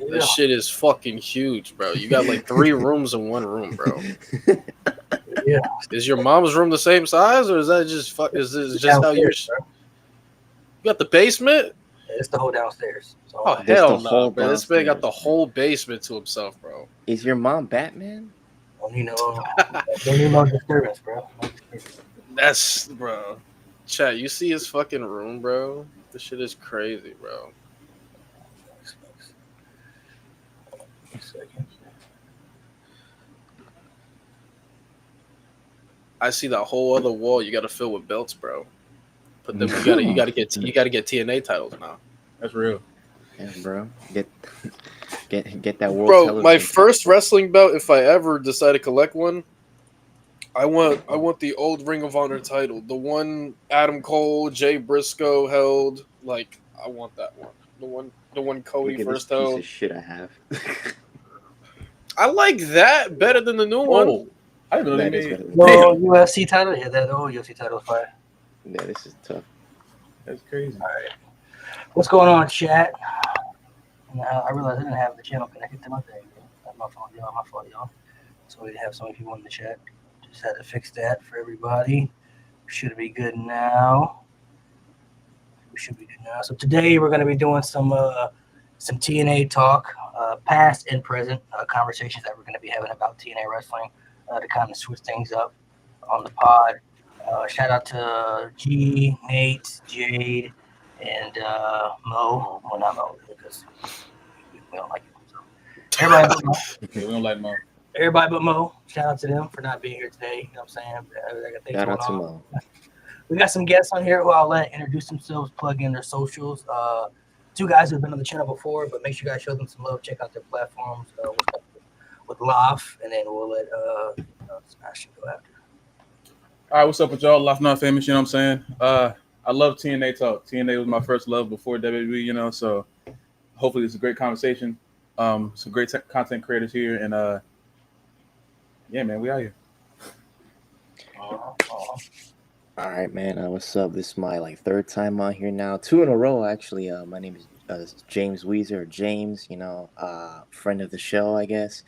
This shit is fucking huge, bro. You got like 3 rooms in one room, bro. Yeah. Is your mom's room the same size, or is that just Is this just how you're? Downstairs, bro. You got the basement? It's the whole downstairs. So Oh There's hell the no, whole bro! This man got downstairs, the man. whole basement to himself, bro. Is your mom Batman? don't need no disturbance, bro. No disturbance. That's bro. Chat, you see his fucking room, bro? This shit is crazy, bro. One second. I see that whole other wall you got to fill with belts, bro. But then you gotta get TNA titles now. That's real. Yeah, bro. Get that world Bro, television. my first wrestling belt, if I ever decide to collect one, I want the old Ring of Honor title, the one Adam Cole, Jay Briscoe held. Like, I want that one. The one Cody Look at this first piece held. of shit I have. I like that better than the new one. Whoa. I didn't know That they is made. better than Well, UFC title, yeah, that old UFC title is fire. Yeah, this is tough. That's crazy. All right. What's going on, chat? I realized I didn't have the channel connected to my thing. That's my fault, y'all. So we have so many people in the chat. Just had to fix that for everybody. Should be good now. So today we're going to be doing some TNA talk, past and present conversations that we're going to be having about TNA wrestling to kind of switch things up on the pod. Shout out to G, Nate, Jade, and Mo. Well, not Mo because we don't like him. So everybody but Mo. Okay, we don't like Mo. Everybody but Mo. Shout out to them for not being here today. You know what I'm saying? They got things Shout going out to on. Mo. We got some guests on here who I'll let introduce themselves, plug in their socials. 2 guys who've been on the channel before, but make sure you guys show them some love. Check out their platforms with Loft, and then we'll let Sebastian go after. All right, what's up with y'all? Life Not Famous, you know what I'm saying? I love TNA talk. TNA was my first love before WWE, you know, so hopefully it's a great conversation. Some great content creators here, and yeah, man, we out here. All right, man. What's up? This is my 3rd time on here now. 2 in a row, actually. My name is James Weezer, or James. Friend of the show, I guess.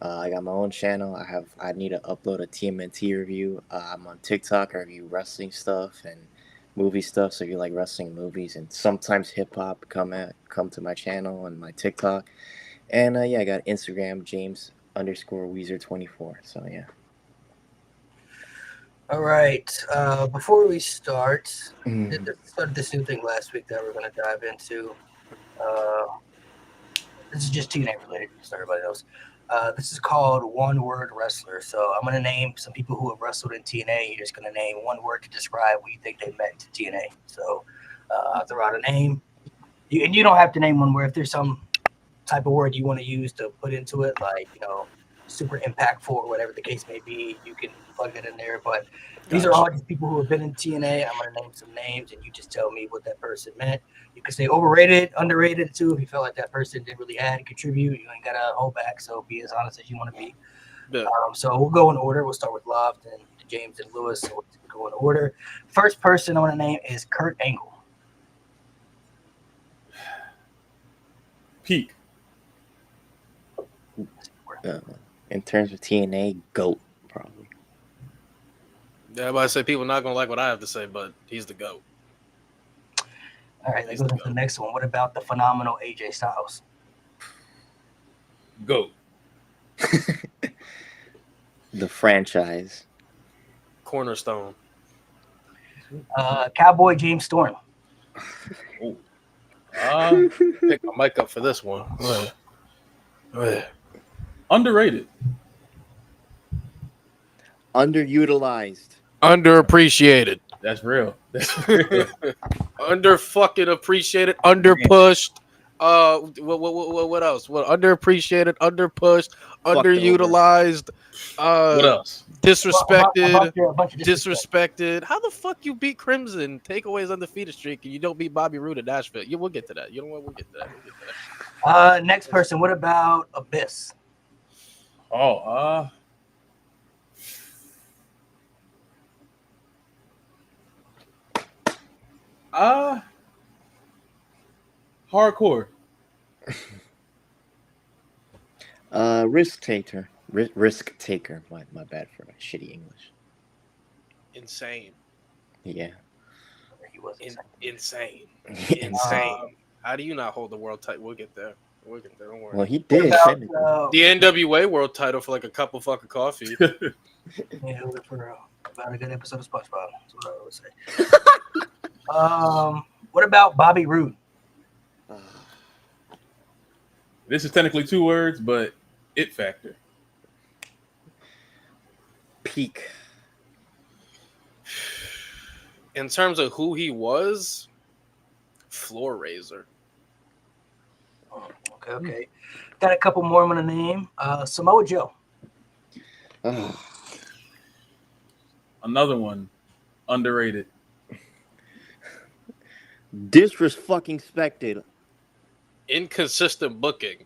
I got my own channel. I need to upload a TMNT review. I'm on TikTok. I review wrestling stuff and movie stuff. So if you like wrestling movies and sometimes hip hop, come to my channel and my TikTok. And yeah, I got Instagram, James_Weezer24. So yeah. All right. Before we start, Mm. started this new thing last week that we're going to dive into. This is just TNA related, so everybody knows. This is called One Word Wrestler. So I'm going to name some people who have wrestled in TNA. You're just going to name one word to describe what you think they meant to TNA. So I'll throw out a name. And you don't have to name one word. If there's some type of word you want to use to put into it, like, super impactful or whatever the case may be, you can plug that in there. But these are all just people who have been in TNA. I'm going to name some names, and you just tell me what that person meant. You can say overrated, underrated, too. If you felt like that person didn't really add, contribute, you ain't got to hold back. So be as honest as you want to be. Yeah. So we'll go in order. We'll start with Loft and James and Lewis. So we'll go in order. First person I want to name is Kurt Angle. Peak. In terms of TNA, GOAT, probably. Yeah, everybody say people not gonna like what I have to say, but he's the GOAT. All right, let's go to the next one. What about the phenomenal AJ Styles? Go. The franchise. Cornerstone. Cowboy James Storm. Pick my mic up for this one. Go ahead. Underrated. Underutilized. Underappreciated. That's real. Under fucking appreciated. Underpushed. What else? What underappreciated? Underpushed. Underutilized. What else? Disrespected. A bunch of Disrespected. How the fuck you beat Crimson, take away his undefeated streak, and you don't beat Bobby Roode at Nashville? We'll get to that. You know what? We'll get to that. Next person. What about Abyss? Hardcore. Risk taker. Risk taker. My bad for my shitty English. Insane. Yeah. He was Insane. Insane. Insane. How do you not hold the world title? We'll get there. We'll get there. Don't worry. Well, he What did. about technically. The NWA world title for like a cup of fucking coffee. yeah, for about a good episode of SpongeBob? That's what I would say. What about Bobby Roode? This is technically 2 words, but it factor. Peak. In terms of who he was, floor raiser. Okay. Got a couple more I'm gonna name. Samoa Joe. Another one, underrated. Disrespected. Inconsistent booking.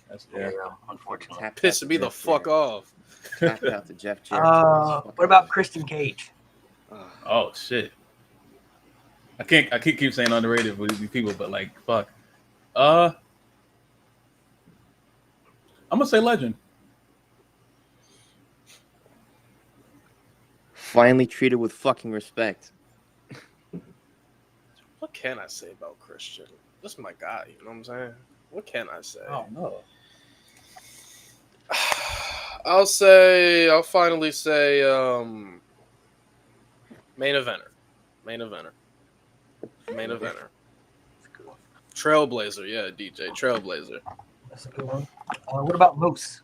That's Yeah, yeah. unfortunately. Tapped out Pissing to me the Jeff fuck Jarrett. off. Tapped out to Jeff Jarrett. What about Christian Cage? Oh shit. I keep saying underrated for these people, but like fuck. I'm gonna say legend. Finally treated with fucking respect. What can I say about Christian? This is my guy, you know what I'm saying? What can I say? Oh no. I'll finally say main eventer. Trailblazer, yeah, DJ. Trailblazer. That's a good one. What about Moose?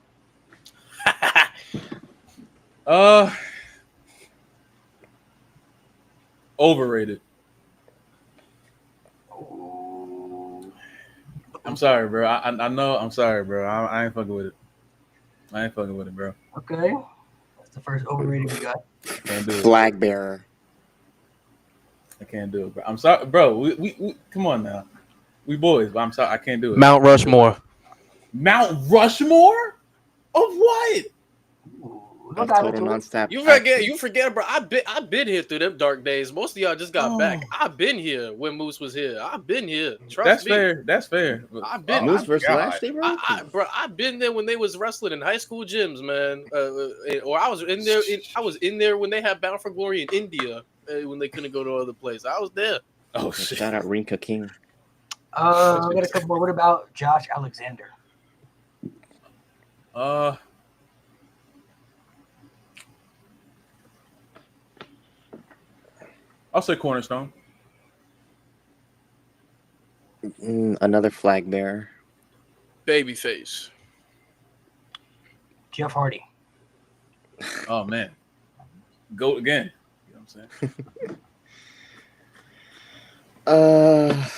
Overrated. Ooh. I'm sorry, bro. I know. I'm sorry, bro. I ain't fucking with it. I ain't fucking with it, bro. Okay. That's the first overrated we got. Can't do it. Flag bearer. I can't do it, bro. I'm sorry, bro. We come on now. We boys, but I'm sorry. I can't do it. Mount Rushmore. Mount Rushmore? Of what? Ooh, Of don't dive total into it. nonstop. You forget, bro. I've been here through them dark days. Most of y'all just got Oh. back. I've been here when Moose was here. I've been here. Trust That's me. fair. That's fair. But- I've been- Moose I- versus God. Lashley, bro. Bro, I've been there when they was wrestling in high school gyms, man. Or I was in there. I was in there when they had Bound for Glory in India when they couldn't go to other place. I was there. Oh shit. Shout out Rinka King. I got a couple more. What about Josh Alexander? I'll say Cornerstone. Another flag bearer. Babyface. Jeff Hardy. Oh man. Go again. You know what I'm saying?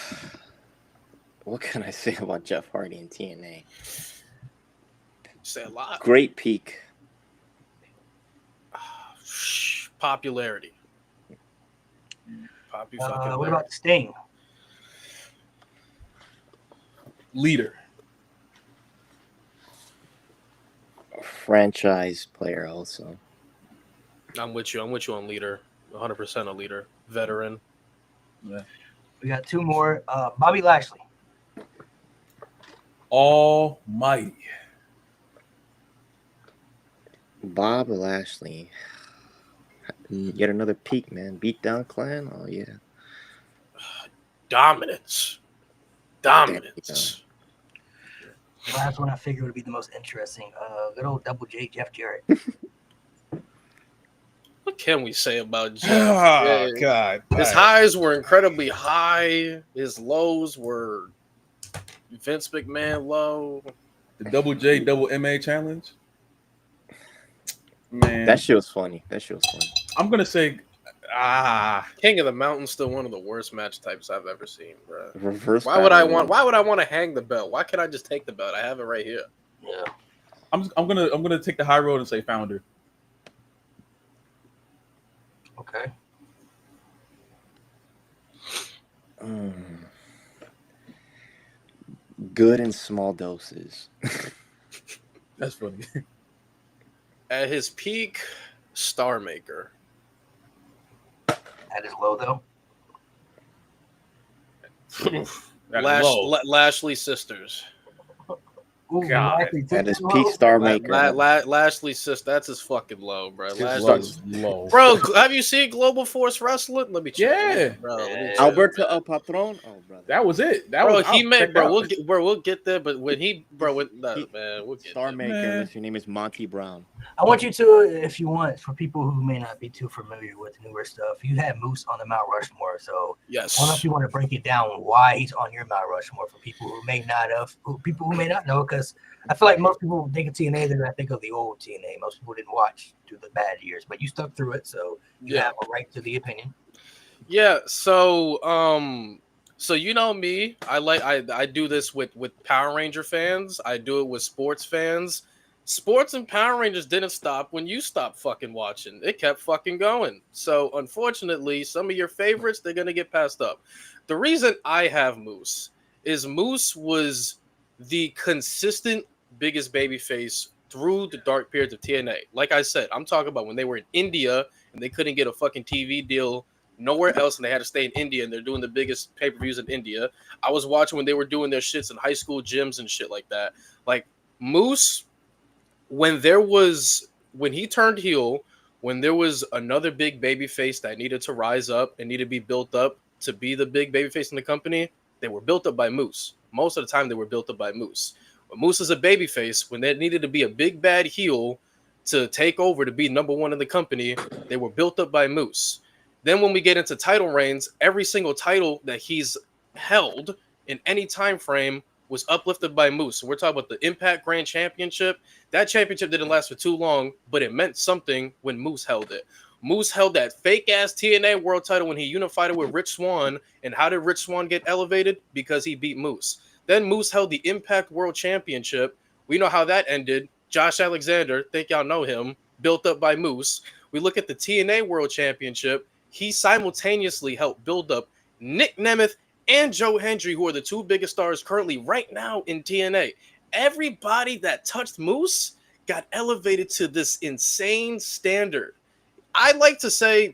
What can I say about Jeff Hardy and TNA? Say a lot. Great peak. Popularity. What about Sting? Leader. Franchise player also. I'm with you on leader. 100% a leader. Veteran. Yeah. We got 2 more. Bobby Lashley. Almighty. Bob Lashley. Yet another peak, man. Beat down Clan. Oh yeah. Dominance. The last one I figured would be the most interesting. Good old Double J, Jeff Jarrett. What can we say about Jeff? Oh Yeah. God. His highs were incredibly high. His lows were Vince McMahon low. The Double J Double MA challenge. Man. That shit was funny. I'm gonna say King of the Mountain still one of the worst match types I've ever seen, bro. Reverse. Why would I battle. want to hang the belt? Why can't I just take the belt? I have it right here. Yeah. I'm gonna take the high road and say founder. Okay. Good in small doses. That's funny. At his peak, Star Maker. At his low, though. That is low. Lashley sisters. Ooh, God. Lashley took That is that peak low? star maker. Lashley's sister, that's his fucking low, bro. His Lashley's, low. bro. Have you seen Global Force Wrestling? Let me check. Yeah. bro. Let me Yeah. check, Alberto man. El Patron. Oh, brother. That was it. That Bro, was he made, checked bro. out. We'll get there. But when he, bro, when, nah, He- man, we'll get Star there. maker. Man. Listen, your name is Monty Brown. I want you to, if you want, for people who may not be too familiar with newer stuff, you had Moose on the Mount Rushmore. So I don't know Yes. if you want to break it down why he's on your Mount Rushmore for people who may not know, because I feel like most people think of TNA, they're gonna think of the old TNA. Most people didn't watch through the bad years, but you stuck through it, so you Yeah. have a right to the opinion. Yeah. So you know me. I do this with Power Ranger fans. I do it with sports fans. Sports and Power Rangers didn't stop when you stopped fucking watching. It kept fucking going. So unfortunately, some of your favorites, they're gonna get passed up. The reason I have Moose is Moose was the consistent biggest babyface through the dark periods of TNA. Like I said, I'm talking about when they were in India and they couldn't get a fucking TV deal nowhere else, and they had to stay in India, and they're doing the biggest pay-per-views in India. I was watching when they were doing their shits in high school gyms and shit like that. Like Moose, when he turned heel, when there was another big baby face that needed to rise up and needed to be built up to be the big baby face in the company, they were built up by Moose. Most of the time they were built up by Moose. But Moose is a baby face. When there needed to be a big bad heel to take over to be number one in the company, they were built up by Moose. Then when we get into title reigns, every single title that he's held in any time frame was uplifted by Moose. So we're talking about the Impact Grand Championship. That championship didn't last for too long, but it meant something when Moose held it. Moose held that fake ass TNA world title when he unified it with Rich Swann. And how did Rich Swann get elevated? Because he beat Moose. Then Moose held the Impact World Championship. We know how that ended. Josh Alexander, think y'all know him, built up by Moose. We look at the TNA World Championship. He simultaneously helped build up Nick Nemeth and Joe Hendry, who are the two biggest stars currently right now in TNA. Everybody that touched Moose got elevated to this insane standard. I like to say,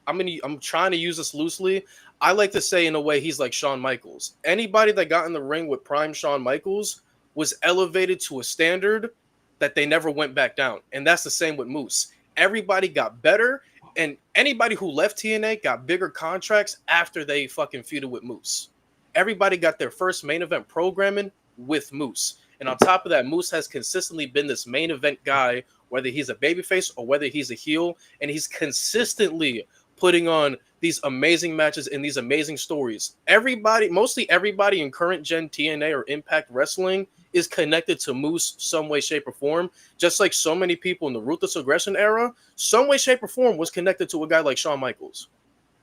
I'm trying to use this loosely. I like to say in a way he's like Shawn Michaels. Anybody that got in the ring with prime Shawn Michaels was elevated to a standard that they never went back down. And that's the same with Moose. Everybody got better, and anybody who left TNA got bigger contracts after they fucking feuded with Moose. Everybody got their first main event programming with Moose. And on top of that, Moose has consistently been this main event guy, whether he's a babyface or whether he's a heel, and he's consistently putting on these amazing matches and these amazing stories. Mostly everybody in current gen TNA or Impact Wrestling is connected to Moose some way, shape, or form. Just like so many people in the Ruthless Aggression era, some way, shape, or form was connected to a guy like Shawn Michaels.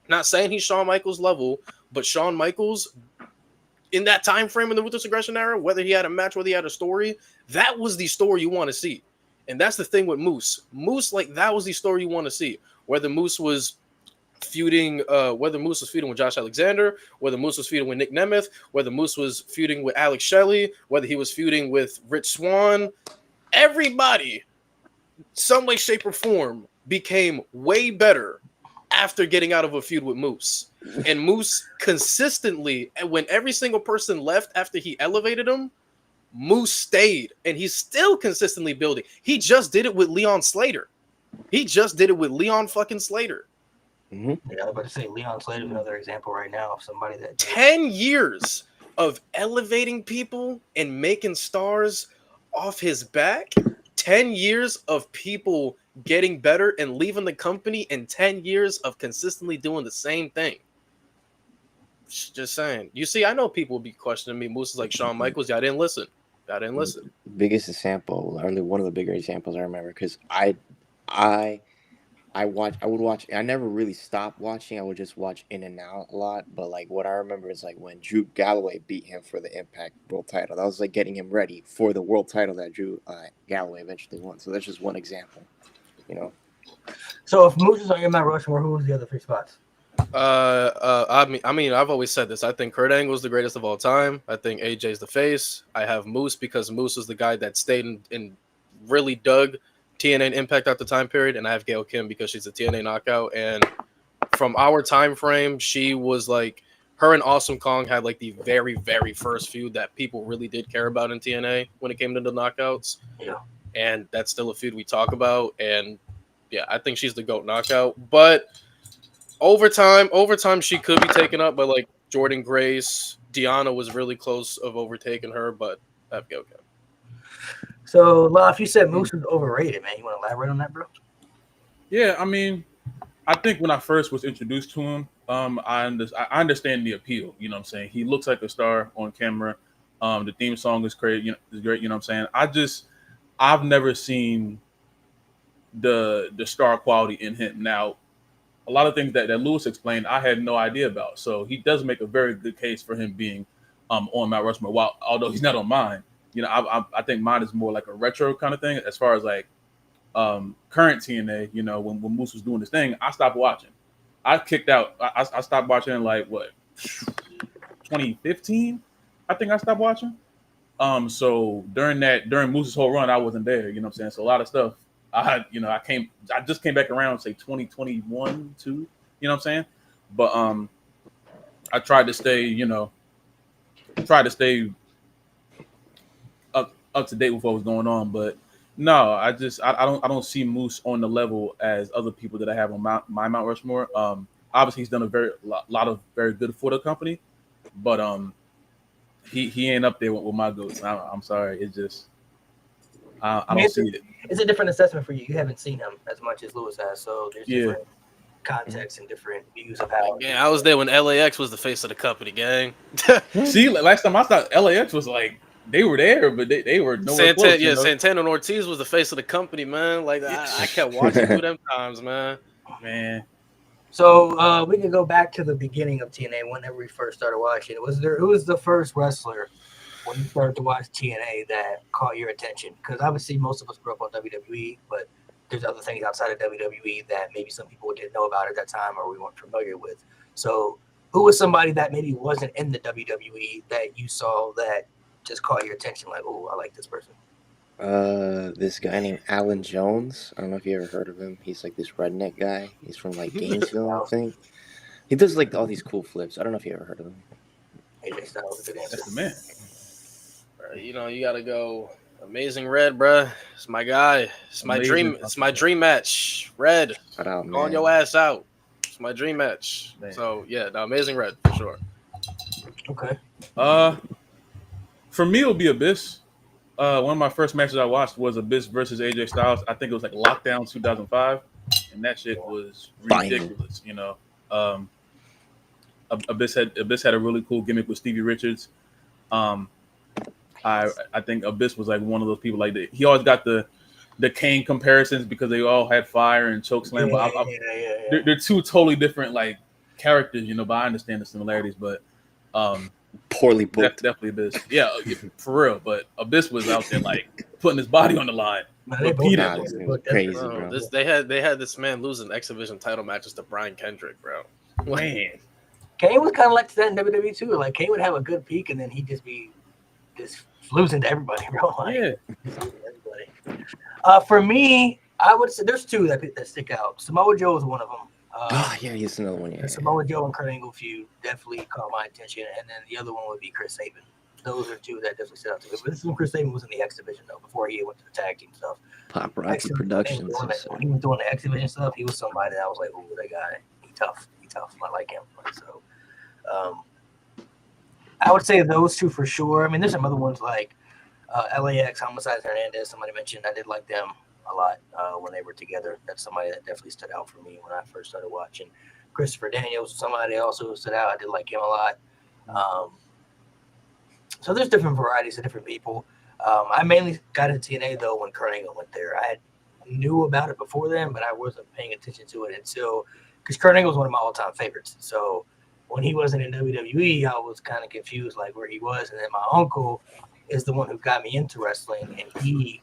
Not saying he's Shawn Michaels level, but Shawn Michaels, in that time frame in the Ruthless Aggression era, whether he had a match, whether he had a story, that was the story you want to see. And that's the thing with Moose. Moose, like, that was the story you want to see. Whether Moose was feuding with Josh Alexander, whether Moose was feuding with Nick Nemeth, whether Moose was feuding with Alex Shelley, whether he was feuding with Rich Swann, everybody, some way, shape, or form, became way better after getting out of a feud with Moose. And Moose consistently, when every single person left after he elevated him, Moose stayed, and he's still consistently building. He just did it with Leon Slater. Mm-hmm. Yeah, I was about to say Leon Slater is another example right now of somebody that 10 years of elevating people and making stars off his back. 10 years of people getting better and leaving the company, and 10 years of consistently doing the same thing. Just saying. You see, I know people will be questioning me. Moose is like Shawn Michaels. Yeah, I didn't listen. Biggest example, or one of the bigger examples I remember, because I would watch. I never really stopped watching. I would just watch in and out a lot. But like what I remember is like when Drew Galloway beat him for the Impact World Title. That was like getting him ready for the world title that Drew Galloway eventually won. So that's just one example, you know. So if Moose is on your Mount Rushmore, who was the other three spots? I mean, I've always said this. I think Kurt Angle is the greatest of all time. I think AJ's the face. I have Moose because Moose is the guy that stayed and really dug TNA and Impact at the time period, and I have Gail Kim because she's a TNA knockout. And from our time frame, she was like her and Awesome Kong had like the very, very first feud that people really did care about in TNA when it came to the knockouts. Yeah. And that's still a feud we talk about. And yeah, I think she's the GOAT knockout. But over time, she could be taken up by like Jordan Grace. Deanna was really close of overtaking her, but okay. So, Laf, you said Moose was overrated, man. You want to elaborate on that, bro? Yeah, I mean, I think when I first was introduced to him, I understand the appeal. You know what I'm saying? He looks like a star on camera. The theme song is great. Is great. You know what I'm saying? I've never seen the star quality in him. Now, a lot of things that Lewis explained, I had no idea about. So he does make a very good case for him being on Mount Rushmore. Although he's not on mine, I think mine is more like a retro kind of thing. As far as like current TNA, when Moose was doing this thing, I stopped watching. I kicked out. I stopped watching in like what 2015. I think I stopped watching. So during Moose's whole run, I wasn't there. You know what I'm saying? So a lot of stuff. I just came back around, say 2021, too. You know what I'm saying? But I tried to stay, up to date with what was going on. But no, I don't see Moose on the level as other people that I have on my Mount Rushmore. Obviously he's done a lot of very good for the company, but he ain't up there with my goats. I'm sorry, it's just I don't see it. It's a different assessment for you. You haven't seen him as much as Lewis has, so there's different context and different views of how. Yeah, I was there when LAX was the face of the company, gang. See, last time I thought LAX was like they were there, but they were nowhere close. Yeah, Santana and Ortiz was the face of the company, man. Like I kept watching through them times, man. So we can go back to the beginning of TNA whenever we first started watching. Who was the first wrestler when you started to watch TNA that caught your attention? Because obviously most of us grew up on WWE, but there's other things outside of WWE that maybe some people didn't know about at that time or we weren't familiar with. So who was somebody that maybe wasn't in the WWE that you saw that just caught your attention? Like, oh, I like this person. This guy named Alan Jones. I don't know if you ever heard of him. He's like this redneck guy. He's from like Gainesville, I think. He does like all these cool flips. I don't know if you ever heard of him. AJ Styles is a good answer. That's the man. You gotta go. Amazing Red, bruh. It's my guy. It's my dream. It's my dream match. Red, on your ass out. It's my dream match. Man. So yeah, the Amazing Red for sure. Okay. For me, it would be Abyss. One of my first matches I watched was Abyss versus AJ Styles. I think it was like Lockdown 2005, and that shit was ridiculous. Abyss had a really cool gimmick with Stevie Richards. I think Abyss was like one of those people like that. He always got the Kane comparisons because they all had fire and chokeslam. Yeah. They're two totally different like characters, but I understand the similarities. But poorly booked. Definitely Abyss. Yeah, for real. But Abyss was out there like putting his body on the line. Crazy, bro. They had this man losing X Division title matches to Brian Kendrick, bro. Man, Kane was kind of like that in WWE too. Like Kane would have a good peak and then he'd just be losing to everybody, bro. Like, everybody. For me, I would say there's two that stick out. Samoa Joe is one of them. He's another one. Yeah, Samoa Joe and Kurt Angle feud definitely caught my attention, and then the other one would be Chris Sabin. Those are two that definitely stood out to me. But this is when Chris Sabin was in the X Division though, before he went to the tag team stuff. Paparazzi Productions. When he was doing the X Division stuff, he was somebody that I was like, "Ooh, that guy, he tough. I like him." So, I would say those two for sure. I mean, there's some other ones like LAX, Homicide Hernandez. Somebody mentioned I did like them a lot when they were together. That's somebody that definitely stood out for me when I first started watching. Christopher Daniels, somebody also stood out. I did like him a lot. So there's different varieties of different people. I mainly got into TNA though when Kurt Angle went there. I knew about it before then, but I wasn't paying attention to it until because Kurt Angle was one of my all-time favorites. So when he wasn't in WWE, I was kind of confused like where he was. And then my uncle is the one who got me into wrestling, and he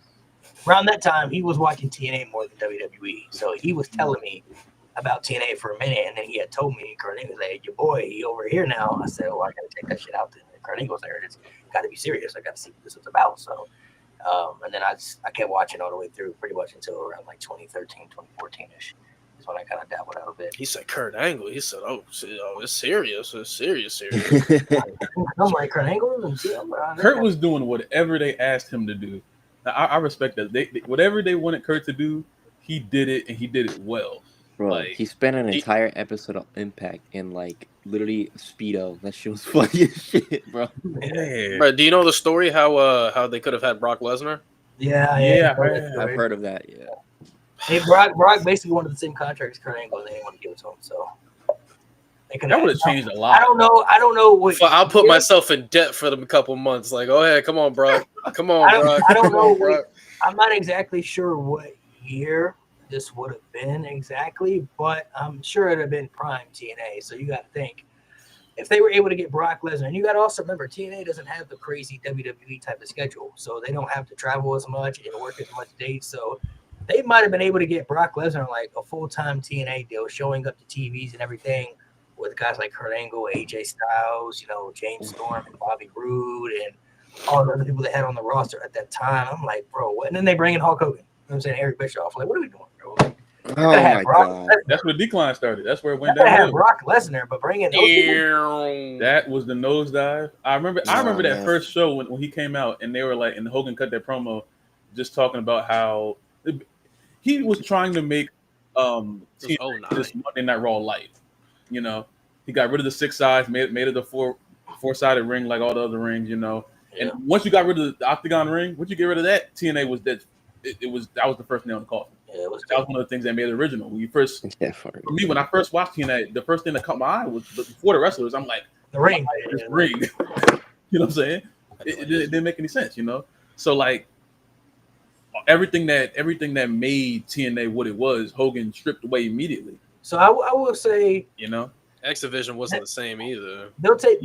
around that time he was watching TNA more than WWE. So he was telling me about TNA for a minute, and then he had told me Kurt Angle was like, "Your boy, he over here now." I said, "Oh, I gotta take that shit out." Then Kurt Angle's there. It's got to be serious. I got to see what this is about. So, and then I kept watching all the way through, pretty much until around like 2013, 2014ish. That's when I kind of dabbled out a bit. He said Kurt Angle. He said, "Oh, it's serious. It's serious." I'm like, Kurt Angle? And Kurt was doing whatever they asked him to do. Now, I respect that. They whatever they wanted Kurt to do, he did it, and he did it well. Bro, Like, he spent an entire episode of Impact in like literally a Speedo. That shit was funny as shit, bro. Yeah. Bro, do you know the story how they could have had Brock Lesnar? Yeah, I've heard of that. Yeah. Hey, Brock basically wanted the same contract as Kurt Angle, and they didn't want to give it to him. So That would have changed a lot. I don't know what. So I'll put myself in debt for them a couple months. Like, oh yeah, come on, Brock. Come on, Brock. I don't know. Brock. I'm not exactly sure what year this would have been exactly, but I'm sure it'd have been prime TNA. So you got to think if they were able to get Brock Lesnar, and you got to also remember TNA doesn't have the crazy WWE type of schedule, so they don't have to travel as much and work as much dates. So they might have been able to get Brock Lesnar like a full-time TNA deal, showing up to TVs and everything with guys like Kurt Angle, AJ Styles, James Storm and Bobby Roode and all the other people they had on the roster at that time. I'm like, bro, what? And then they bring in Hulk Hogan. You know what I'm saying? Eric Bischoff. Like, what are we doing, bro? Like, Oh my god. That's where the decline started. That's where it went I had down. Brock Lesnar, but bring in those people. That was the nosedive. I remember that man. first show when he came out and they were like, and Hogan cut that promo just talking about how he was trying to make this Monday Night Raw light. He got rid of the 6 sides, made it the four-sided ring like all the other rings, Yeah. And once you got rid of the octagon ring, once you get rid of that, TNA was dead. That was the first nail in the coffin. Yeah, that was one of the things that made it original. When you first, Yeah, for me, when I first watched TNA, the first thing that caught my eye was before the wrestlers. I'm like, the ring. this ring. You know what I'm saying? It didn't make any sense. So like everything that made TNA what it was, Hogan stripped away immediately. So I will say, X Division wasn't the same either. they'll take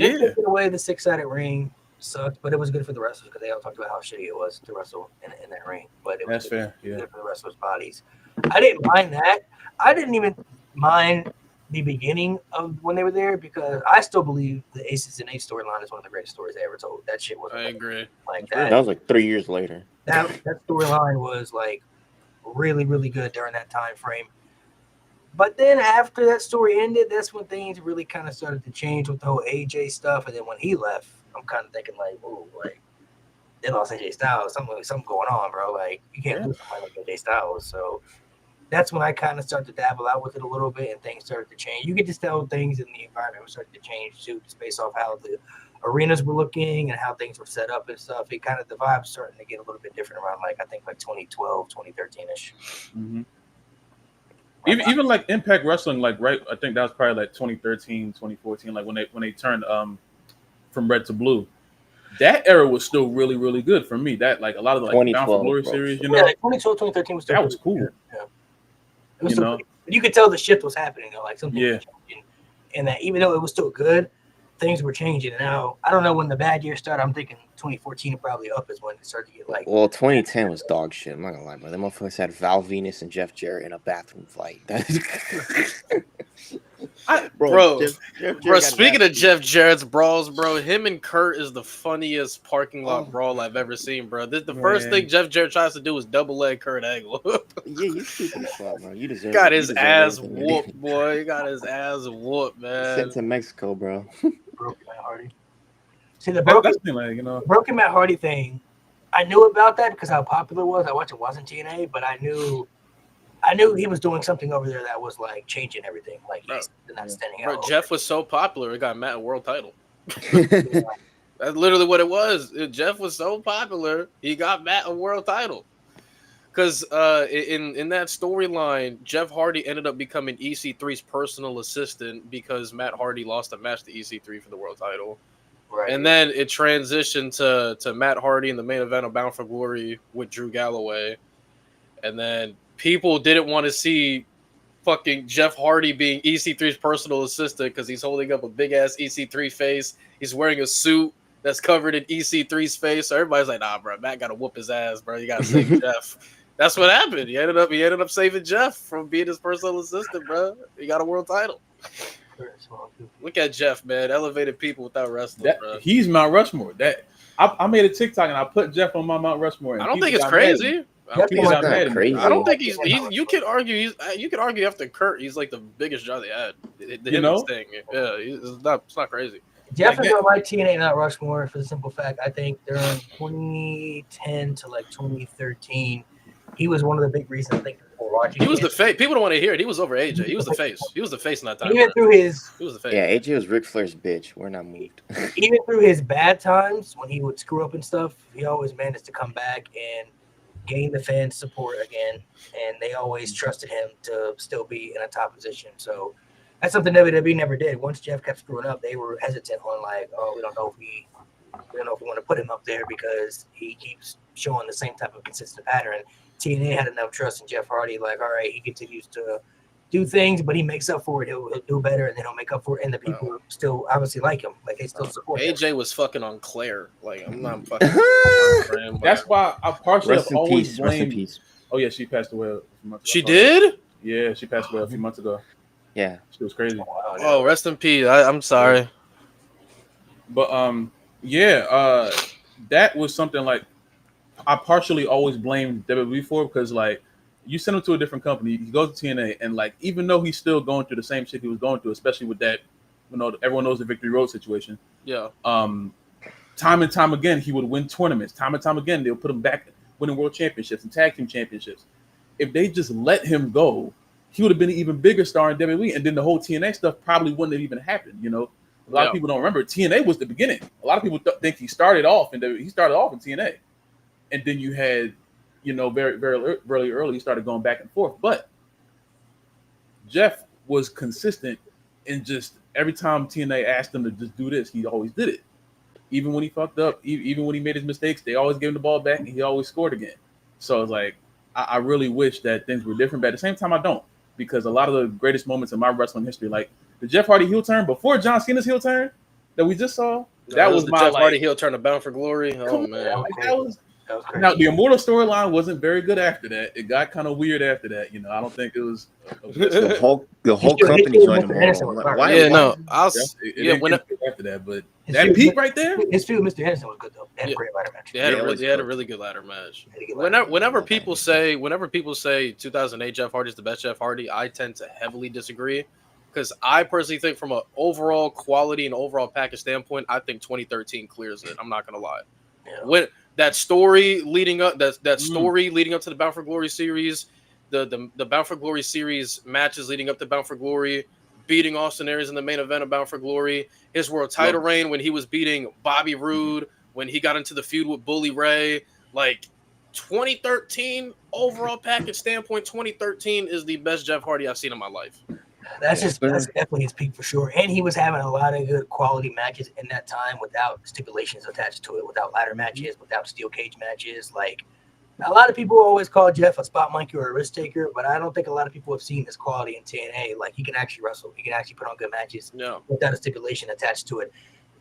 away the 6-sided ring. Sucked, but it was good for the wrestlers because they all talked about how shitty it was to wrestle in that ring. But it was fair. Yeah, good for the wrestlers' bodies. I didn't mind that. I didn't even mind the beginning of when they were there because I still believe the Aces and Eights storyline is one of the greatest stories they ever told. That shit was. I agree. Like That was like 3 years later. That storyline was like really, really good during that time frame. But then after that story ended, that's when things really kind of started to change with the whole AJ stuff. And then when he left, I'm kind of thinking like, oh, like they lost AJ Styles. Something going on, bro. Like you can't lose somebody like AJ Styles. So that's when I kind of started to dabble out with it a little bit, and things started to change. You could just tell things in the environment were starting to change too, just based off how the arenas were looking and how things were set up and stuff. It kind of the vibes starting to get a little bit different around I think 2012, 2013ish. Mm-hmm. Even like Impact Wrestling, like right, I think that was probably like 2013, 2014, like when they turned from red to blue. That era was still really, really good for me. That like a lot of the Bound for Glory series, Yeah, like 2012, 2013 was still that was cool. Good. Yeah. It was still but you could tell the shift was happening though. Like something was changing. And that even though it was still good, things were changing. And now I don't know when the bad year started. I'm thinking 2014 probably up is when it started to get like. Well, 2010 was dog shit. I'm not gonna lie, but them motherfuckers had Val Venus and Jeff Jarrett in a bathroom fight. Bro, speaking of Jeff Jarrett's brawls, bro, him and Kurt is the funniest parking lot brawl I've ever seen, bro. The first thing Jeff Jarrett tries to do is double leg Kurt Angle. Yeah, you stupid as fuck, bro. You deserve. Got his ass whooped, boy. He got his ass whooped, man. Sent to Mexico, bro. Broken Matt Hardy. See the broken Matt Hardy thing. I knew about that because how popular it was. I watched it wasn't TNA, but I knew he was doing something over there that was like changing everything. Like he's not standing out. Bro, Jeff was so popular, it got Matt a world title. That's literally what it was. Jeff was so popular, he got Matt a world title. Because in that storyline, Jeff Hardy ended up becoming EC3's personal assistant because Matt Hardy lost a match to EC3 for the world title. Right. And then it transitioned to Matt Hardy in the main event of Bound for Glory with Drew Galloway. And then people didn't want to see fucking Jeff Hardy being EC3's personal assistant because he's holding up a big-ass EC3 face. He's wearing a suit that's covered in EC3's face. So everybody's like, nah, bro, Matt got to whoop his ass, bro. You got to save Jeff. That's what happened. He ended up saving Jeff from being his personal assistant, bro. He got a world title. Look at Jeff, man. Elevated people without wrestling, bro. He's Mount Rushmore. I made a TikTok and I put Jeff on my Mount Rushmore. I don't think it's crazy. I don't, Jeff People He's got not mad at me. crazy. I don't think he's. You could argue. You could argue after Kurt, he's like the biggest draw they had. The You know? thing. Yeah, it's not crazy. Jeff Like is on my TNA not Rushmore for the simple fact I think during 2010 to like 2013, he was one of the big reasons I think people were watching. He was him. the face. People don't want to hear it. He was over AJ. He was the face. He was the face in that time. Even through his He was the face. Yeah, AJ was Ric Flair's bitch. We're not moved. even through his bad times when he would screw up and stuff, he always managed to come back and gain the fans' support again, and they always trusted him to still be in a top position. So that's something WWE never did. Once Jeff kept screwing up, they were hesitant on like, oh, we don't know if we want to put him up there because he keeps showing the same type of consistent pattern. TNA had enough trust in Jeff Hardy, like, all right, he continues to do things, but he makes up for it. He'll do better, and then he'll make up for it. And the people still obviously like him, like they still support him. AJ was fucking on Claire. Like I'm not fucking. for him, but- That's why I partially Rest have in always peace. Rest in blamed. peace. Oh yeah, she passed away a few months ago. She did. Yeah, she passed away a few months ago. Yeah. She was crazy. Oh, rest in peace. I'm sorry. But that was something like I partially always blamed WWE for because like you send him to a different company, he goes to TNA, and like even though he's still going through the same shit he was going through, especially with that, everyone knows the Victory Road situation. Yeah. Time and time again he would win tournaments. Time and time again they'll put him back winning world championships and tag team championships. If they just let him go, he would have been an even bigger star in WWE, and then the whole TNA stuff probably wouldn't have even happened. A lot of people don't remember TNA was the beginning. A lot of people think he started off in WWE. He started off in TNA, and then you had, very very early he started going back and forth. But Jeff was consistent in just every time TNA asked him to just do this, he always did it. Even when he fucked up, even when he made his mistakes, they always gave him the ball back, and he always scored again. So it's like I really wish that things were different, but at the same time I don't. Because a lot of the greatest moments in my wrestling history, like the Jeff Hardy heel turn before John Cena's heel turn that we just saw, that was the my Jeff Hardy heel turn to Bound for Glory. Oh man, That was crazy. now the Immortal storyline wasn't very good after that. It got kind of weird after that. I don't think it was. The whole still- company he still joined Mr. him. Henderson was Why? yeah, why- no, I'll. It Yeah, didn't when get good after that, but His that feud- peak right there. His feud with Mr. Henderson was good though. They had a Yeah. great ladder match. They had, Yeah, it was they had a good. really good ladder match. They had a good ladder match. Whenever people say 2008 Jeff Hardy is the best Jeff Hardy, I tend to heavily disagree because I personally think from an overall quality and overall package standpoint, I think 2013 clears it. I'm not gonna lie. Yeah. When that story leading up, story leading up to the Bound for Glory series, the Bound for Glory series matches leading up to Bound for Glory, beating Austin Aries in the main event of Bound for Glory, his world title reign when he was beating Bobby Roode, when he got into the feud with Bully Ray, like 2013 overall package standpoint, 2013 is the best Jeff Hardy I've seen in my life. That's definitely his peak for sure. And he was having a lot of good quality matches in that time without stipulations attached to it, without ladder matches, without steel cage matches. Like a lot of people always call Jeff a spot monkey or a risk taker, but I don't think a lot of people have seen his quality in TNA. Like he can actually wrestle, he can actually put on good matches No. without a stipulation attached to it.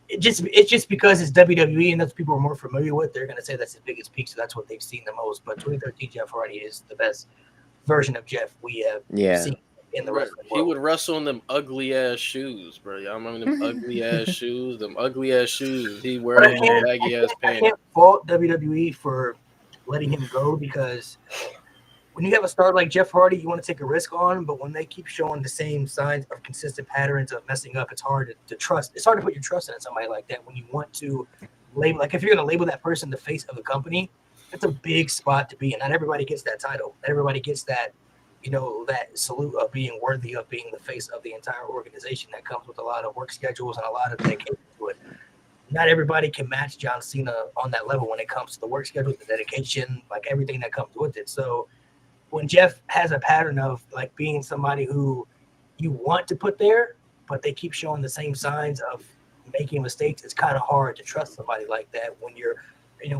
It's just because it's WWE and that's what people are more familiar with. They're gonna say that's his biggest peak, so that's what they've seen the most. But 2013 Jeff Hardy is the best version of Jeff we have seen in the wrestling He world. would wrestle in them ugly ass shoes, bro. Y'all remember them ugly ass shoes? Them ugly ass shoes. He But I wearing can't- baggy ass I pants. can't fault WWE for letting him go because when you have a star like Jeff Hardy, you want to take a risk on, but when they keep showing the same signs of consistent patterns of messing up, it's hard to trust. It's hard to put your trust in somebody like that when you want to label, like if you're going to label that person the face of the company, that's a big spot to be in. Not everybody gets that title. Not everybody gets that, that salute of being worthy of being the face of the entire organization. That comes with a lot of work schedules and a lot of dedication to it. Not everybody can match John Cena on that level when it comes to the work schedule, the dedication, like everything that comes with it. So when Jeff has a pattern of like being somebody who you want to put there, but they keep showing the same signs of making mistakes, it's kind of hard to trust somebody like that when you're,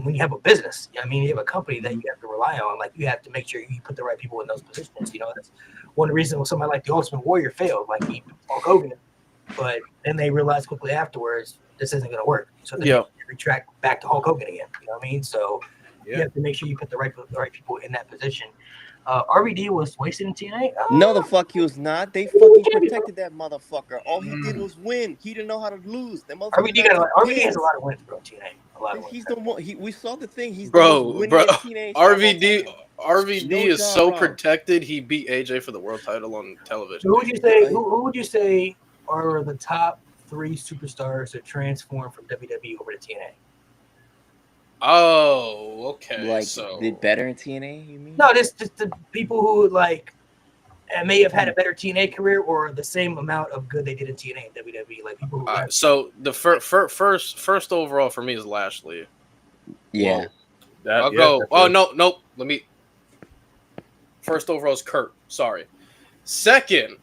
when you have a business. I mean, you have a company that you have to rely on. Like you have to make sure you put the right people in those positions. That's one of the reasons somebody like the Ultimate Warrior failed. Like he beat Hulk Hogan, but then they realized quickly afterwards this isn't going to work. So they retract back to Hulk Hogan again. You know what I mean? So you have to make sure you put the right people in that position. RVD was wasted in TNA. No, the fuck he was not. They fucking protected that motherfucker. All he did was win. He didn't know how to lose. That motherfucker. RVD has a lot of wins, bro. TNA, a lot of wins. He's the one. We saw the thing. He's Bro, the most winning TNA RVD No is job, so bro. protected. He beat AJ for the world title on television. Who would you say? Who would you say are the top 3 superstars that transform from WWE over to TNA? Oh, okay. Like, so did better in TNA, you mean? No, just the people who like may have had a better TNA career or the same amount of good they did in TNA and WWE. Like people who so the first overall for me is Lashley. Yeah. That, I'll yeah, go. that's Oh it. no. Let me. First overall is Kurt. Sorry. Second,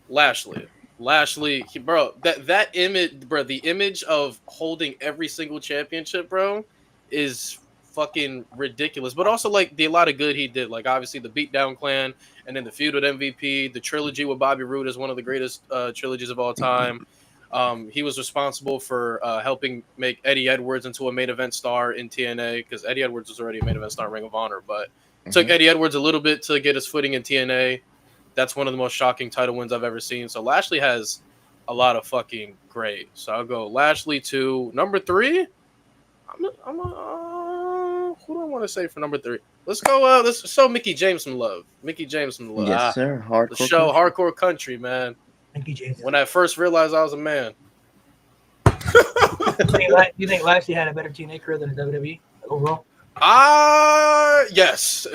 Lashley. Lashley, bro. That image, bro. The image of holding every single championship, bro, is fucking ridiculous. But also like a lot of good he did. Like obviously the Beatdown Clan, and then the feud with MVP, the trilogy with Bobby Roode is one of the greatest trilogies of all time. He was responsible for helping make Eddie Edwards into a main event star in TNA because Eddie Edwards was already a main event star in Ring of Honor, but took Eddie Edwards a little bit to get his footing in TNA. That's one of the most shocking title wins I've ever seen. So Lashley has a lot of fucking great. So I'll go Lashley 2. Number 3, who do I want to say for number 3? Let's go. Let's show Mickey James some love. Mickey James some love. Yes, sir. Hardcore. The show Country. Hardcore Country, man. Mickey James. When I first realized I was a man. You think Lashley had a better TNA career than WWE overall? Yes.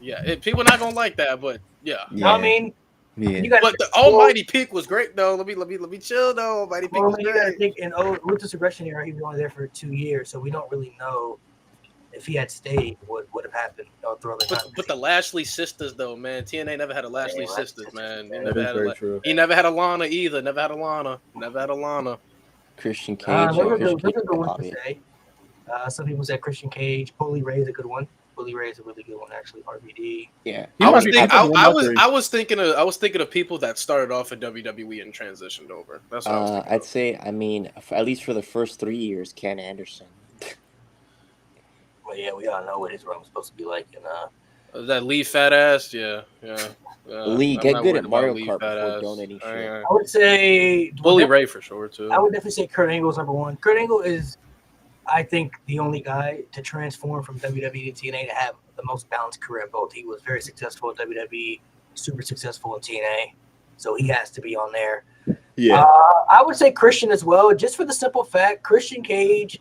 Yeah. People not gonna like that, but yeah. No, I mean, Yeah. you got. But the Almighty Peak was great though. Let me chill though. Almighty Peak was You got to great. think in Ruthless Aggression era, he was only there for 2 years, so we don't really know if he had stayed, what would have happened throughout the time. But the Lashley sisters though, man. TNA never had a Lashley Yeah, sisters, sisters, man. man. That is very true. He never had a Lana either. Never had a Lana. Christian Cage. Those are Christian good Cage, ones to obvious. say. Some people said Christian Cage. Bully Ray is a good one. Bully Ray is a really good one, actually. RVD. Yeah. He I might was, be- think, I think I, one of was three. I was thinking of people that started off at WWE and transitioned over. That's what I was thinking. I'd say, I mean, at least for the first 3 years, Ken Anderson. Well, yeah, we all know what his run was supposed to be like. And That Lee fat ass, yeah. Lee, I'm get not good worried at about Mario Lee Kart fat before ass. donating shit. I would say Bully Ray for sure too. I would definitely say Kurt Angle is number 1. Kurt Angle is, I think, the only guy to transform from WWE to TNA to have the most balanced career in both. He was very successful at WWE, super successful in TNA, so he has to be on there. Yeah. I would say Christian as well, just for the simple fact, Christian Cage,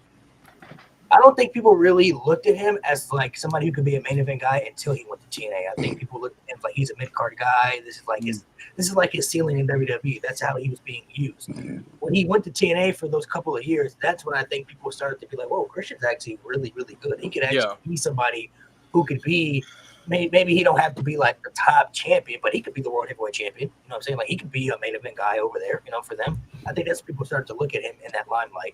I don't think people really looked at him as like somebody who could be a main event guy until he went to TNA. I think people looked at him like he's a mid card guy. This is like his ceiling in WWE. That's how he was being used. When he went to TNA for those couple of years, that's when I think people started to be like, "Whoa, Christian's actually really, really good. He could actually be somebody who could be." Maybe he don't have to be like the top champion, but he could be the world heavyweight champion. You know what I'm saying? Like he could be a main event guy over there. You know, for them, I think that's when people started to look at him in that limelight.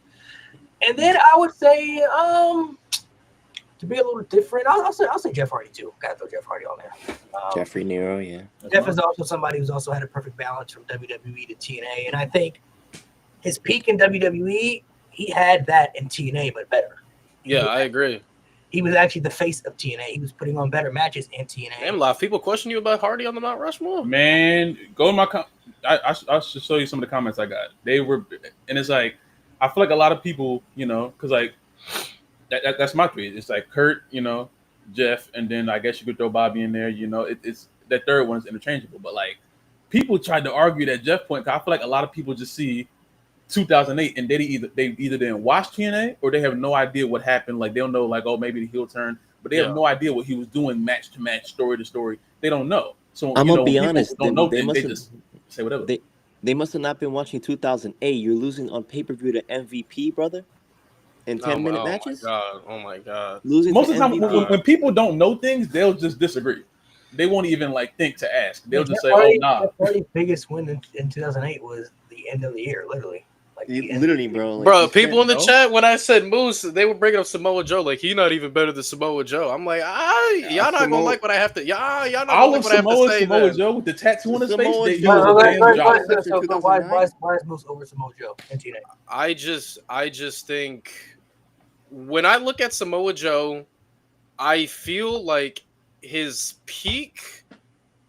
And then I would say, to be a little different, I'll say Jeff Hardy too. Gotta throw Jeff Hardy on there. Jeffrey Nero, yeah. Jeff is also somebody who's also had a perfect balance from WWE to TNA, and I think his peak in WWE, he had that in TNA, but better. Yeah, I agree. He was actually the face of TNA. He was putting on better matches in TNA. Damn, a lot of people question you about Hardy on the Mount Rushmore. Man, go in my I should show you some of the comments I got. They were, and it's like, I feel like a lot of people, you know, because like that's my three. It's like Kurt, you know, Jeff, and then I guess you could throw Bobby in there. You know, it's that third one is interchangeable. But like people tried to argue that Jeff point. 'Cause I feel like a lot of people just see 2008 and they either didn't watch TNA or they have no idea what happened. Like they don't know, like, oh, maybe the heel turn, but they have no idea what he was doing match to match, story to story. They don't know. So I'm gonna be honest. Don't know, They must they just say whatever. They must have not been watching 2008. You're losing on pay-per-view to MVP, brother, in 10-minute matches. Oh my god! Losing Most to of the time, MVP. when people don't know things, they'll just disagree. They won't even like think to ask. They'll just say, Hardy, "Oh, nah." Jeff Hardy's biggest win in 2008 was the end of the year, literally. Like Literally, bro. Like, Bro, you people in the can't- chat when I said Moose, they were bringing up Samoa Joe. Like he's not even better than Samoa Joe. I'm like, y'all not gonna like what I have to. Y'all not gonna All like of what I have to say. Samoa then. Joe with the tattoo on his face, Samoa they Joe. use a damn job. Why is Moose over Samoa Joe in TNA? I just think when I look at Samoa Joe, I feel like his peak.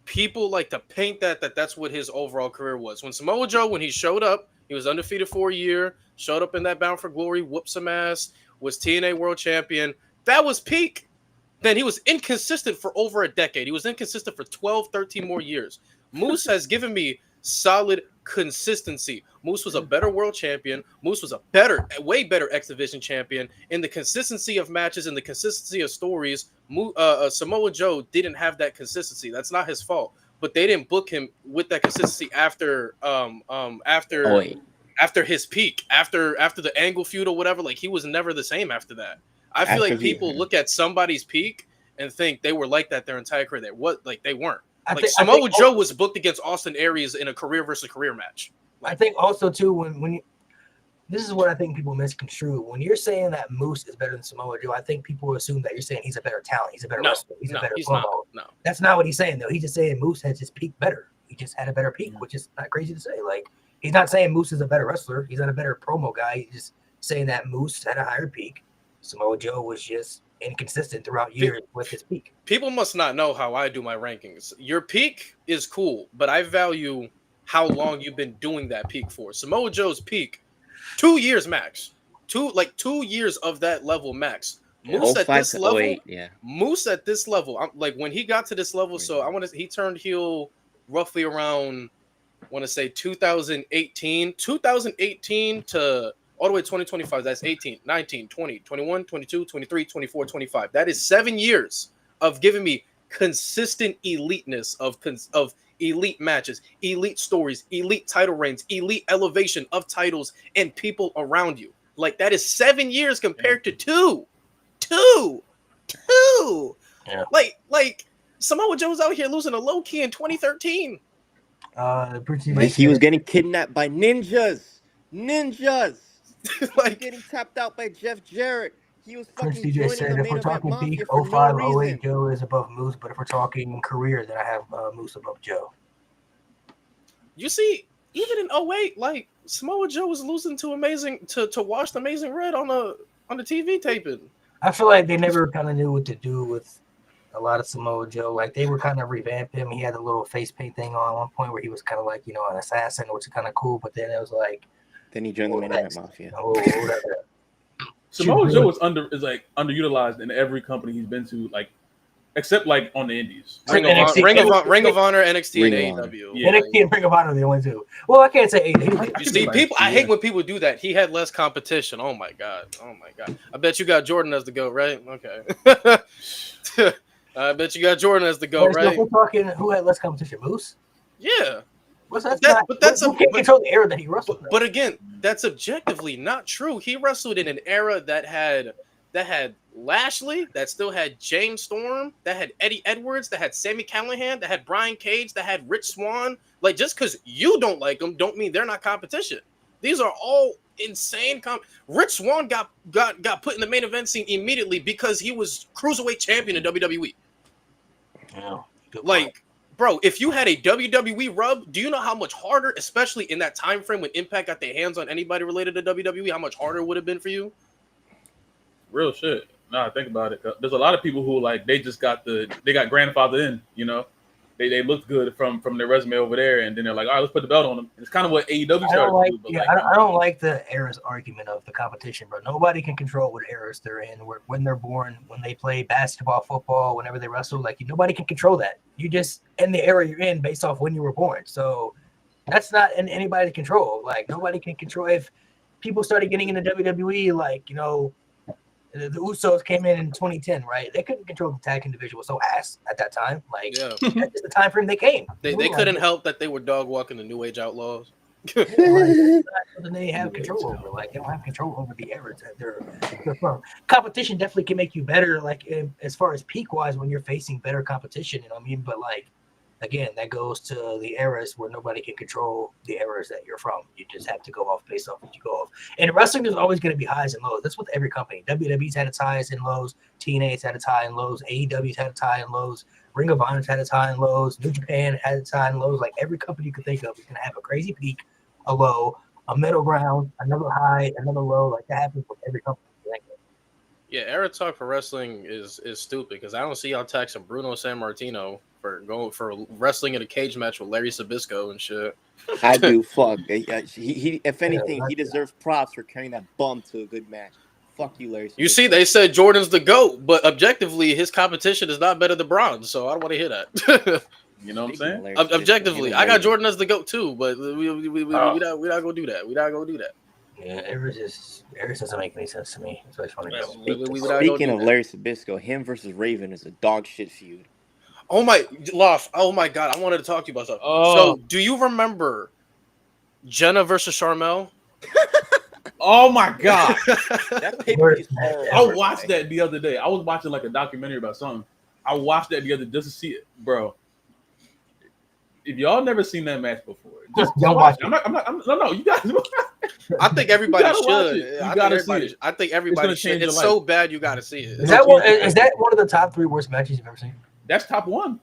People like to paint that's what his overall career was. When Samoa Joe, when he showed up, he was undefeated for a year, showed up in that Bound for Glory, whooped some ass, was TNA World Champion. That was peak. Then he was inconsistent for over a decade. He was inconsistent for 12, 13 more years. Moose has given me solid consistency. Moose was a better world champion. Moose was a way better X Division champion. In the consistency of matches and the consistency of stories, Samoa Joe didn't have that consistency. That's not his fault. But they didn't book him with that consistency after his peak, after the Angle feud or whatever. Like, he was never the same after that. I feel like people look at somebody's peak and think they were like that their entire career. They weren't. Samoa Joe was booked against Austin Aries in a career versus career match. I think also too when you, this is what I think people misconstrue. When you're saying that Moose is better than Samoa Joe, I think people assume that you're saying he's a better talent, he's a better wrestler, he's a better promo. No, that's not what he's saying though. He's just saying Moose has his peak better. He just had a better peak, which is not crazy to say. Like, he's not saying Moose is a better wrestler. He's not a better promo guy. He's just saying that Moose had a higher peak. Samoa Joe was just inconsistent throughout years with his peak. People must not know how I do my rankings. Your peak is cool, but I value how long you've been doing that peak for. Samoa Joe's peak, 2 years max. 2 years of that level max. Moose at this level, Moose at this level, like when he got to this level, so he turned heel roughly around, I want to say 2018 to all the way to 2025. That's 18, 19, 20, 21, 22, 23, 24, 25. That is 7 years of giving me consistent eliteness of elite matches, elite stories, elite title reigns, elite elevation of titles and people around you. Like, that is 7 years compared to two. Yeah. Like Samoa Joe's out here losing a low key in 2013. Like, he was getting kidnapped by ninjas. Like, getting tapped out by Jeff Jarrett. He was fucking DJ said, if we're talking peak, 05, 08, Joe is above Moose, but if we're talking career, then I have Moose above Joe. You see, even in 08, like, Samoa Joe was losing to Washed Amazing Red on the TV taping. I feel like they never kind of knew what to do with a lot of Samoa Joe. Like, they were kind of revamp him. He had a little face paint thing on at one point where he was kind of like, an assassin, which is kind of cool. But then it was like, then he joined the Main Event Mafia. Samoa Joe is underutilized in every company he's been to, like, except like on the Indies. Ring of Honor, NXT, and AEW. Yeah. NXT and Ring of Honor are the only two. Well, I can't say AEW. You see, people. I hate when people do that. He had less competition. Oh my god. I bet you got Jordan as the GOAT, right? Okay. I bet you got Jordan as the GOAT, right? We're talking who had less competition, Moose. Yeah. Who can't control the era that he wrestled. But again, that's objectively not true. He wrestled in an era that had Lashley, that still had James Storm, that had Eddie Edwards, that had Sami Callihan, that had Brian Cage, that had Rich Swann. Like, just because you don't like them, don't mean they're not competition. These are all insane. Rich Swann got put in the main event scene immediately because he was cruiserweight champion in WWE. Yeah, like, bro, if you had a WWE rub, do you know how much harder, especially in that time frame when Impact got their hands on anybody related to WWE, how much harder it would have been for you? Real shit. Nah, think about it. There's a lot of people who, like, they got grandfathered in, They looked good from their resume over there, and then they're like, all right, let's put the belt on them. It's kind of what AEW started to do. I don't like the eras argument of the competition, bro. Nobody can control what eras they're in, when they're born, when they play basketball, football, whenever they wrestle. Like, nobody can control that. You just end the era you're in based off when you were born. So that's not in anybody's control. Like, nobody can control. If people started getting into WWE, like, the Usos came in 2010, right? They couldn't control the tag team division. Was so ass at that time. Like, that's just the time frame they came. They couldn't help that they were dog walking the New Age Outlaws. They have control over. Like, they don't have control over the eras that they're from. Competition definitely can make you better. Like, as far as peak wise, when you're facing better competition, But like, again, that goes to the eras where nobody can control the eras that you're from. You just have to go off based off what you go off. And wrestling is always going to be highs and lows. That's with every company. WWE's had its highs and lows. TNA's had its high and lows. AEW's had its high and lows. Ring of Honor's had its high and lows. New Japan had its high and lows. Like, every company you can think of is going to have a crazy peak, a low, a middle ground, another high, another low. Like, that happens with every company. Yeah, era talk for wrestling is stupid because I don't see y'all taxing Bruno Sammartino for wrestling in a cage match with Larry Sabisco and shit. I do. Fuck. He if anything, he deserves props for carrying that bum to a good match. Fuck you, Larry. You see, they said Jordan's the GOAT, but objectively, his competition is not better than Bron, so I don't want to hear that. You know what I'm saying? Objectively, I got Jordan as the GOAT too, but we not gonna do that. We not gonna do that. Yeah, Eris doesn't make any sense to me. So it's funny. Speaking of Larry Sabisco, him versus Raven is a dog shit feud. Oh my God! I wanted to talk to you about something. So, do you remember Jenna versus Sharmell? Oh my God! That paper is I watched that the other day. I was watching like a documentary about something. I watched that the other just to see it, bro. If y'all never seen that match before, just don't watch it. No, you guys. I think everybody should. You gotta see it. I think everybody should. It's so bad, you gotta see it. Is that one of the top 3 worst matches you've ever seen? That's top 1.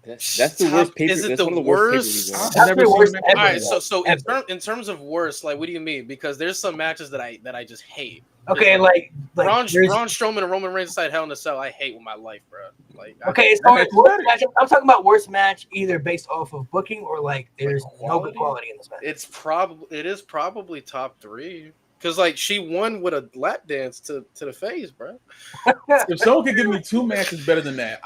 That's the worst paper. Is it that's the one of the worst? Worst That's the worst ever. All right, so in terms of worst, like, what do you mean? Because there's some matches that I just hate. Okay, like Braun Strowman and Roman Reigns inside Hell in a Cell. I hate with my life, bro. Like, okay, as far as worst match, I'm talking about worst match either based off of booking or like there's no good quality in this match. It is probably top 3 because like she won with a lap dance to the face, bro. If someone could give me 2 matches better than that,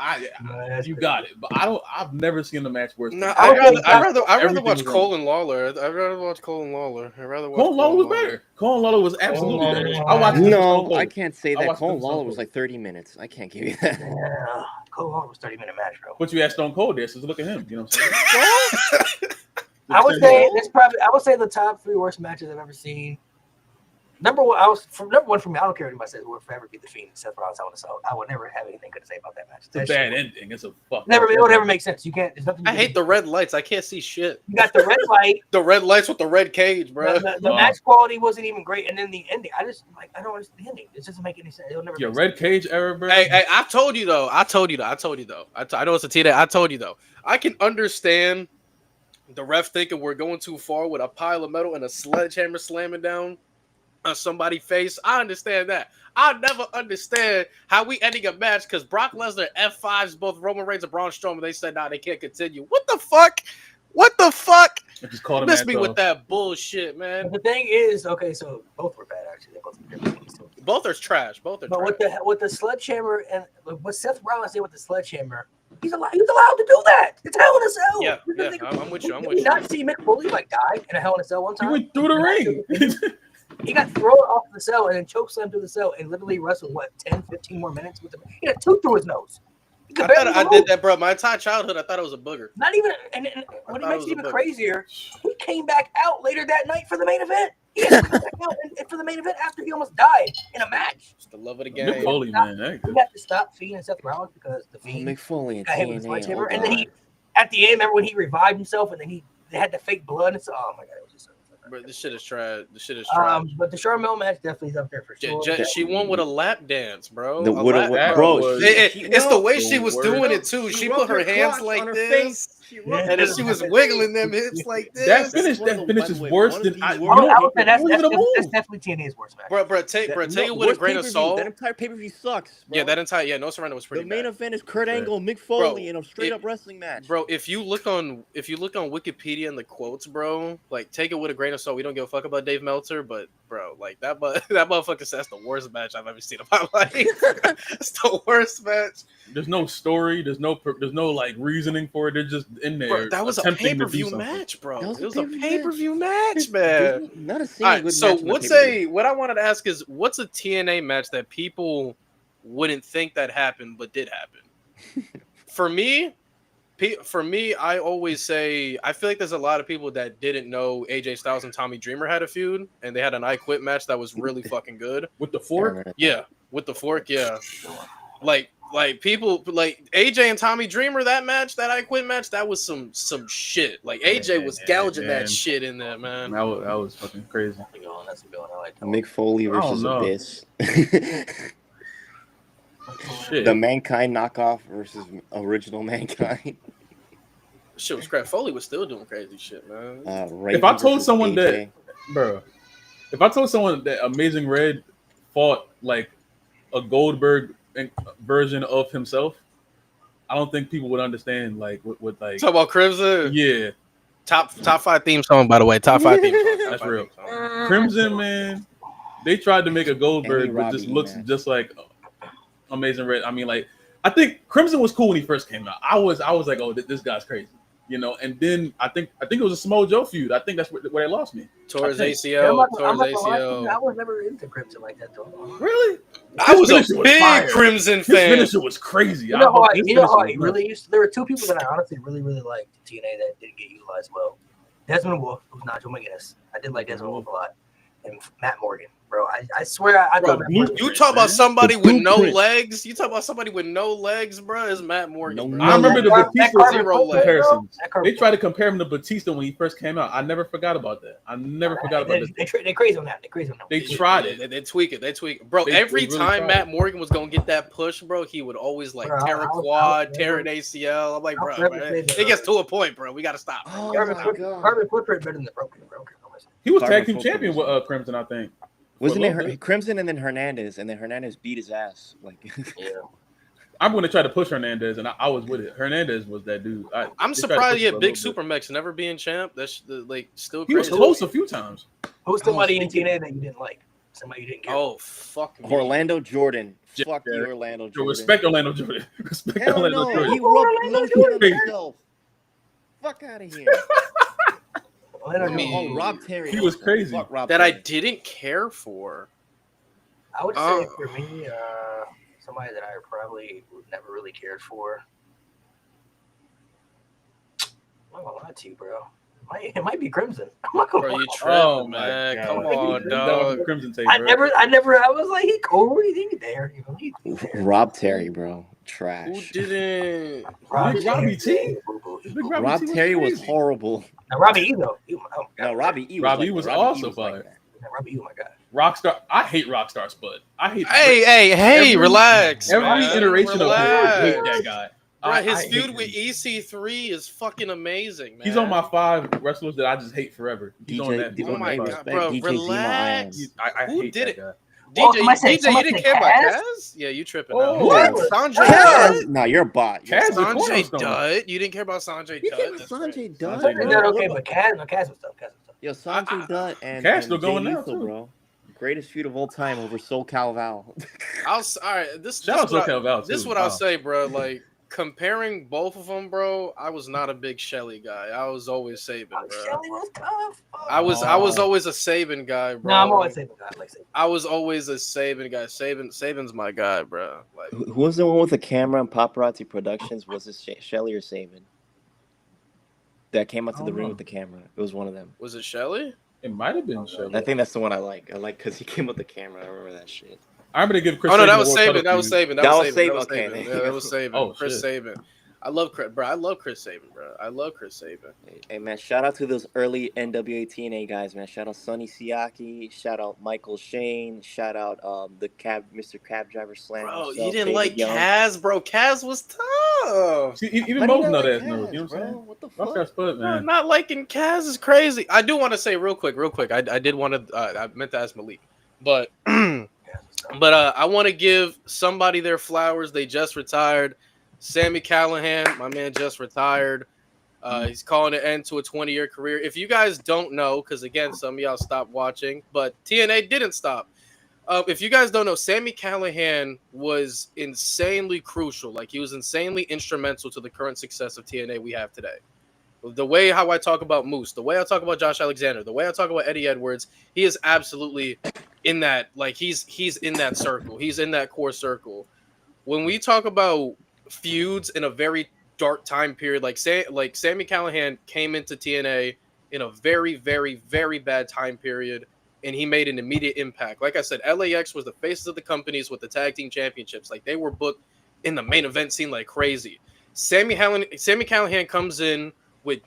you got it. But I've never seen a match worse. No, I'd rather watch Cole and Lawler. I'd rather watch Cole and Lawler. Cole and Lawler was better. Cole and Lawler was absolutely better. I watched. No, I can't say that. Cole and Lawler was like 30 minutes. I can't give you that. Yeah, Cole and Lawler was 30-minute match, bro. But you had Stone Cold there, so look at him. You know what I'm saying? I would say the top 3 worst matches I've ever seen. Number one for me. I don't care what anybody says. It will forever be the Fiend. Seth Rollins. I would never have anything good to say about that match. It's a bad ending. It's a fuck. It would never make sense. You can't. There's nothing. I hate the red lights. I can't see shit. You got the red light. The red lights with the red cage, bro. The match quality wasn't even great, and then the ending. I don't understand the ending. It doesn't make any sense. It'll never. Your red cage era, bro. Hey, I told you though. I know it's a T-Day. I told you though. I can understand the ref thinking we're going too far with a pile of metal and a sledgehammer slamming down on somebody's face. I understand that. I never understand how we ending a match because Brock Lesnar F5s both Roman Reigns and Braun Strowman. They said, nah, they can't continue. What the fuck? I just called Miss me with that bullshit, man. The thing is, okay, so both were bad actually. Both are trash. But with the sledgehammer and what Seth Rollins did with the sledgehammer, he's allowed to do that. It's Hell in a Cell. Yeah, I'm with you. Did you not see Mick Foley die in a Hell in a Cell one time? He went through the ring. He got thrown off the cell and then chokeslammed through the cell and literally wrestled 10, 15 more minutes with him. He had a tooth through his nose. I did that, bro. My entire childhood, I thought it was a booger. Not even, and what makes it even crazier, he came back out later that night for the main event. He had to come back out for the main event after he almost died in a match. It's the love of the game. Mick Foley, man. We have to stop Fiend and Seth Rollins because the Fiend Mick Foley and got hit with his sledgehammer. And then he, at the end, remember when he revived himself and then they had the fake blood and so, oh my God, it was just so. Bro, this shit is trash. But the Sharmell match definitely is up there for sure. She won with a lap dance, bro. It's the way she was doing it too. She put her hands like this, and then she was wiggling them hips like this. That finish is worse than I would say that's definitely TNA's worst match. Bro, take it with a grain of salt. That entire pay-per-view sucks. Bro. Yeah, No Surrender was pretty. The main event is Kurt Angle, Mick Foley in a straight-up wrestling match. Bro, if you look on Wikipedia and the quotes, bro, like take it with a grain of salt. We don't give a fuck about Dave Meltzer, but bro, like that motherfucker says that's the worst match I've ever seen in my life. It's the worst match. There's no story. There's no like reasoning for it. They're just in there. Bro, that was a pay-per-view match, bro. It was a pay-per-view match, man. Not a single good match. So what I wanted to ask is, what's a TNA match that people wouldn't think that happened but did happen? For me, I always say I feel like there's a lot of people that didn't know AJ Styles and Tommy Dreamer had a feud, and they had an I Quit match that was really fucking good. With the fork? Yeah, with the fork, yeah. Like people like AJ and Tommy Dreamer, that match, that I Quit match, that was some shit. Like AJ was gouging that shit in there, man. That was fucking crazy. That's a good one. I like that. Mick Foley versus Abyss. Shit. The Mankind knockoff versus original Mankind. Shit was crap. Foley was still doing crazy shit, man. If I told someone that, bro, if I told someone that Amazing Red fought like a Goldberg version of himself, I don't think people would understand. Like, what like talk about Crimson? Yeah, top 5 theme song, by the way. Top 5 theme song. That's real. Crimson, man. They tried to make a Goldberg, Any but just Robbie looks match. just like Amazing Red. I mean, like I think Crimson was cool when he first came out. I was like, oh, this guy's crazy, you know. And then I think it was a Samoa Joe feud. I think that's where they lost me. Towards I think. ACL. I'm Towards not gonna lie to you, I ACL. was never into Crimson like that though. Really? I was a finisher was big fire. Crimson His fan. finisher was crazy. You know how I His finisher was he nuts. really used. There were two people that I honestly really liked in TNA that didn't get utilized well. Desmond Wolf, who's Nigel McGuinness. I did like Desmond Wolf a lot, and Matt Morgan, bro. I swear I Bro, thought Matt Morgan you was talk about great. somebody The with no blueprint. legs. You talk about somebody with no legs, bro. Is Matt Morgan. No bro. I remember the That Batista Carmen zero Fuller, comparisons. that Carmen They tried to compare him to Batista when he first came out. I never forgot about that. I never forgot about that. They crazy on that. They crazy on that. They tried it. They tweak it. They tweak it. Bro, They every really time tried Matt it. Morgan was going to get that push, bro, he would always like Bro, tear a I was quad, never- tear an ACL. I'm like, I'll bro, never man, say that, it gets bro. to a point, bro. We got to stop. Oh Carmen my Fuller god. better than the Broken. He was Carmen tag team Fulton champion was- with Crimson, I think. Wasn't For a it little bit. Crimson and then Hernandez beat his ass? Like, Yeah. I'm going to try to push Hernandez, and I was with it. Hernandez was that dude. I'm they tried to surprised push he him had a big little super mechs never being champ. That's like still bit. He was crazy. close a few times. Who's somebody in TNA that you didn't like? Somebody you didn't care. Oh fuck me. Orlando Jordan. Yeah. Fuck you, Orlando Yo, Jordan. respect Orlando Jordan. Respect Hell Orlando no, Jordan. he Orlando rubbed lotion on Jordan. himself. Fuck out of here. Orlando I mean, Jordan. Oh, Rob Terry. He was also. crazy. Fuck Rob that I Terry. didn't care for. I would say Oh. for me, somebody that I probably never really cared for. I'm not gonna lie to you, bro. It might be Crimson. I'm not gonna Bro, lie. you tripping, Oh my man. God. Come Like, on, you dog. Crimson tape, I bro. was like, he cool. He there. You know, he's there. Rob Terry, bro. Who Trash. didn't? Big Robbie T? Big Big Robbie Rob T was Terry was crazy. horrible. Now, Robbie E though. No, Robbie E was Robbie like E was that. Robbie E also was like fire. that. Robbie E, oh my god. Rockstar. I hate Rockstar Spud. I hate Hey, Every- relax. every man. iteration of him. I hate Relax. that guy. Bro, his I hate feud him. with EC3 is fucking amazing, man. He's on my 5 wrestlers that I just hate forever. He's on that. He's Oh on my that God, 5. bro, DJ relax. Zima I Who hate did that it? guy. Oh, DJ, somebody said- DJ, you somebody didn't said care about Kaz? Kaz? Yeah, you tripping Oh, now. what? Sanjay Kaz? Dutt? No, you're a bot. Kaz is a Sanjay cornerstone. Dutt? You didn't care about Sanjay You Dutt? care about That's Sanjay right. Dutt? Sanjay Is Dutt. that okay? But Kaz was tough. Yo, Sanjay I- Dutt and Kaz still Jay going now, Lethal, too. bro. Greatest feud of all time over Soul Calval. All right, this Shout out what to I- Cal This is what I'll say, bro. Like comparing both of them, bro. I was not a big Shelly guy. I was always Saban, bro. Shelly was tough. I was always a Saban guy, bro. No, I'm always saying God. Like Saban. I was always a Saban guy. Saban's my guy, bro. Like Who was the one with the camera and Paparazzi Productions? Was it Shelly or Saban? That came out to I the don't ring know. with the camera. It was one of them. was it Shelly? It might have been Shelly. I think that's the one I like. I like because he came with the camera. I remember that shit. I'm gonna give Chris. Oh no, Sabin that the was World Saban. Title That was feud. Saban. That That was was Saban. Saban? That was Okay. Saban. Yeah, that was Saban. Oh, Chris shit. Saban. I love Chris, bro. I love Chris Saban, bro. I love Chris Saban. Hey man, shout out to those early NWA TNA guys, man. Shout out Sonny Siaki. Shout out Michael Shane. Shout out Mr. Cab Driver Slam. Bro, himself, you didn't David like Young. Kaz, bro. Kaz was tough. See, even How do you Moses not know like that. Kaz, You know what I'm bro? saying? What the Rockstar fuck? Spud, Bro, man. not liking Kaz is crazy. I do want to say real quick. I did want to. I meant to ask Malik, but I want to give somebody their flowers. They just retired. Sammy Callahan, my man, just retired. He's calling an end to a 20-year career. If you guys don't know, because again, some of y'all stopped watching, but TNA didn't stop. If you guys don't know, Sammy Callahan was insanely crucial. Like he was insanely instrumental to the current success of TNA we have today. The way how I talk about Moose, the way I talk about Josh Alexander, the way I talk about Eddie Edwards, he is absolutely in that. Like he's in that circle. He's in that core circle. When we talk about feuds in a very dark time period, like Sammy Callahan came into TNA in a very, very, very bad time period, and he made an immediate impact. Like I said, LAX was the faces of the companies with the tag team championships. Like they were booked in the main event scene like crazy. Sammy Callahan comes in with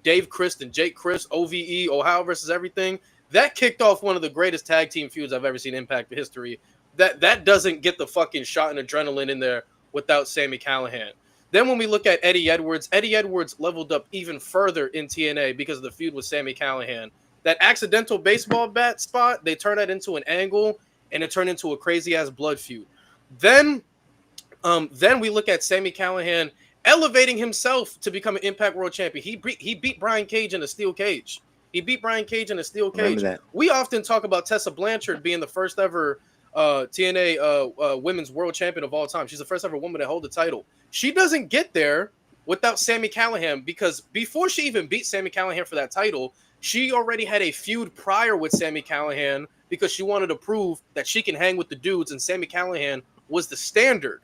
Dave Christ and Jake Chris, OVE, Ohio versus everything. That kicked off one of the greatest tag team feuds I've ever seen in Impact history. That doesn't get the fucking shot and adrenaline in there without Sammy Callahan. Then when we look at Eddie Edwards leveled up even further in TNA because of the feud with Sammy Callahan. That accidental baseball bat spot, they turned that into an angle, and it turned into a crazy-ass blood feud. Then we look at Sammy Callahan elevating himself to become an Impact World Champion. He beat Brian Cage in a steel cage. He beat Brian Cage in a steel Remember cage. that. We often talk about Tessa Blanchard being the first ever TNA women's world champion of all time. She's the first ever woman to hold the title. She doesn't get there without Sami Callihan, because before she even beat Sami Callihan for that title, she already had a feud prior with Sami Callihan because she wanted to prove that she can hang with the dudes, and Sami Callihan was the standard.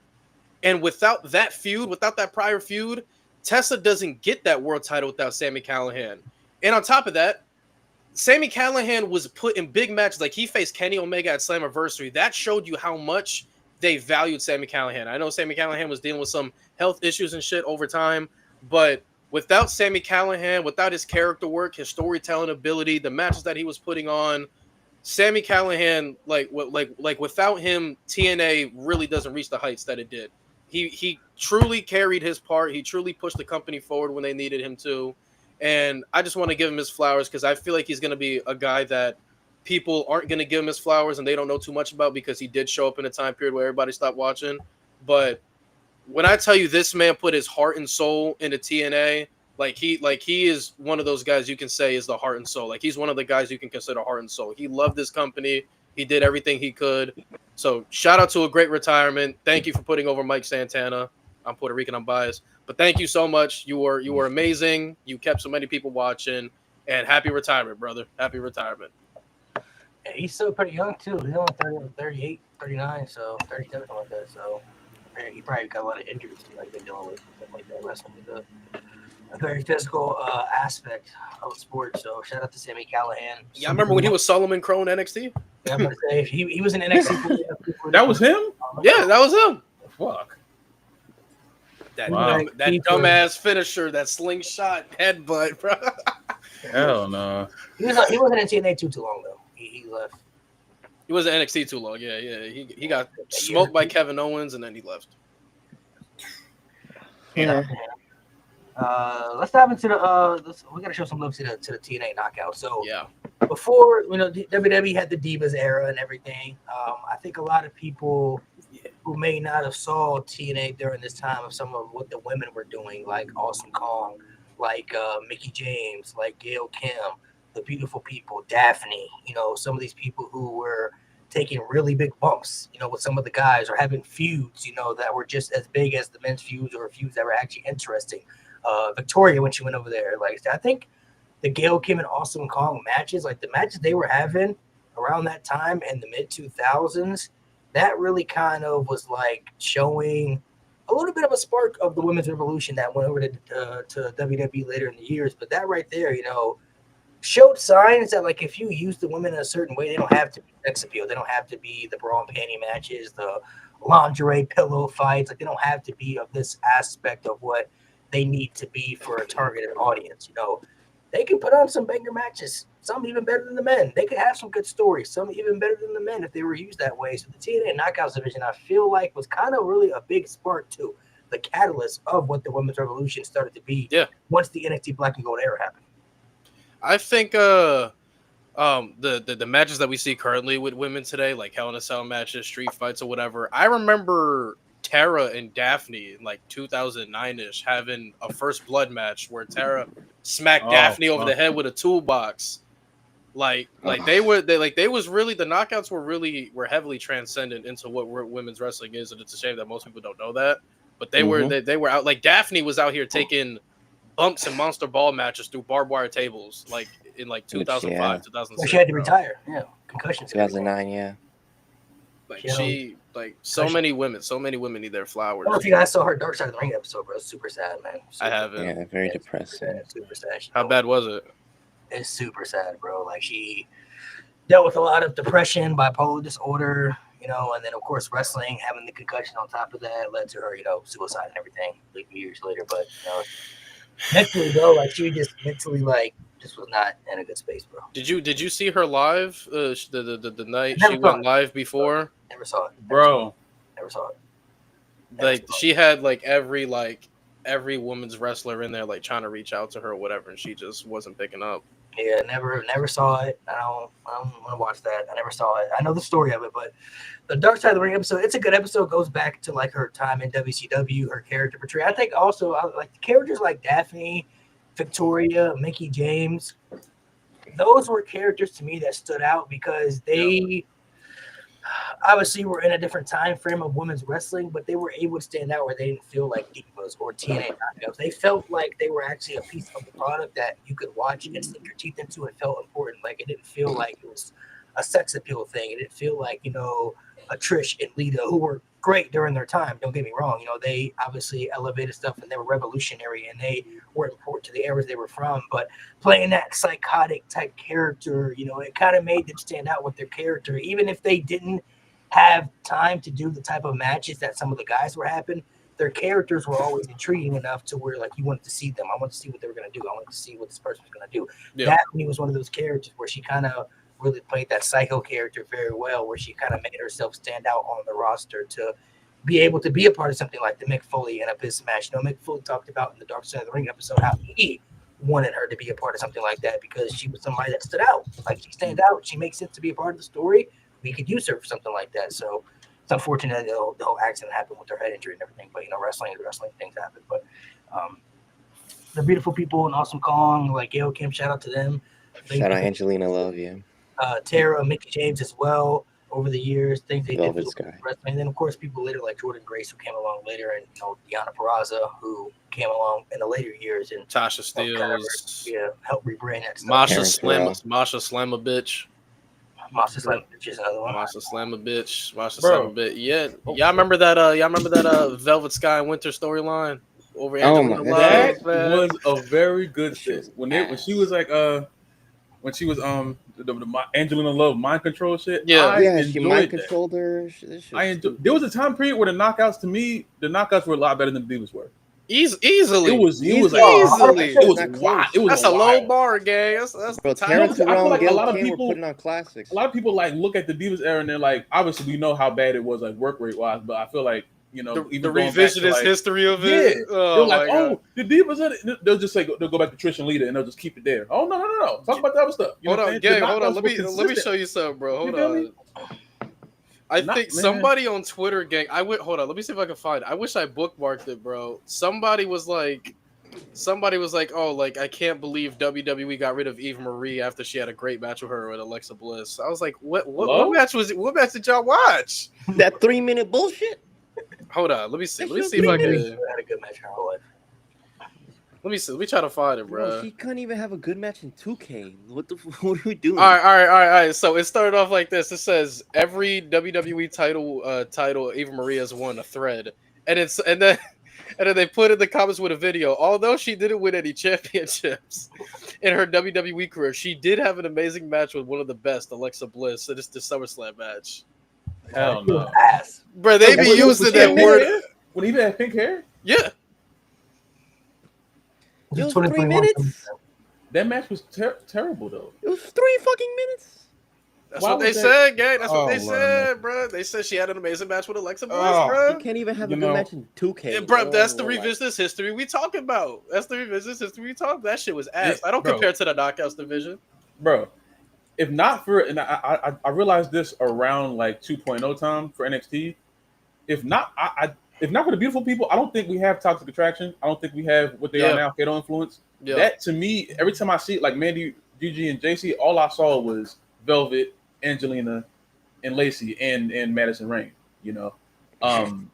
And without that feud, without that prior feud, Tessa doesn't get that world title without Sami Callihan. And on top of that, Sami Callihan was put in big matches. Like, he faced Kenny Omega at Slammiversary. That showed you how much they valued Sami Callihan. I know Sami Callihan was dealing with some health issues and shit over time, but without Sami Callihan, without his character work, his storytelling ability, the matches that he was putting on, Sami Callihan, like without him, TNA really doesn't reach the heights that it did. He truly carried his part. He truly pushed the company forward when they needed him to. And I just want to give him his flowers, because I feel like he's going to be a guy that people aren't going to give him his flowers and they don't know too much about, because he did show up in a time period where everybody stopped watching. But when I tell you this man put his heart and soul into TNA, he is one of those guys you can say is the heart and soul. Like, he's one of the guys you can consider heart and soul. He loved this company. He did everything he could. So shout out to a great retirement. Thank you for putting over Mike Santana. I'm Puerto Rican, I'm biased. But thank you so much. You were amazing. You kept so many people watching. And happy retirement, brother. Happy retirement. Yeah, he's still pretty young, too. He's only 38, 39, so 37, something like that. So he probably got a lot of injuries, like they're dealing with, stuff like that. Wrestling is a very physical aspect of the sport. So shout out to Sami Callihan. Yeah, I remember when he was Solomon Crow in NXT. Yeah, I'm gonna say he was in NXT. That was him? Yeah, that was him. Fuck. That Wow. that dumbass finisher, that slingshot headbutt, bro. Hell no. He wasn't in TNA too long though. He left. He was in NXT too long. Yeah. He got smoked by Kevin Owens and then he left. Yeah. Let's dive into the. We gotta show some love to the TNA knockout. So Yeah. before WWE had the Divas era and everything, I think a lot of people who may not have saw TNA during this time of some of what the women were doing, like Awesome Kong, like Mickie James, like Gail Kim, the Beautiful People, Daphne, some of these people who were taking really big bumps, with some of the guys, or having feuds, that were just as big as the men's feuds, or feuds that were actually interesting. Victoria, when she went over there, like, I think the Gail Kim and Awesome Kong matches, like the matches they were having around that time in the mid 2000s, that really kind of was like showing a little bit of a spark of the women's revolution that went over to WWE later in the years. But that right there, showed signs that, like, if you use the women in a certain way, they don't have to be sex appeal. They don't have to be the bra and panty matches, the lingerie pillow fights. Like, they don't have to be of this aspect of what they need to be for a targeted audience. They can put on some banger matches, some even better than the men. They could have some good stories, some even better than the men if they were used that way. So the TNA Knockouts division, I feel like, was kind of really a big spark to the catalyst of what the women's revolution started to be. Yeah. Once the NXT Black and Gold era happened. I think the matches that we see currently with women today, like Hell in a Cell matches, street fights, or whatever. I remember Tara and Daphne in like 2009-ish having a first blood match where Tara smacked Daphne over the head with a toolbox. Like they was really, the knockouts were heavily transcendent into what women's wrestling is, and it's a shame that most people don't know that. But they were out, like Daphne was out here taking bumps and monster ball matches through barbed wire tables, like in like 2005, 2006. Well, she had to retire. Yeah, concussions. 2009, yeah. Like so many women need their flowers. I don't know if you guys saw her Dark Side of the Ring episode, bro. It's super sad, man. I haven't. Yeah, very depressing. Super sad. How bad was it? It's super sad, bro. Like, she dealt with a lot of depression, bipolar disorder, and then of course wrestling, having the concussion on top of that led to her, suicide and everything like years later. But mentally though, like, she just mentally just was not in a good space, bro. Did you see her live? The night Never she saw went it. live before? Never saw it, Bro. Never saw it. Like, she had every woman's wrestler in there trying to reach out to her or whatever, and she just wasn't picking up. Yeah, never saw it. I don't want to watch that. I never saw it. I know the story of it, but the Dark Side of the Ring episode, it's a good episode. Goes back to her time in WCW, her character portrayal. I think also like the characters like Daphne, Victoria, Mickie James. those were characters to me that stood out because they obviously were in a different time frame of women's wrestling, but they were able to stand out where they didn't feel like divas or TNA knockouts. They felt like they were actually a piece of the product that you could watch and sink your teeth into and felt important. Like it didn't feel like it was a sex appeal thing. It didn't feel like, a Trish and Lita, who were great during their time. Don't get me wrong. They obviously elevated stuff and they were revolutionary and they were important to the eras they were from. But playing that psychotic type character, it kind of made them stand out with their character, even if they didn't have time to do the type of matches that some of the guys were having. Their characters were always intriguing enough to where, like, you wanted to see them. I wanted to see what they were going to do. I wanted to see what this person was going to do. Yeah. Daphne was one of those characters where she kind of really played that psycho character very well, where she kind of made herself stand out on the roster to be able to be a part of something like the Mick Foley and Abyss match. Mick Foley talked about in the Dark Side of the Ring episode how he wanted her to be a part of something like that because she was somebody that stood out. Like, she stands out. She makes sense to be a part of the story. We could use her for something like that. So it's unfortunate that the whole accident happened with her head injury and everything. But, wrestling is wrestling. Things happen. But the beautiful people in Awesome Kong, like Gail Kim, shout out to them. Shout out Angelina Love, yeah. Tara, Mickey James as well over the years, things they Velvet did Sky. Wrestling. And then, of course, people later like Jordan Grace, who came along later, and Deonna Purrazzo, who came along in the later years and Tasha Steelz, helped rebrand that stuff. Masha Slamma bitch. Masha Slamma bitch is another one. Masha Slamma bitch. Yeah, y'all remember that? Velvet Sky and Winter storyline over Angelina Love? That was a very good shit. When she was like when she was the Angelina Love mind control shit. Yeah, she mind controlled her. There was a time period where the knockouts were a lot better than the Divas were. Easily. It was easily. It was wild. It was that's a low bar, gang. That's Bro, Terrence I feel like a lot of people putting on classics. A lot of people like look at the Divas era and they're like, obviously we know how bad it was, like work rate wise, but I feel like the revisionist history of it. Yeah. They're like, the Divas, they'll just say they'll go back to Trish and Lita and they'll just keep it there. Oh no. Talk about the other stuff. Hold on. Let me show you something, bro. Hold on. I think somebody on Twitter, gang. Hold on. Let me see if I can find it. I wish I bookmarked it, bro. Somebody was like, oh, like, I can't believe WWE got rid of Eva Marie after she had a great match with her with Alexa Bliss. I was like, what match did y'all watch? That 3-minute bullshit. Hold on. Let me see. Let me see if I can. Had a good match in her whole life. Let me see. Let me try to find it, bro. She couldn't even have a good match in 2K. What are we doing? All right. So it started off like this. It says every WWE title Eva Marie has won a thread, and then they put in the comments with a video. Although she didn't win any championships in her WWE career, she did have an amazing match with one of the best, Alexa Bliss. And it's the SummerSlam match. Hell no, bro. They be using that word. When Eva had pink hair. Yeah. It was 3 minutes. That match was terrible, though. It was 3 fucking minutes. That's what they said, gang. That's what they said, bro. They said she had an amazing match with Alexa Bliss, bro. You can't even have a good match in 2K. Yeah, bro, that's the revisionist history we talking about. That shit was ass. I don't compare it to the Knockouts division. Bro, if not for, and I realized this around like 2.0 time for NXT, if not for the beautiful people, I don't think we have Toxic Attraction. I don't think we have what they are now, Fatal Influence. Yeah. That, to me, every time I see it, like Mandy, Gigi, and JC, all I saw was Velvet, Angelina, and Lacey, and Madison Rayne,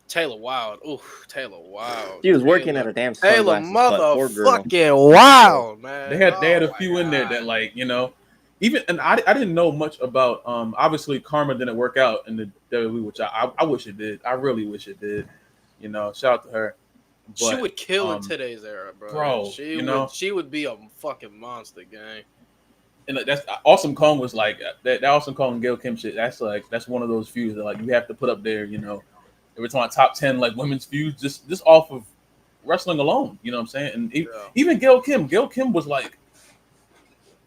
Taylor Wilde. Ooh, Taylor Wilde. She was working at a damn Taylor motherfucking Wilde, man. They had a few in there that, like, even, and I didn't know much about, obviously Karma didn't work out in the WWE, which I wish it did. I really wish it did. Shout out to her. But, she would kill in today's era, bro. She would be a fucking monster, gang. And that's Awesome Kong was like that Awesome Kong and Gail Kim shit. That's one of those feuds that like you have to put up there. Every time top 10 like women's feuds, just off of wrestling alone. You know what I'm saying? And even Gail Kim was like,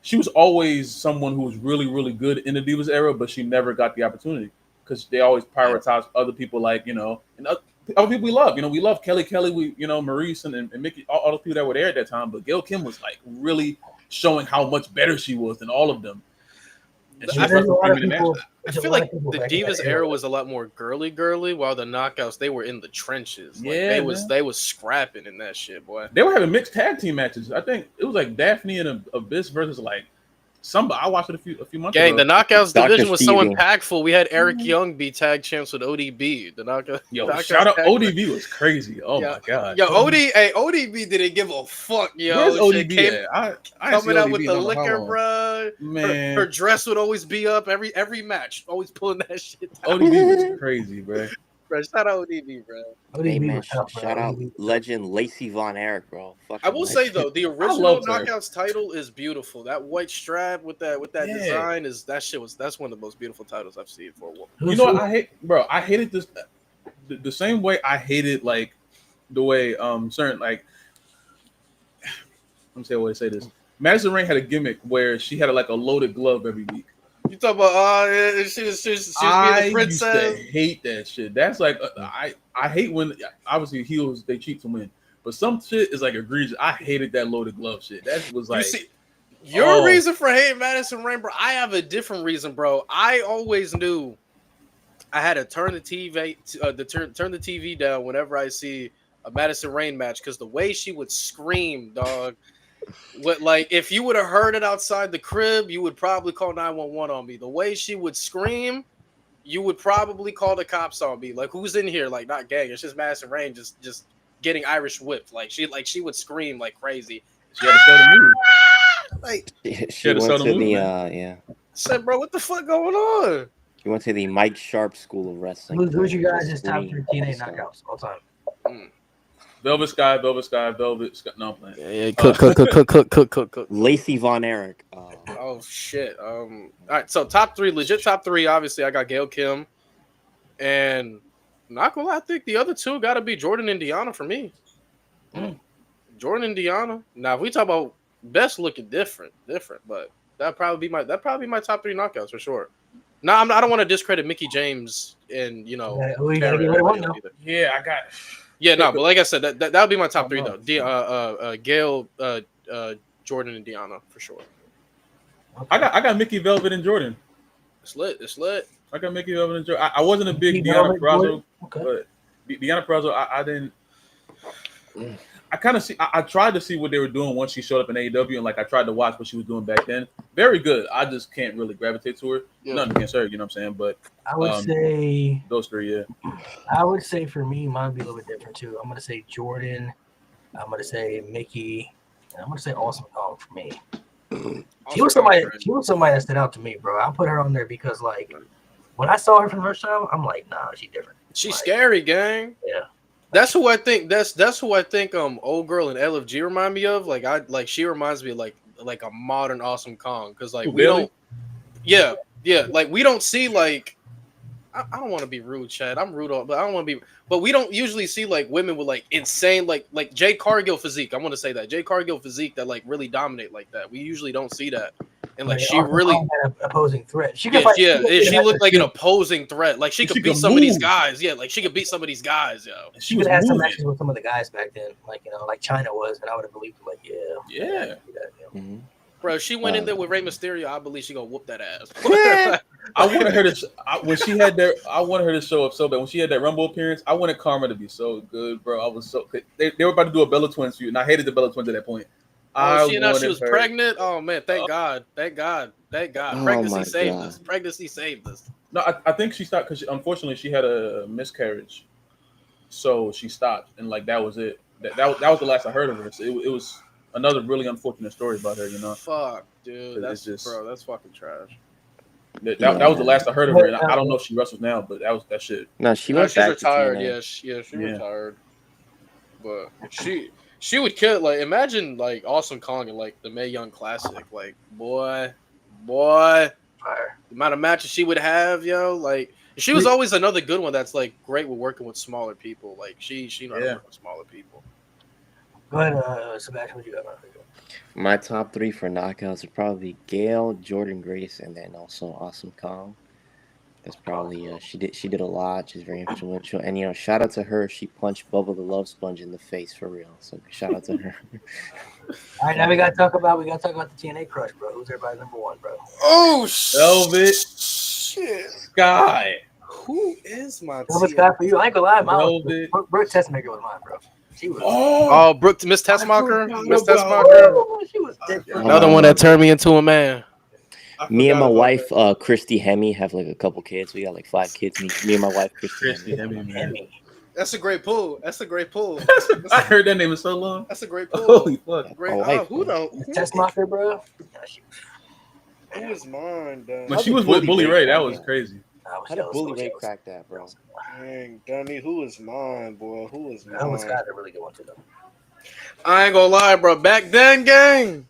she was always someone who was really, really good in the Divas era, but she never got the opportunity because they always prioritized other people like, and other people we love. We love Kelly, Maurice and Mickey, all the people that were there at that time. But Gail Kim was like really showing how much better she was than all of them. And I feel like the Divas era was a lot more girly, while the Knockouts, they were in the trenches. Like, they was scrapping in that shit, boy. They were having mixed tag team matches. I think it was like Daphne and Abyss versus like somebody I watched it a few months Gang, ago. the Knockouts Dr. division was so Stevie. impactful. We had Eric Young be tag champs with ODB. The Knockouts. Yo, Knockouts shout out tag- ODB was crazy. Oh Yeah. my god. Yo, ODB didn't give a fuck, yo. Where's Shit ODB came- at? I ain't Coming see out ODB with in the I don't know how liquor, long. bruh. Man, Her dress would always be up every match. Always pulling that shit down. ODB was crazy, bro. Bro, shout out ODB, bro. Hey ODB man, was tough, bro. shout out ODB. legend Lacey Von Erich, bro. I will say though, the original love her. Knockouts title is beautiful. That white strap with that Yeah. design that's one of the most beautiful titles I've seen for a while. You know what I hate, bro? I hated this the same way I hated like the way certain like let me say a way to say this. Madison Rain had a gimmick where she had like a loaded glove every week. You talk about she was being I the used to princess. hate that shit. That's like I hate when obviously heels they cheat to win, but some shit is like egregious. I hated that loaded glove shit. That was like You see, your reason for hating Madison Rain, bro. I have a different reason, bro. I always knew I had to turn the TV turn the TV down whenever I see a Madison Rain match because the way she would scream, dog. What like if you would have heard it outside the crib, you would probably call 911 on me. The way she would scream, you would probably call the cops on me. Like who's in here? Like not gang, it's just Madison Rain just getting Irish whipped. Like she would scream like crazy. she had to show the move. Like she had to went sell to the the movement. yeah. I said, bro, what the fuck going on? She went to the Mike Sharp School of Wrestling. Who's you guys' top Scream, 3 TNA so- knockouts all time? Velvet Sky. No, I'm playing. Yeah, cook. Lacey Von Erich. Oh shit. All right, so top 3, legit top 3. Obviously, I got Gail Kim, and not gonna lie, I think the other 2 got to be Jordan and Deanna for me. Jordan and Deanna. Now, if we talk about best looking, different, but that'd probably be my top 3 knockouts for sure. No, I don't want to discredit Mickey James and Yeah, who you gotta Tara get rid of one, either. though? Yeah, I got. Yeah, no, but like I said, that would be my top 3 Oh, though. Gail, Jordan, and Deanna for sure. I got Mickey Velvet and Jordan. It's lit. I got Mickey Velvet and Jordan. I wasn't a big Mickey Deanna Velvet, Purrazzo, Jordan? Okay. but Deanna Purrazzo, I didn't. I kind of see. I tried to see what they were doing once she showed up in AEW, and like I tried to watch what she was doing back then. Very good. I just can't really gravitate to her. Yeah. Nothing against her, you know what I'm saying? But I would say those 3, yeah. I would say for me, mine would be a little bit different too. I'm gonna say Jordan. I'm gonna say Mickey. And I'm gonna say Awesome Kong for me. She was somebody that stood out to me, bro. I put her on there because like when I saw her for the first time, I'm like, nah, she's different. She's Like, scary, gang. Yeah. That's who I think. That's who I think. Old girl and LFG remind me of. Like she reminds me of like a modern Awesome Kong because like Who, we Bailey? don't. Yeah. Like we don't see like. I don't want to be rude, Chad. I'm rude, but I don't want to be. But we don't usually see like women with like insane like Jay Cargill physique. I want to say that Jay Cargill physique that like really dominate like that. We usually don't see that, and like she Awesome really. Kong had an opposing threat. She Yeah, could fight. she looked like an opposing threat. Like she could She beat could some of these move. guys. Yeah, like she could beat some of these guys, yo. She could have had some matches with some of the guys back then, like like China was, and I would have believed like, Yeah. Mhm. Bro, if she went in there with Rey Mysterio, I believe she gonna whoop that ass. I wanted her to when she had their. I wanted her to show up so bad. When she had that Rumble appearance, I wanted Karma to be so good, bro. I was so they were about to do a Bella Twins feud, and I hated the Bella Twins at that point. Oh, she wanted was her- pregnant. Oh man, thank God. Oh, Pregnancy my saved God. us. Pregnancy saved us. No, I think she stopped because unfortunately she had a miscarriage, so she stopped, and like that was it. That was the last I heard of her. So it was another really unfortunate story about her, you know. Fuck, dude. It's just- That's fucking trash. That was the last I heard of her, and I don't know if she wrestles now, but that was that shit. No, she No, went she's back retired. to TNA. She Yeah. retired. But she would kill. Like imagine like Awesome Kong and like the Mae Young Classic. Like boy, Fire. the amount of matches she would have, yo. Like she was always another good one. That's like great with working with smaller people. Like she know how to work with smaller people. Go ahead, Sebastian. What you got? My top 3 for knockouts would probably be Gail, Jordan Grace, and then also Awesome Kong. That's probably she did a lot. She's very influential, and you know, shout out to her. She punched Bubba the Love Sponge in the face for real. So shout out to her. All right, now we gotta talk about the TNA crush, bro. Who's everybody's number 1, bro? Oh Velvet shit! Sky. Who is my Velvet Sky for you. I ain't gonna lie, mine Velvet. was Brooke Tessmaker was mine, bro. She was. Oh, Brooke, Miss Tessmacher. forgot Miss about Tessmacher. She was different. Another one that turned me into a man. I Me and forgot my about wife, that. Christy Hemme, have like a couple kids. We got like 5 kids. Me and my wife, Christy Christy, Hemme. I mean, man. Emmy. That's a great pull. That's a great pull. I heard that name in so long. That's a great pull. Holy fuck! Great. My wife, Who man. don't? Test marker, bro. Yeah, Who is mine, dog? When How'd she the was with Bully Bully Ray Ray, that crack was that? crazy. I was How did jealous. Bully I was Ray jealous. crack that, bro? Dang, Dunny, who is mine, boy? Who is mine? That was got a really good one too, though. I ain't gonna lie, bro. Back then, gang.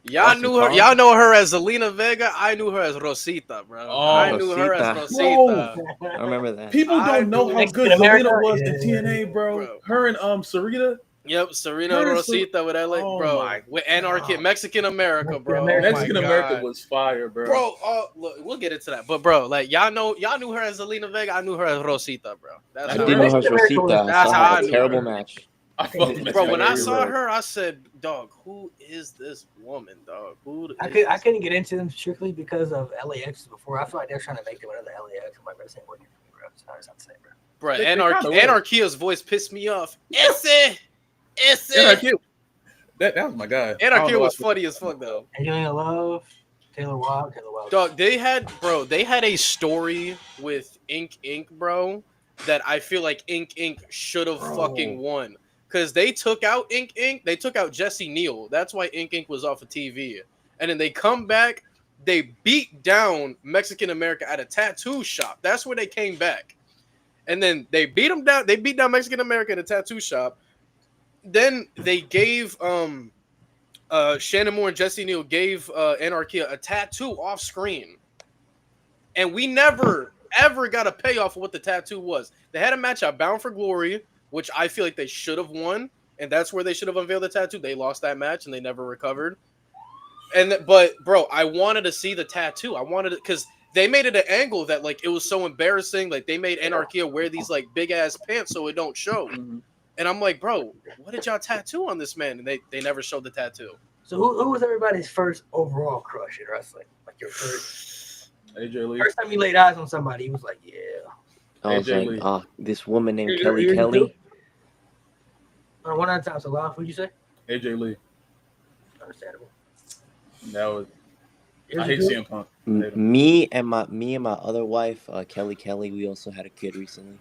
Y'all Austin knew her. Carr? Y'all know her as Zelina Vega. I knew her as Rosita, bro. Oh, I knew her as Rosita. Rosita. I remember that. People I don't know knew how Mexican good America? Zelina was in Yeah. TNA, bro. Bro. Her and Sarita. Yep, Serena Her and Rosita with LA, Oh bro. my With Anarchy, God. Mexican America, bro. Mexican Oh Mexican my America God. was fire, bro. Bro, look, we'll get into that. But bro, like y'all knew her as Zelina Vega. I knew her as Rosita, bro. That's I I how didn't know her as Mexican America Rosita. was- I That's saw how her I had a knew terrible her. match. I fucked with Bro, Mexican when I America, saw bro. her, I said, "Dog, who is this woman, dog? I couldn't get into them strictly because of LAX before. I feel like they're trying to make them another LAX, and my bro, this ain't working for me, bro. It's not the same, bro. Bro, They kinda were. Anarchia's voice pissed me off. Esse. Anarchy. That was my guy. I don't Anarchia know was why- funny as fuck though. Angelina Love, Taylor Wilde. Dog, they had a story with Ink, bro, that I feel like Ink should have Bro. fucking won. Cause they took out Ink, they took out Jesse Neal. That's why Ink was off of TV. And then they come back, they beat down Mexican America at a tattoo shop. That's where they came back. And then they beat down Mexican America at a tattoo shop. Then they gave Shannon Moore and Jesse Neal gave Anarchia a tattoo off screen. And we never ever got a payoff of what the tattoo was. They had a match at Bound for Glory, which I feel like they should have won, and that's where they should have unveiled the tattoo. They lost that match and they never recovered. But bro, I wanted to see the tattoo. I wanted it because they made it an angle that like it was so embarrassing. Like they made Anarchia wear these like big ass pants so it don't show. Mhm. And I'm like, bro, what did y'all tattoo on this man? And they never showed the tattoo. So who was everybody's first overall crush in wrestling? Like your first AJ Lee. time you laid eyes on somebody, he was like, yeah. I was AJ Lee. like, this woman named You're- Kelly you're Kelly. too? One at a time, so Lon, who'd you say? AJ Lee. Understandable. That was. Yours I hate is who? CM Punk. Me and my other wife, Kelly Kelly. We also had a kid recently.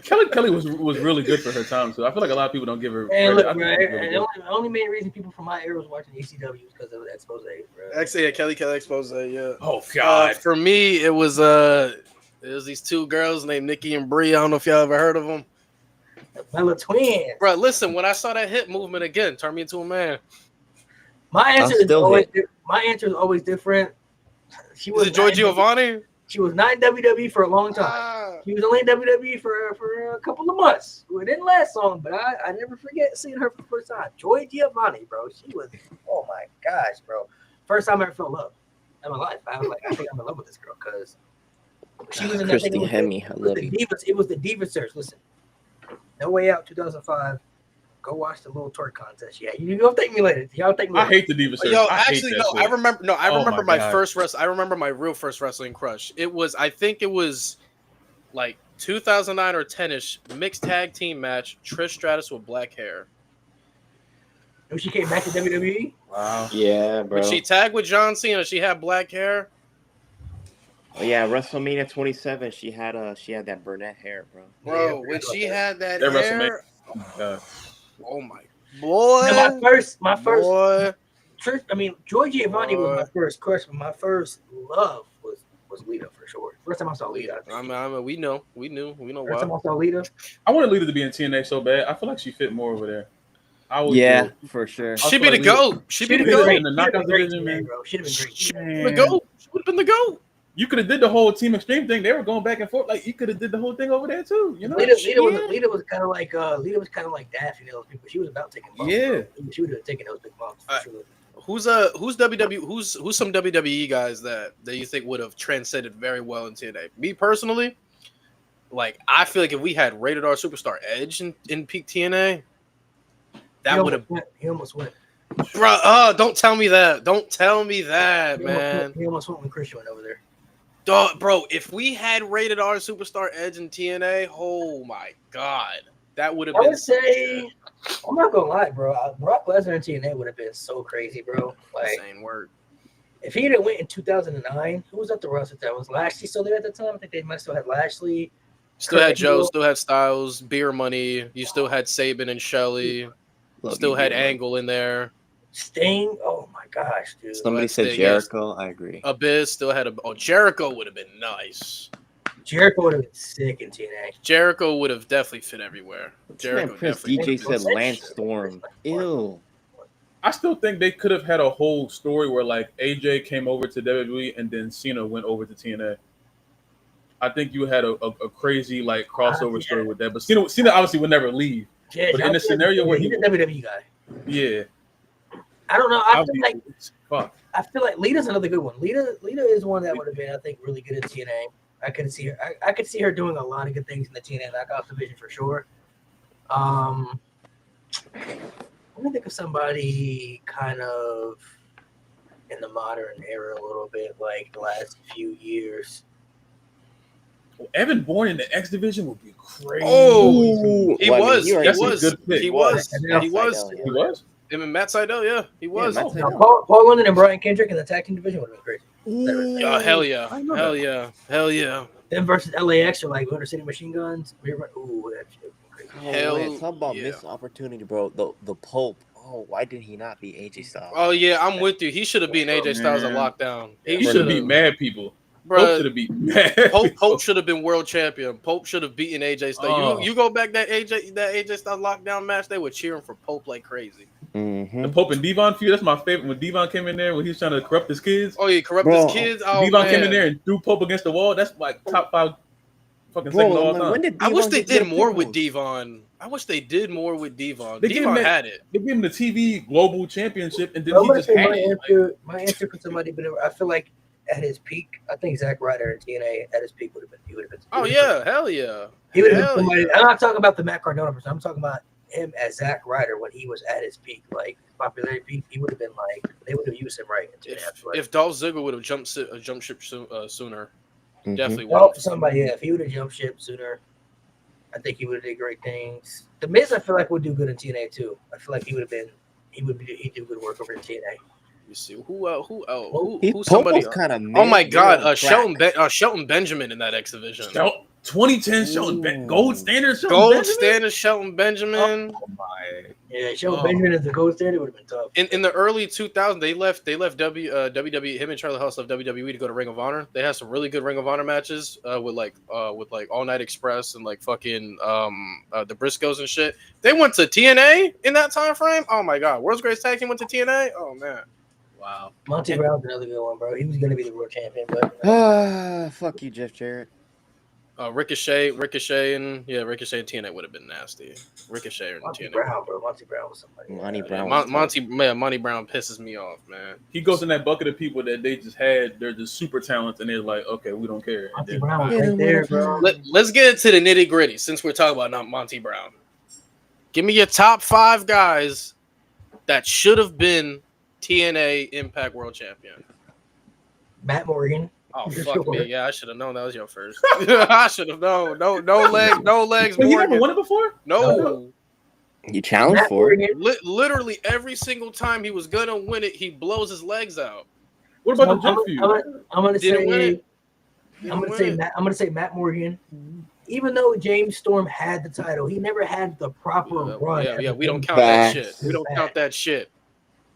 Kelly. Kelly was really good for her time too. I feel like a lot of people don't give her. And credit. look, I bro, think she was really the good. only main reason people from my era was watching ECW was because of that expose, bro. Actually, yeah, Kelly expose, yeah. Oh God. For me, it was these two girls named Nikki and Brie. I don't know if y'all ever heard of them. The Bella Twins. Bro, listen, when I saw that hip movement again, turned me into a man. My answer is still always my answer is always different. She Was it Joy not in- Giovanni? She was not in WWE for a long time. Ah, She was only in WWE for a couple of months. It didn't last long, but I never forget seeing her for the first time. Joy Giovanni, bro. She was, oh my gosh, bro. First time I ever felt love in my life. I was like, I think I'm in love with this girl because she was in that Christy thing. Hemme, I love you. It was the Diva Search. Listen, No Way Out 2005. Go watch the little twerk contest. Yeah, you don't thank me later. Y'all thank me I later. hate the Diva Search. yo, I hate actually, that no. shit. I remember. No, I Oh remember my my God. first wrestling. I remember my real first wrestling crush. It was, I think, it was like 2009 or 10ish mixed tag team match. Trish Stratus with black hair. When she came back to WWE, Wow. Yeah, bro. When she tagged with John Cena, she had black hair. Oh, yeah, WrestleMania 27. She had that brunette hair, bro. Bro, Yeah, when she had that That hair, Oh my God. oh my boy, and my first boy. Trish, I mean, Joy Giovanni was my Boy. first crush, but my first love was Lita for sure. First time I saw Lita. I mean, we know First time why. I saw Lita. I wanted Lita to be in TNA so bad. I feel like she fit more over there. I would Yeah, do it. for sure. She be the goat. She be the Should've been goat. great. In the Should've knockout been great division, today, man. bro. Should have been great. She would the goat. She would have been the goat. You could have did the whole Team Extreme thing. They were going back and forth. Like you could have did the whole thing over there too. You know? Lita was kind of like Daffy and those people. She was about taking bumps. Yeah. Bro. She would have taken those big bumps for sure. Who's some WWE guys that you think would have transcended very well in TNA? Me personally, like I feel like if we had Rated R Superstar Edge in peak TNA, that would have, He almost went. bro. Don't tell me that. Don't tell me that, man. He almost went when Christian went over there. Dog, bro, if we had Rated R Superstar Edge in TNA, oh my god, that would have I been. would say I'm not gonna lie, bro. Brock Lesnar and TNA would have been so crazy, bro. Like, Insane work. if he had went in 2009, who was at the roster? That was Lashley still there at the time. I think they might still had Lashley. Still had Kurt Joe, Angle. still had Styles, Beer Money. You still had Saban and Shelley. Love Still you, had Beer Money. Angle in there. Sting. Oh my gosh, dude. Somebody Let's said say yes. Jericho. I agree. Abyss still had Jericho would have been nice. Jericho would have been sick in TNA. Jericho would have definitely fit everywhere. Jericho Man, Prince definitely. DJ said Lance Storm. Ew. I still think they could have had a whole story where like AJ came over to WWE and then Cena went over to TNA. I think you had a crazy like crossover story with that. But Cena obviously would never leave. Yeah, But in a scenario where he's a WWE guy. Yeah, I don't know. fuck. I feel like Lita's another good one. Lita is one that would have been, I think, really good at TNA. I could see her. I could see her doing a lot of good things in the TNA Knockout division for sure. Let me think of somebody kind of in the modern era a little bit, like the last few years. Evan Bourne in the X division would be crazy. Oh, he Well, I mean, was. he already- He was. That's a good pick. He was. Yeah, He was. Seidel, He was. Him and Matt Seidel, yeah, he was. Matt Oh, Seidel. Now, Paul London and Brian Kendrick in the tag team division would have been great. yeah, hell yeah, I know hell that. yeah, hell yeah. Them versus LAX or like Motor City Machine Guns. Ooh, that shit would be crazy. Hell man, talk about yeah. missed opportunity, bro. The Pope. Oh, why did he not be AJ Styles? Oh yeah, I'm with you. He should have beaten AJ Styles at Man. lockdown. He should have beat mad people. Pope Bro, should have beat mad. Pope people. should have been world champion. Pope should have beaten AJ Styles. Oh. You go back that AJ Styles lockdown match, they were cheering for Pope like crazy. Mm-hmm. The Pope and Devon feud. That's my favorite. When Devon came in there, when he was trying to corrupt his kids, Oh, he corrupt Bro, his kids. Oh, Devon man. came in there and threw Pope against the wall. That's like top 5 fucking Bro, segment of all I'm like, time. when did I wish Devon they get did their more with promos? Devon. I wish they did more with Devon. They gave him Devon that- had it. They gave him the TV Global Championship, and then I'm he gonna just say had my it. answer for somebody, but I feel like at his peak, I think Zack Ryder in TNA at his peak would have been. He would have been. Oh yeah, hell yeah. He would have been Hell somebody. yeah. I'm not talking about the Matt Cardona person. I'm talking about him as Zack Ryder when he was at his peak, like popularity peak. He would have been like they would have used him right. In TNA, I feel like. If Dolph Ziggler would have jumped ship sooner, Mhm. definitely would. Well, have. for somebody, yeah, if he would have jumped ship sooner, I think he would have did great things. The Miz, I feel like would do good in TNA too. I feel like he would have been. He'd do good work over in TNA. You see who else? Who Pope somebody? was kind of. Oh my God, Shelton Benjamin in that X division. 2010 Shelton Ooh. Gold Standard Shelton Gold Benjamin? standard Shelton Benjamin. Oh my. Yeah, Shelton Oh. Benjamin as the gold standard would have been tough. In the early 2000s, they left WWE. Him and Charlie Haas left WWE to go to Ring of Honor. They had some really good Ring of Honor matches with All Night Express and like fucking the Briscoes and shit. They went to TNA in that time frame. Oh my God, World's Greatest Tag Team went to TNA. Oh man, wow. Monty Brown's another good one, bro. He was gonna be the world champion, but Ah, fuck you, Jeff Jarrett. Ricochet and TNA would have been nasty. Ricochet and Monty TNA. Brown, bro. Monty Brown was somebody. Monty Brown. Monty Brown pisses me off, man. He goes in that bucket of people that they just had. They're just super talented, and they're like, okay, we don't care. And Monty then- Brown was Yeah, right there, bro. Let's get into the nitty gritty since we're talking about not Monty Brown. Give me your top 5 guys that should have been TNA Impact World Champion. Matt Morgan. Oh For fuck sure. me! Yeah, I should have known that was your first. I should have known. No legs. Wait, you Morgan. never won it before? No. You challenged Matt for it. Morgan. Literally every single time he was gonna win it, he blows his legs out. What about the jump feud? I'm gonna Didn't win say. it. I'm gonna say Matt Morgan. Even though James Storm had the title, he never had the proper run. Yeah, we don't count Facts. that shit. We don't count that shit.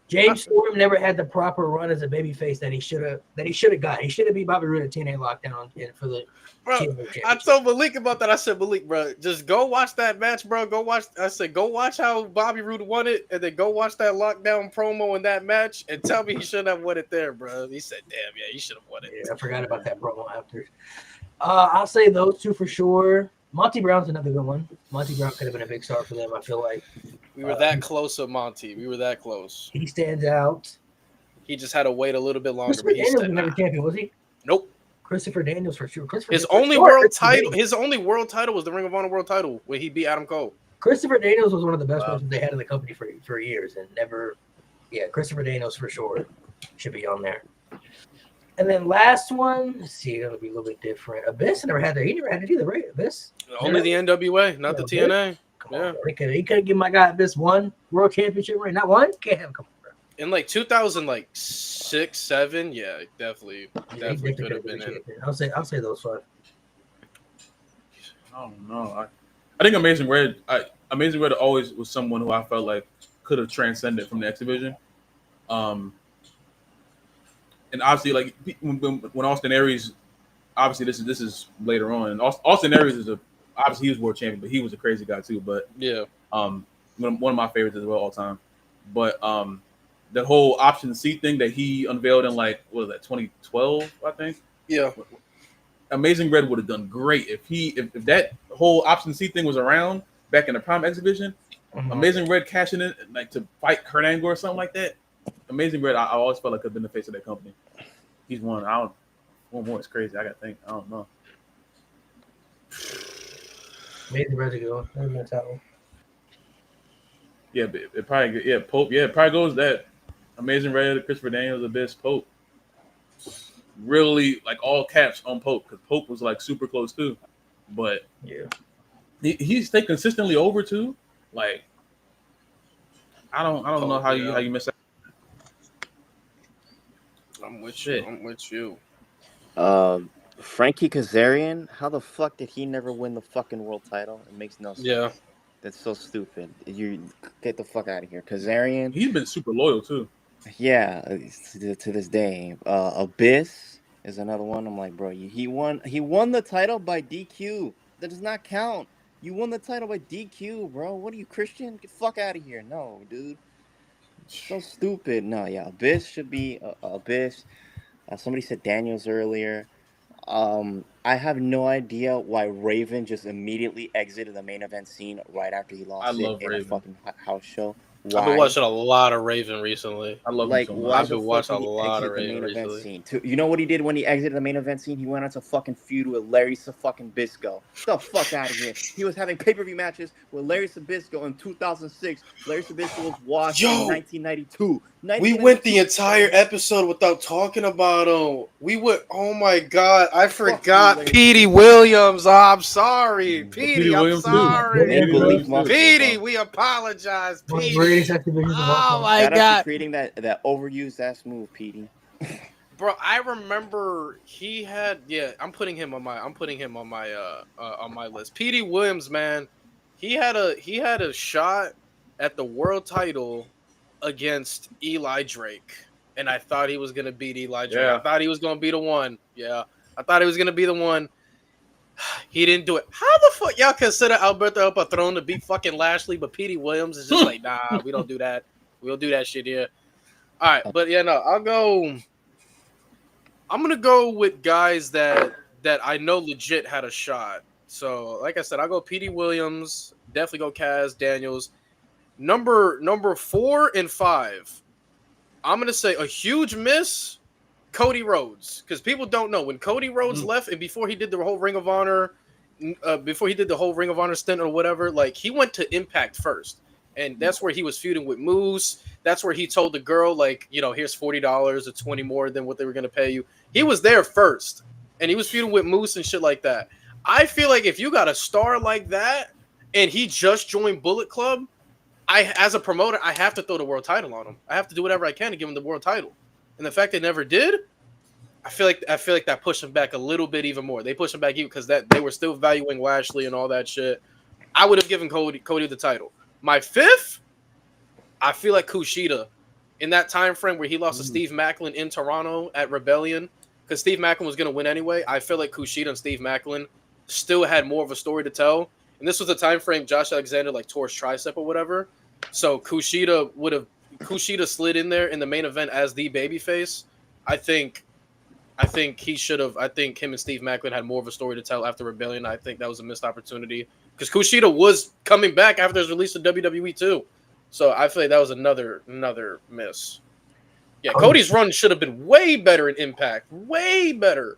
James Storm never had the proper run as a babyface that he should have got. He should have beat Bobby Roode at TNA Lockdown and for the Bro, TNA I championship. told Malik about that. I said, Malik, bro, just go watch that match, bro. Go watch how Bobby Roode won it, and then go watch that lockdown promo in that match, and tell me he shouldn't have won it there, bro. He said, damn, yeah, he should have won it. Yeah, I forgot about that promo after. I'll say those two for sure. Monty Brown's another good one. Monty Brown could have been a big star for them. I feel like We were that close of Monty. We were that close. he stands out. He just had to wait a little bit longer. Christopher But he Daniels said, was never nah. champion, was he? Nope. Christopher Daniels for sure. His only world title. His only world title was the Ring of Honor World Title when he beat Adam Cole. Christopher Daniels was one of the best Wow. wrestlers they had in the company for years and never. Yeah, Christopher Daniels for sure should be on there. And then last one, let's see, it'll be a little bit different. Abyss never had that. He never had it either, right? Abyss. Only the NWA, not the Yeah, TNA. Come Yeah. on, bro. He could give my guy this one world championship right now. One can't have. Come on, bro. In like 2006, 7, yeah, definitely Yeah, he could have been in. champion. I'll say those 5. I don't know. I think Amazing Red always was someone who I felt like could have transcended from the X Division. And obviously, like when Austin Aries, obviously this is later on. And Austin Aries is obviously he was world champion, but he was a crazy guy too. But Yeah, one of my favorites as well all time. But that whole option C thing that he unveiled in like what was that 2012, I think. yeah. Amazing Red would have done great if that whole option C thing was around back in the Prime X Division. Mhm. Amazing Red cashing in like to fight Kurt Angle or something like that. Amazing Red, I always felt like could have been the face of that company. He's one. One more is crazy. I gotta think. I don't know. Amazing Red to go. That's my title. Yeah, but it probably Pope. Yeah, it probably goes that Amazing Red, Christopher Daniels, Abyss, Pope. Really like all caps on Pope because Pope was like super close too, but Yeah. he stayed consistently over too. Like I don't know how yeah. you miss that. I'm with Shit. you. I'm with you. Frankie Kazarian, how the fuck did he never win the fucking world title? It makes no sense. Yeah. That's so stupid. You get the fuck out of here. Kazarian, He's been super loyal too. yeah, to this day. Abyss is another one. I'm like, bro, he won the title by DQ. That does not count. You won the title by DQ, bro. What are you, Christian? Get the fuck out of here. No, dude. So stupid. No, yeah, Abyss should be Abyss. Somebody said Daniels earlier. I have no idea why Raven just immediately exited the main event scene right after he lost I love in Raven. a fucking house show. I've been watching a lot of Raven recently. I love Like, him so why much. I've the been fuck watching did he a lot exit of the Raven main event recently. scene? You know what he did when he exited the main event scene? He went on to fucking feud with Larry fucking Bisco. Get the fuck out of here. He was having pay-per-view matches with Larry Sabisco in 2006. Larry Sabisco was washed Yo! in 1992. We went the entire episode without talking about him. We went. Oh my god, I forgot you, Petey Williams. Oh, I'm sorry, Petey Petey. I'm Williams, too. sorry. Make believe muscle, Petey, bro. we apologize, One of the Petey. greatest X divisions of all Oh time. my Shout out god, to creating that overused ass move, Petey. bro! I remember he had. Yeah, I'm putting him on my list. Petey Williams, man, he had a shot at the world title against Eli Drake, and I thought he was gonna beat Eli Drake. Yeah. I thought he was gonna be the one. Yeah, I thought he was gonna be the one. He didn't do it. How the fuck y'all consider Alberto El Patron to beat fucking Lashley, but Petey Williams is just like, nah, we don't do that. We don't do that shit here. All right, but yeah, no, I'm gonna go with guys that I know legit had a shot. So, like I said, I'll go Petey Williams. Definitely go Kaz Daniels. Number 4 and 5. I'm gonna say a huge miss. Cody Rhodes, because people don't know when Cody Rhodes left and before he did the whole Ring of Honor stint or whatever, like he went to Impact first, and that's where he was feuding with Moose. That's where he told the girl, like, you know, here's $40 or $20 more than what they were gonna pay you. He was there first, and he was feuding with Moose and shit like that. I feel like if you got a star like that and he just joined Bullet Club, as a promoter, I have to throw the world title on him. I have to do whatever I can to give him the world title. And the fact they never did, I feel like that pushed him back a little bit even more. They pushed him back even because that they were still valuing Lashley and all that shit. I would have given Cody the title. My 5th, I feel like Kushida in that time frame where he lost to Steve Macklin in Toronto at Rebellion, because Steve Macklin was going to win anyway. I feel like Kushida and Steve Macklin still had more of a story to tell. And this was the time frame Josh Alexander like tore his tricep or whatever. So Kushida slid in there in the main event as the babyface. I think he should have. I think him and Steve Macklin had more of a story to tell after Rebellion. I think that was a missed opportunity because Kushida was coming back after his release to WWE too. So I feel like that was another miss. Yeah, Cody's run should have been way better in Impact. Way better.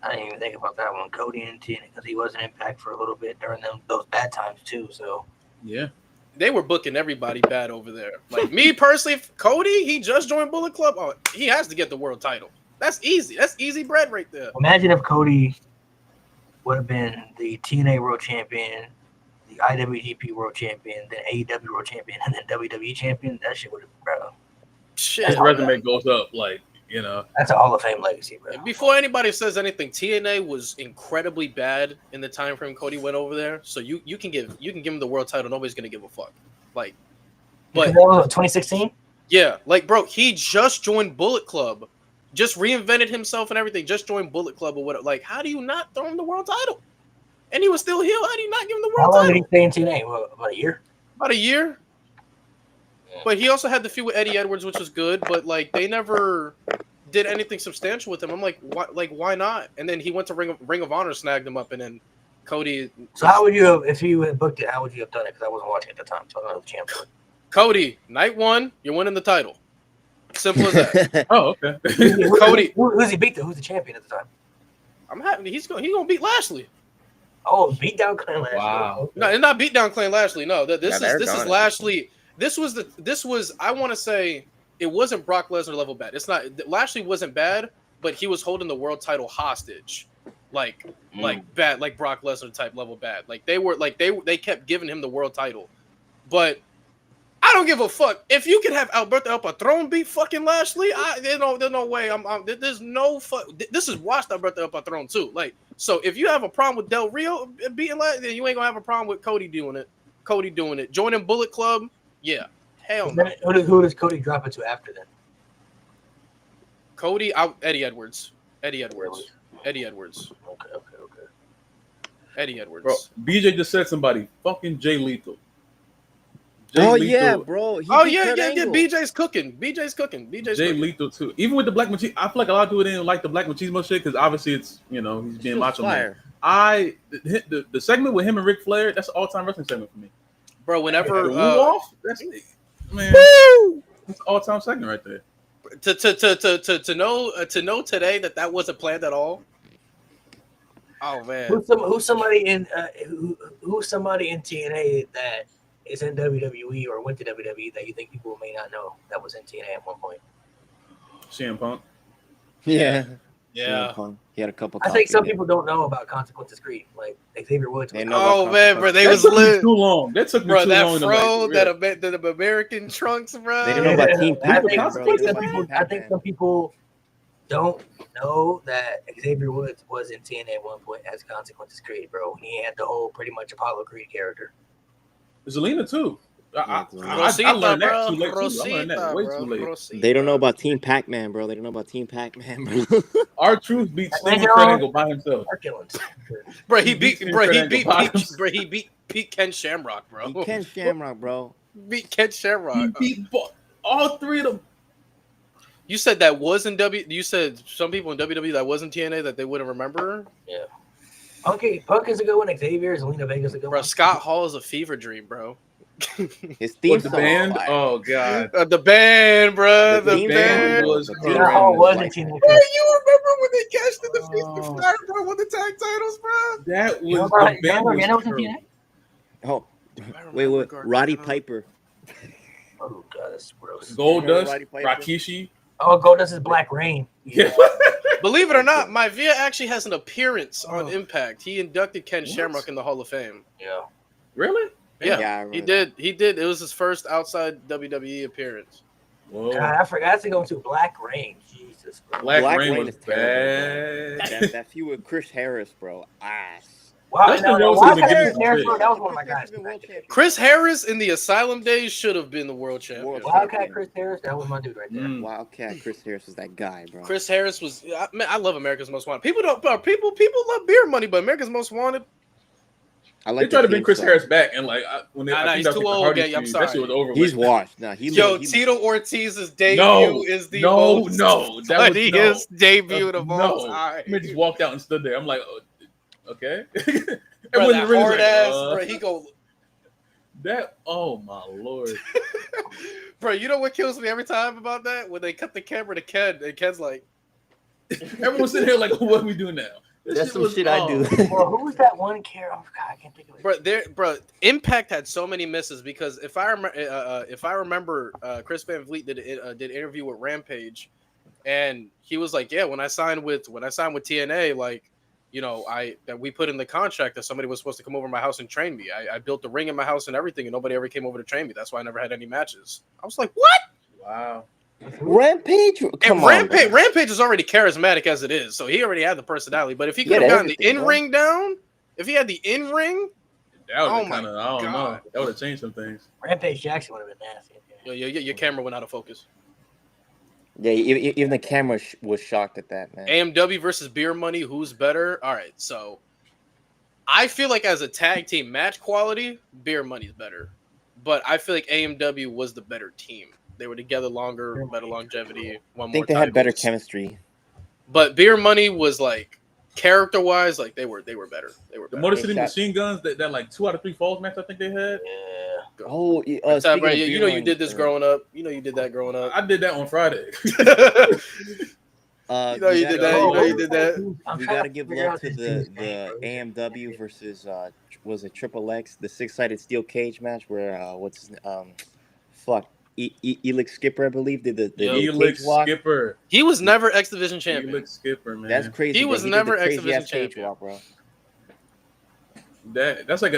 I didn't even think about that one. Cody and TNA, because he was in Impact for a little bit during those bad times too. So Yeah. They were booking everybody bad over there. Like me personally, Cody, he just joined Bullet Club. Oh, he has to get the world title. That's easy. That's easy bread right there. imagine if Cody would have been the TNA World Champion, the IWGP World Champion, then AEW World Champion, and then WWE Champion, that shit would have, bro. Shit. His resume goes up, like, you know. That's a Hall of Fame legacy, bro. Before anybody says anything, TNA was incredibly bad in the time frame Cody went over there. So you can give him the world title. Nobody's gonna give a fuck. Like, but 2016. yeah, like bro, he just joined Bullet Club, just reinvented himself and everything. Just joined Bullet Club or whatever. Like, how do you not throw him the world title? And he was still heel. How do you not give him the How world long did title? he stay in TNA? What, about a year? About a year. But he also had the feud with Eddie Edwards, which was good. But like, they never did anything substantial with him. I'm like, why? Like, why not? And then he went to Ring of Honor, snagged him up, and then Cody. So how would you have, if you had booked it, how would you have done it? Because I wasn't watching at the time, so I don't know the champ. Cody, night one, you're winning the title. Simple as that. Oh, okay. Cody. Who's he beat though? Who's the champion at the time? I'm happy. He's gonna beat Lashley. Oh, beat down Clan Lashley. Wow. Okay. No, it's not beat down Clay Lashley. No, this they're is gone. Lashley. This was I want to say it wasn't Brock Lesnar level bad. It's not Lashley wasn't bad, but he was holding the world title hostage, like bad, like Brock Lesnar type level bad. Like they kept giving him the world title, but I don't give a fuck if you can have Alberto El Patron beat fucking Lashley. There's no way. There's no fuck. This is watched Alberto El Patron too. Like, so if you have a problem with Del Rio beating Lashley, then you ain't gonna have a problem with Cody doing it. Joining Bullet Club, yeah, hell no. Then who does Cody drop it to after then? Cody out. Eddie Edwards. Eddie Edwards. Okay. Eddie Edwards. Bro, BJ just said somebody. Fucking Jay Lethal. Oh Lethal. yeah, bro. He Oh beat yeah. Kurt Angle. BJ's cooking. BJ's cooking. Jay Lethal too. Even with the black machismo, I feel like a lot of people didn't like the black machismo shit because obviously it's, you know, he's being He was macho man. fire. The segment with him and Ric Flair, that's an all-time wrestling segment for me. Bro, whenever The off, that's man, that's an all-time segment right there. to know today that wasn't planned at all. Oh man. Who's somebody in TNA that is in WWE or went to WWE that you think people may not know that was in TNA at one point? CM Punk. Yeah. Yeah. CM Punk. He had a couple. I think some talking people don't know about Consequences Creed, like Xavier Woods. They was- know Oh about man, bro, they That was took me lit. too long. That took me Bro, too that long. fro, to that American trunks, bro. They didn't know about Team I Pac-Man, think, bro. I They think didn't know some about people, Team I think Pac-Man. some people don't know that Xavier Woods was in TNA at one point as Consequences Creed, bro. He had the whole pretty much Apollo Creed character. Zelina too. I Rosita, learned that bro. too late. Too. I Rosita, learned that way bro. too late. Rosita. They don't know about Team Pac-Man, bro. They don't know about Team Pac-Man, bro. R-Truth beat Steven Nigga, Kurt Angle by himself. Hercules. Bro, He beat Pete Ken Shamrock, bro. He Ken Shamrock, bro. Beat Ken Shamrock. He beat all three of them. You said that was in You said some people in WWE that was in TNA that they wouldn't remember. Punk is a good one. Xavier, Zelina Vega's a good Bro, one. Scott Hall is a fever dream, bro. His theme What, the song band? was fire. Oh god. The band, bro. The The theme band. song was the great. theme Scott song Hall was like in TNA. Bro, you remember when they cashed in the Feast Oh. of Fire, bro? Won the tag titles, bro. That was You know, the band Gargano was was in terrible. TNA? Oh, I wait, remember what? Gargano. Roddy Piper. Oh god, that's gross. Goldust, Roddy Piper? Rikishi. Oh, Goldust is Black Rain. Yeah. Believe it or not, Maivia actually has an appearance on Oh. Impact. He inducted Ken What? Shamrock in the Hall of Fame. Yeah. Really? Yeah, I remember he that. did. He did. It was his first outside WWE appearance. Whoa. God, I forgot to go to Black Rain. Jesus. Bro. Black Black Rain Rain was is terrible, bad. That feud with Chris Harris, bro. Ass. Wow, Dustin no, Rhodes why was a Chris good Harris, pick. bro, that was one of my guys. Chris Harris in the Asylum days should have been the world champion. World Wildcat Chris Harris, that was my dude right there. Mm. Wildcat Chris Harris was that guy, bro. Chris Harris was. Man, I love America's Most Wanted. People don't. People love Beer Money, but America's Most Wanted. I They like tried the to bring theme Chris song. Harris back, and like when they, Nah, I nah, think he's that was too the old, Hardy gang, I'm feud, that shit was sorry. over. He's with. washed. Nah, he Yo, he- Tito Ortiz's debut No, is the no, most no, that was funniest debut of all no. time. He just walked out and stood there. I'm like, oh, okay. Bro, Everyone in that the ring was hard like, ass, bro. He go, that. Oh my lord. bro. You know what kills me every time about that? When they cut the camera to Ken, and Ken's like, Everyone's sitting here like, what do we do now? This That's some was- shit I oh. do. Well, who was that one character? Oh, God, I can't think of it. bro. Impact had so many misses because if I remember, Chris Van Vliet did an interview with Rampage, and he was like, yeah, when I signed with TNA, like that we put in the contract that somebody was supposed to come over to my house and train me. I built the ring in my house and everything, and nobody ever came over to train me. That's why I never had any matches. I was like, what? Wow. Rampage? Come And on, Rampage is already charismatic as it is, so he already had the personality. But if he could have gotten the in-ring down, if he had the in-ring, that would kind of, I don't know. That would have changed some things. Rampage Jackson would have been nasty. Your camera went out of focus. Yeah, even the camera was shocked at that, man. AMW versus Beer Money, who's better? All right, so I feel like as a tag team match quality, Beer Money's better. But I feel like AMW was the better team. They were together longer, better longevity. I think they had better chemistry. But Beer Money was like character-wise, like they were better. They were better. The Motor City Machine Guns, that like 2 out of 3 falls match I think they had. Yeah. Oh, you did this growing up. You know you did that growing up. I did that on Friday. You did that. We gotta give love to the AMW versus was it Triple X, the 6-sided steel cage match where Elix Skipper, I believe, did the Elix Skipper. He was never X Division champion. Elix Skipper, man. That's crazy. He was never X Division champion, walk, bro. That's like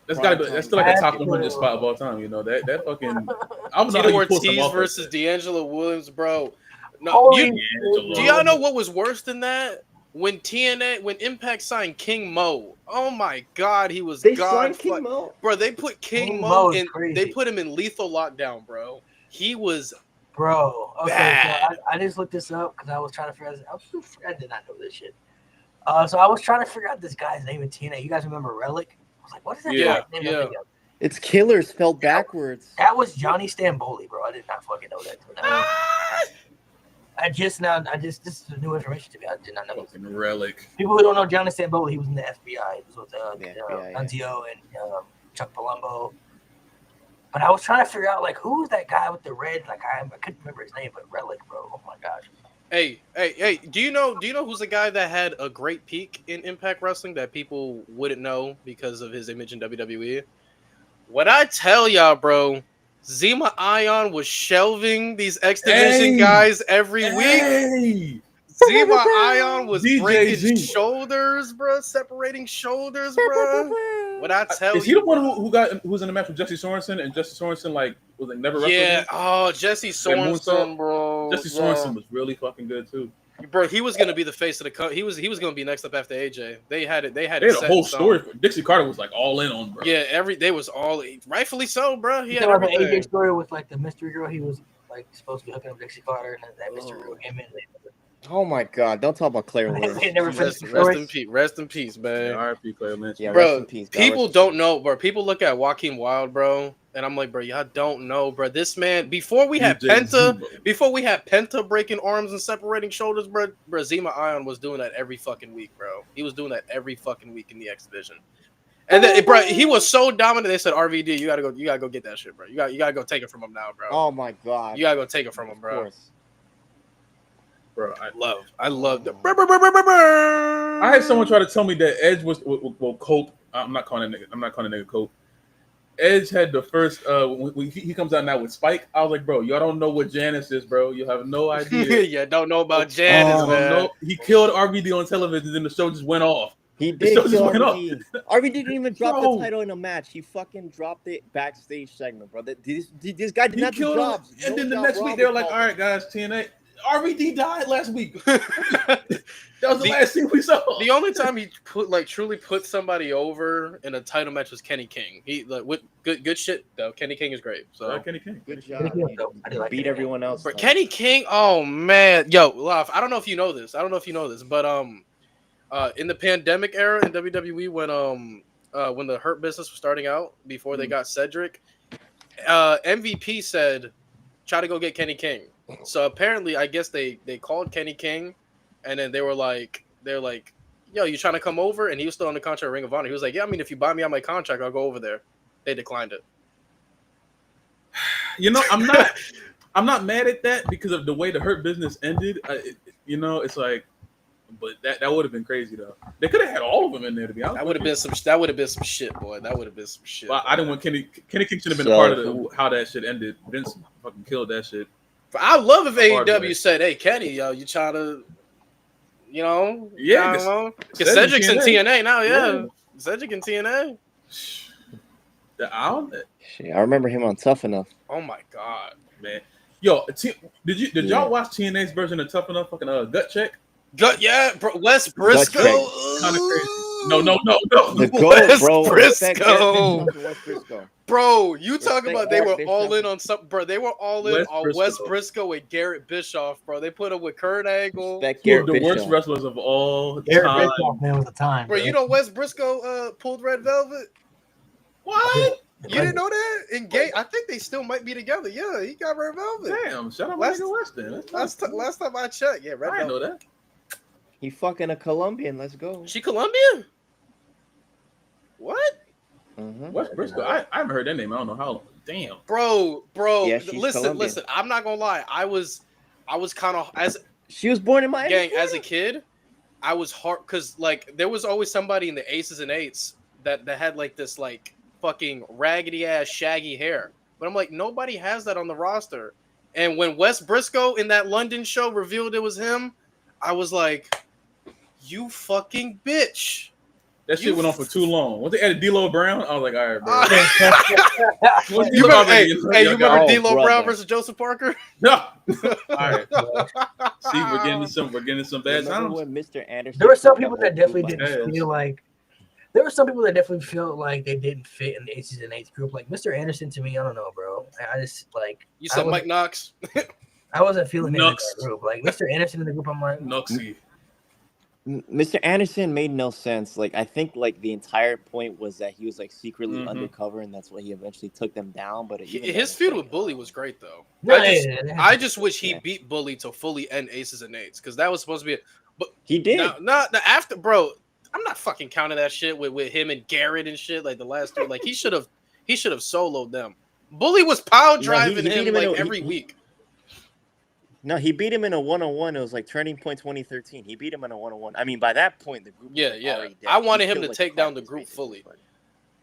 that's still like a top 100 spot of all time. You know that fucking. I was Tito Ortiz versus D'Angelo Williams, bro. No, do y'all know what was worse than that? When Impact signed King Mo, oh my God, he was signed King Mo, bro. They put King Mo in. They put him in lethal lockdown, bro. He was, bro. Okay, bad. So I just looked this up because I was trying to figure out. I did not know this shit. So I was trying to figure out this guy's name in TNA. You guys remember Relic? I was like, what is that guy's name? Yeah. It's Killer spelled backwards. That was Johnny Stamboli, bro. I did not fucking know that. This is new information to me. I did not know. Relic. People who don't know Johnny Stamboli, he was in the FBI. He was with Nunzio and Chuck Palumbo. But I was trying to figure out like who was that guy with the red? Like I couldn't remember his name, but Relic, bro. Oh my gosh. Hey! Do you know who's the guy that had a great peak in Impact Wrestling that people wouldn't know because of his image in WWE? What I tell y'all, bro. Zema Ion was shelving these X Division guys every week. Zema Ion was breaking shoulders, bro, separating shoulders, bro. What I tell you, is he the one who was in the match with Jesse Sorensen and Jesse Sorensen was never wrestled? Yeah, Jesse Sorensen, bro. Jesse Sorensen was really fucking good too. Bro, he was gonna be the face of the he was gonna be next up after AJ. They had a whole story. Dixie Carter was like all in on, bro. Yeah, they was all rightfully so, bro. He had everything. The AJ story with like the mystery girl. He was like supposed to be hooking up Dixie Carter, and that mystery girl came in. Oh my God! Don't talk about Claire Lynch. Rest in peace, man. R.I.P. Claire Lynch. Yeah, bro. People don't know, bro. People look at Joaquin Wilde, bro, and I'm like, bro, y'all don't know, bro. This man, before we had Penta breaking arms and separating shoulders, bro, Zema Ion was doing that every fucking week, bro. He was doing that every fucking week in the X Division. And then, bro, he was so dominant. They said, RVD, you gotta go get that shit, bro. You gotta go take it from him now, bro. Oh my God. You gotta go take it from him, bro. Of course. Bro, I love the. I had someone try to tell me that Edge was Cope. I'm not calling a nigga Cope. Edge had the first when he comes out now with Spike. I was like, bro, y'all don't know what Janice is, bro. You have no idea. Yeah, don't know about Janice, man. No, he killed RVD on television, then the show just went off. He did kill RVD. RVD didn't even drop the title in a match. He fucking dropped it backstage segment, bro. This guy did not do jobs. And then the next week they were like, all right, guys, TNA. RVD died last week. That was the last thing we saw. The only time he truly put somebody over in a title match was Kenny King. He with good shit though. Kenny King is great. So Kenny King, good job. Beat everyone else. But Kenny King, oh man, yo, Love. I don't know if you know this, but in the pandemic era in WWE when the Hurt Business was starting out before they got Cedric, MVP said, try to go get Kenny King. So apparently, I guess they called Kenny King, and then they're like, yo, you trying to come over? And he was still on the contract with Ring of Honor. He was like, yeah, I mean, if you buy me on my contract, I'll go over there. They declined it. You know, I'm not mad at that because of the way the Hurt Business ended. It's like, but that would have been crazy though. They could have had all of them in there to be honest. That would have been some shit, boy. That would have been some shit. Well, I didn't want Kenny King should have been a part of how that shit ended. Vince fucking killed that shit. I love if AEW said, "Hey, Kenny, yo, you trying to You know, Yeah, I don't know. Because Cedric's in TNA now. Yeah, Cedric in TNA. Shit, I remember him on Tough Enough. Oh my god, man! Yo, did y'all watch TNA's version of Tough Enough? Fucking gut check. Yeah, bro. Wes Briscoe. Kind of crazy. No. The GOAT, bro. Briscoe. Bro, you talk about they were all in on something, bro. They were all in on Wes Briscoe and Garrett Bischoff, bro. They put him with Kurt Angle. The worst wrestlers of all time. Man was the time, bro. You know Wes Briscoe pulled Red Velvet? What? You didn't know that? In gay, I think they still might be together. Yeah, he got Red Velvet. Damn, shout out my nigga Weston. Last time I checked, yeah, Red Velvet. I didn't know that. He fucking a Colombian. Let's go. She Colombian? What? West Briscoe. I haven't heard that name. I don't know how long. Damn. Bro. Yeah, listen. I'm not gonna lie. I was kind of she was born in Miami. Gang, as a kid, I was hard because like there was always somebody in the Aces and Eights that had like this like fucking raggedy ass shaggy hair. But I'm like, nobody has that on the roster. And when Wes Briscoe in that London show revealed it was him, I was like, you fucking bitch. That shit went on for too long. Once they added D'Lo Brown, I was like, all right, bro. you remember D'Lo Brown versus Joseph Parker? No. All right. See, we're getting some bad sounds. When Mr. Anderson, there were some people that definitely didn't feel like. There were some people that definitely felt like they didn't fit in the Aces and Eights group. Like Mr. Anderson, to me, I don't know, bro. I just like. You said Mike Knox. I wasn't feeling him in that group. Like Mr. Anderson in the group, I'm like, Nuxie. Mr. Anderson made no sense. Like I think like the entire point was that he was like secretly undercover, and that's why he eventually took them down. But his feud with Bully was great though. I just wish he beat Bully to fully end Aces and Eights because that was supposed to be. But he did. Not after, bro. I'm not fucking counting that shit with him and Garrett and shit like the last two. Like he should have soloed them. Bully was power driving him like every week. No, he beat him in a one-on-one. It was like Turning Point 2013. He beat him in a one-on-one. I mean, by that point, the group. Yeah. I wanted him to take down the group fully.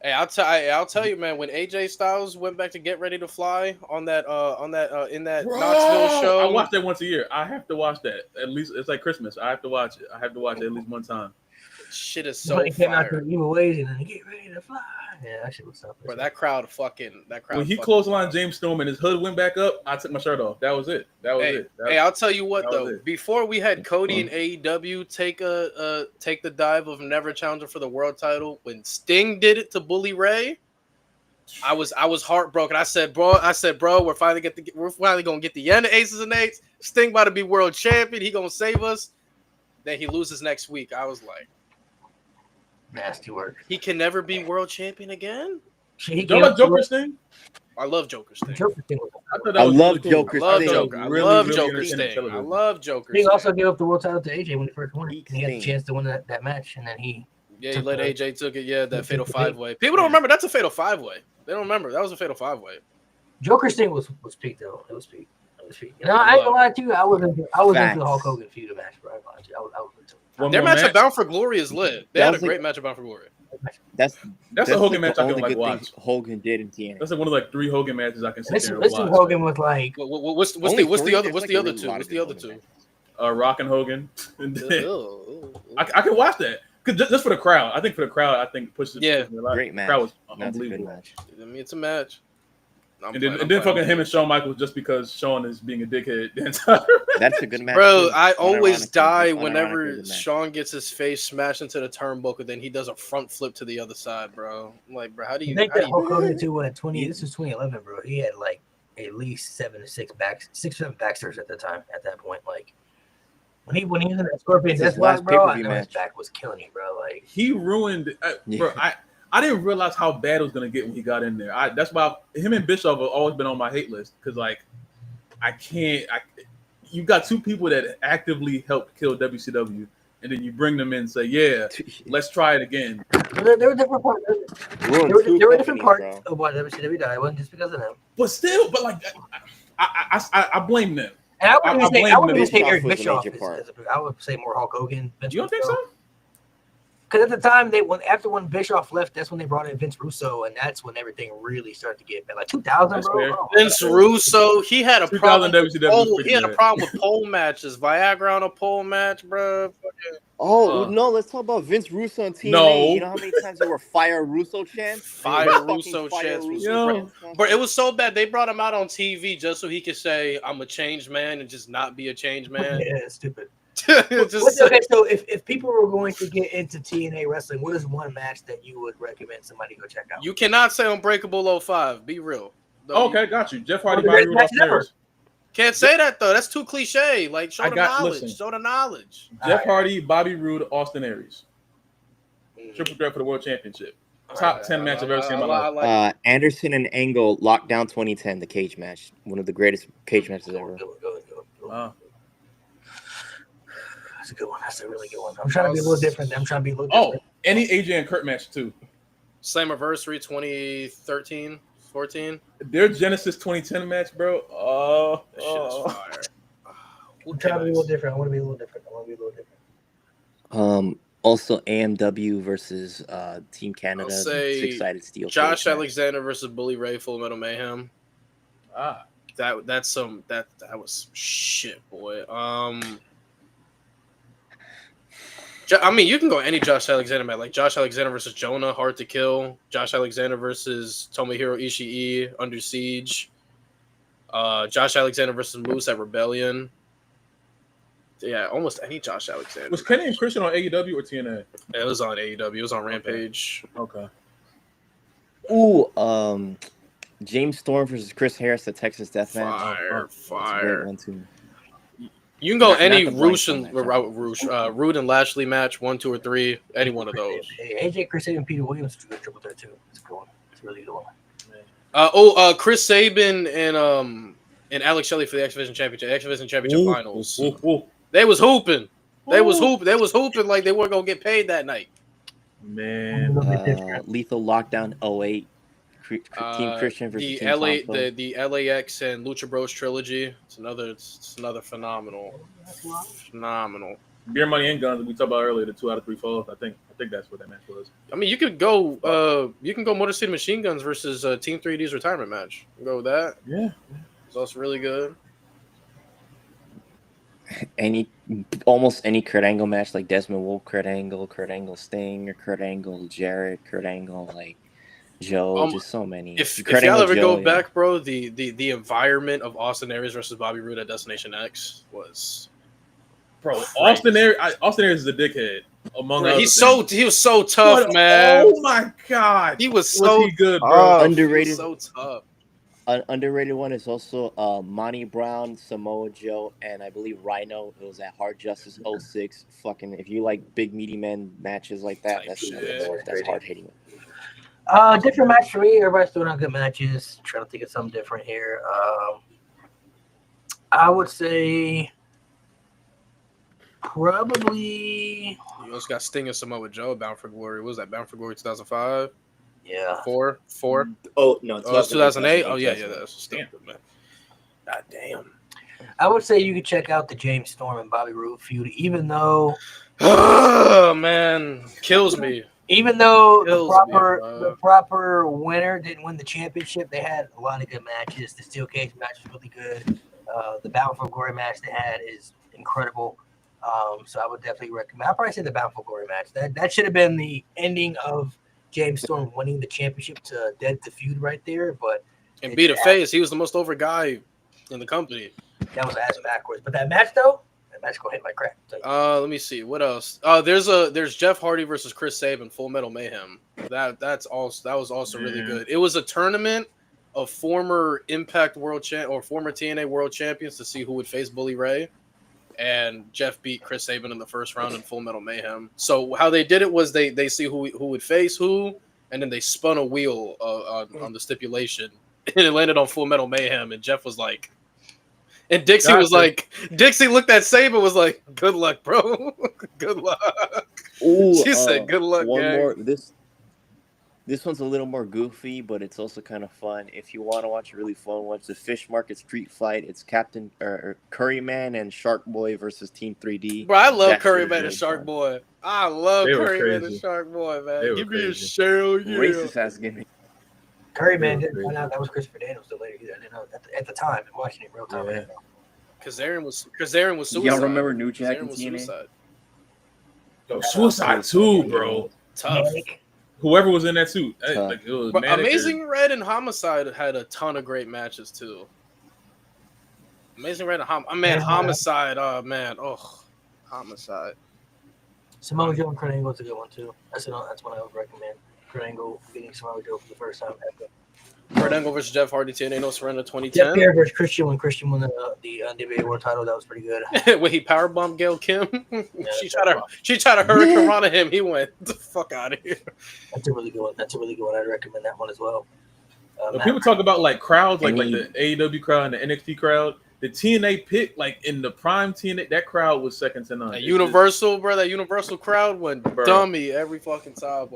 Hey, I'll tell you, man. When AJ Styles went back to Get Ready to Fly in that Knoxville show, I watch that once a year. I have to watch that at least. It's like Christmas. I have to watch it. I have to watch it at least one time. Shit is so came out to evil ways and then Get Ready to Fly. Yeah, that shit was something. Bro, that crowd. When he clotheslined James Storm and his hood went back up, I took my shirt off. That was it. I'll tell you what though. Before we had Cody and AEW take the dive of never challenging for the world title, when Sting did it to Bully Ray, I was heartbroken. I said, bro, we're finally gonna get the end of Aces and Eights. Sting about to be world champion. He gonna save us. Then he loses next week. I was like, nasty work. He can never be world champion again. You love Joker Sting? I love Joker Sting. I love Joker Sting. I love Joker Sting. I love Joker Sting. He also gave up the world title to AJ when he first won it. He had a chance to win that match, and then he let AJ took it. Yeah, that fatal 5-way. People don't remember that's a fatal 5-way. They don't remember that was a fatal 5-way. Joker Sting was peak though. It was peak. You know, I ain't gonna lie to you. I was into the Hulk Hogan feud match, bro. I was into their match at Bound for Glory is lit. They had a great match at Bound for Glory. That's a Hogan match I can like watch. Hogan did in TNA. That's like one of like 3 Hogan matches I can sit there and watch. Listen, Hogan was like, what's the other two? Rock and Hogan. I can watch that just for the crowd. I think for the crowd, I think pushes. Yeah, great match. Crowd was unbelievable. Match. I mean, it's a match. And then fucking him and Shawn Michaels just because Shawn is being a dickhead. That's a good match. Bro, I always die whenever Shawn gets his face smashed into the turnbuckle, then he does a front flip to the other side, bro. I'm like, bro, how do you think that Hulk Hogan too? This was 2011, bro. He had like at least 7 backstairs at the time. At that point, like when he was in that Scorpion Death Watch, bro, I know his back was killing him, bro. Like he ruined, bro. I didn't realize how bad it was gonna get when he got in there. That's why him and Bischoff have always been on my hate list because, like, you got 2 people that actively helped kill WCW, and then you bring them in and say, "Yeah, let's try it again." There were different parts. There were different parts of why WCW died. It wasn't just because of them. But still, I blame them. And I wouldn't say Eric Bischoff. I would say more Hulk Hogan. You don't think so? Because at the time after when Bischoff left, that's when they brought in Vince Russo, and that's when everything really started to get bad. Like 2000, That's bro. fair. Oh, Vince Russo, he had a 2000 problem. WCW was pretty He had a bad. problem with pole matches. Viagra on a pole match, bro. Oh no, let's talk about Vince Russo and TNA. No. You know how many times there were Fire Russo chants? Fire Fucking Russo Fire chants was Russo Yo. chants. But it was so bad they brought him out on TV just so he could say I'm a changed man and just not be a changed man. Yeah, it's stupid. Just Okay, so if people were going to get into TNA wrestling, what is one match that you would recommend somebody go check out? you cannot say Unbreakable 05. Be real. No, Okay, got you. Jeff Hardy, the Bobby greatest Roode, match Austin ever. Aries. can't say that though. That's too cliche. Like show I the got- knowledge. listen. Show the knowledge. Jeff Hardy, Bobby Roode, Austin Aries. Triple threat for the world championship. Top 10 match I've ever seen in my I life. like Anderson and Angle Lockdown 2010, the cage match, one of the greatest cage matches ever. Wow. That's a good one. That's a really good one. I'm trying to be a little different. I'm trying to be a little Oh, different. any AJ and Kurt match too. Slammiversary 2013, 14. Their Genesis 2010 match, bro. That shit is fire. I'm trying to be a little different. I want to be a little different. Also AMW versus Team Canada, I'll say six-sided steel. Josh cage match. Alexander versus Bully Ray, Full Metal Mayhem. Ah, That was shit, boy. I mean, you can go any Josh Alexander match, like Josh Alexander versus Jonah, Hard to Kill. Josh Alexander versus Tomohiro Ishii, Under Siege. Josh Alexander versus Moose at Rebellion. Yeah, almost any Josh Alexander. was Kenny and Christian on AEW or TNA? It was on AEW. It was on Rampage. Okay. Ooh, James Storm versus Chris Harris, the Texas Death Match. Fire, That's a great fire. one too. You can go Not any the Rude Blanchard match. Rude and Lashley match, 1, 2, or 3. Any one of those. Hey, AJ, Chris Sabin, Peter Williams is a good triple threat too. It's a good one. It's a really good one. Chris Sabin and Alex Shelley for the X Division Championship finals. Ooh. They was hooping. They was hooping like they weren't gonna get paid that night. Man. Lethal Lockdown 08. Team Christian versus the Team LA Tomko. the LAX and Lucha Bros trilogy. It's another phenomenal. Beer Money and Guns we talked about earlier, the 2 out of 3 falls. I think that's what that match was. I mean, you could go Motor City Machine Guns versus Team 3D's retirement match. You go with that. Yeah. It's also really good. Almost any Kurt Angle match, like Desmond Wolf, Kurt Angle Sting, or Kurt Angle Jarrett, Kurt Angle like Joe, just so many. If Kurt y'all Angle ever Joe, go back, bro, the environment of Austin Aries versus Bobby Roode at Destination X was, Bro, Austin Aries is a dickhead. Among other he was so tough, But, man. Oh my god. He was so he good, bro? underrated. He was so tough. An underrated one is also Monty Brown, Samoa Joe, and I believe Rhino. It was at Hard Justice 06. Fucking, if you like big meaty men matches like that, Type that's shit. another one. That's hard hitting. Different match for me. Everybody's throwing out good matches. Trying to think of something different here. I would say probably. You also got Sting and Samoa Joe, Bound for Glory. What was that? Bound for Glory 2005? Yeah. 4? Oh no, Oh, it's 2008? Oh, yeah, that's stupid, man. God damn. I would say you could check out the James Storm and Bobby Roode feud, even though Oh, man. Kills me. the proper winner didn't win the championship. They had a lot of good matches. The Steel Cage match was really good. The Bound for Glory match they had is incredible. So I would definitely recommend. I'd probably say the Bound for Glory match. That should have been the ending of James Storm winning the championship to dead the feud right there. But And beat a face. He was the most over guy in the company. that was ass backwards. But that match though, that match go hit like crap. So, Let me see. What else? There's Jeff Hardy versus Chris Sabin, Full Metal Mayhem. That was also really good. It was a tournament of former Impact World Champ or former TNA World Champions to see who would face Bully Ray. And Jeff beat Chris Sabin in the first round in Full Metal Mayhem. So how they did it was they see who would face who, and then they spun a wheel on the stipulation, and it landed on Full Metal Mayhem. And Jeff was like, and Dixie was like, Dixie looked at Sabin was like, "Good luck, bro. Good luck." Ooh, She said, "Good luck, one gang." more. This one's a little more goofy, but it's also kind of fun. If you want to watch a really fun one, it's the Fish Market Street Fight. It's Captain Curryman and Shark Boy versus Team 3D. Bro, I love That shit Curryman is and really Shark fun. Boy. I love They were Curryman and crazy. Shark Boy, They man. were Give me a crazy. shell, yeah. Racist ass gimmick. Curry Man Yeah, didn't find out that was Christopher Daniels till later. I didn't know at the time and watching it real time. I didn't know. Kazarian was suicide. Y'all remember New Jack Kazarian in was TNA? suicide. Yo, Suicide too, bro. Tough. Manic. Whoever was in that suit, Tough. like it was But Manic or- Amazing Red and Homicide had a ton of great matches too. Amazing Red and Homicide. Oh man, Homicide. Samoa Joe and Kurt Angle is a good one too. That's one I would recommend. Kurt Angle getting Samoa Joe for the first time ever. Kurt Angle versus Jeff Hardy, TNA No Surrender Jeff 2010. Jarrett versus Christian when Christian won the NWA World Title. That was pretty good. When he powerbombed Gail Kim, she tried to Hurricane Rana him. He went the fuck out of here. That's a really good one. I'd recommend that one as well. When people talk about like crowds, like Any- the AEW crowd and the NXT crowd, the TNA pick, like in the prime TNA, that crowd was second to none. That It's Universal, bro. That Universal crowd went Bro. dummy every fucking time.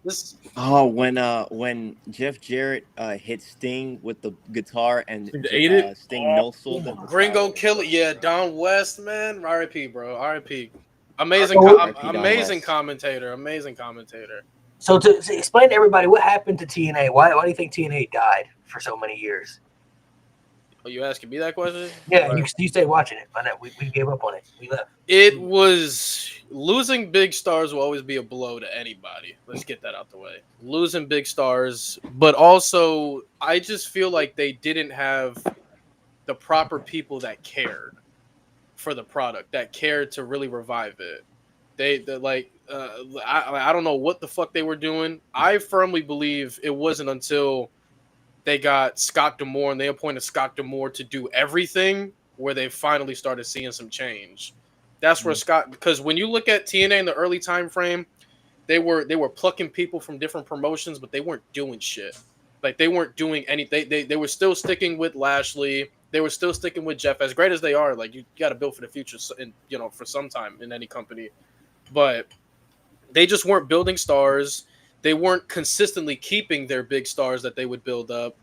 This Oh, when Jeff Jarrett hit Sting with the guitar and Sting ate it? Sting no sold him. Gringo Killer, yeah, Don West, man. R.I.P., bro. R.I.P. Amazing, R.I.P. Don amazing West. commentator. Amazing commentator. So to explain to everybody what happened to TNA, why do you think TNA died for so many years? Oh, you asking me that question? Yeah, Right. you stayed watching it. I know we gave up on it. We left. It was losing big stars will always be a blow to anybody. Let's get that out the way. Losing big stars, but also I just feel like they didn't have the proper people that cared for the product, that cared to really revive it. I don't know what the fuck they were doing. I firmly believe it wasn't until they got Scott D'Amore and they appointed Scott D'Amore to do everything where they finally started seeing some change. That's where Scott, because when you look at TNA in the early time frame, they were plucking people from different promotions, but they weren't doing shit. Like they weren't doing anything. They were still sticking with Lashley. They were still sticking with Jeff. As great as they are, like you got to build for the future, and for some time in any company. But they just weren't building stars. They weren't consistently keeping their big stars that they would build up.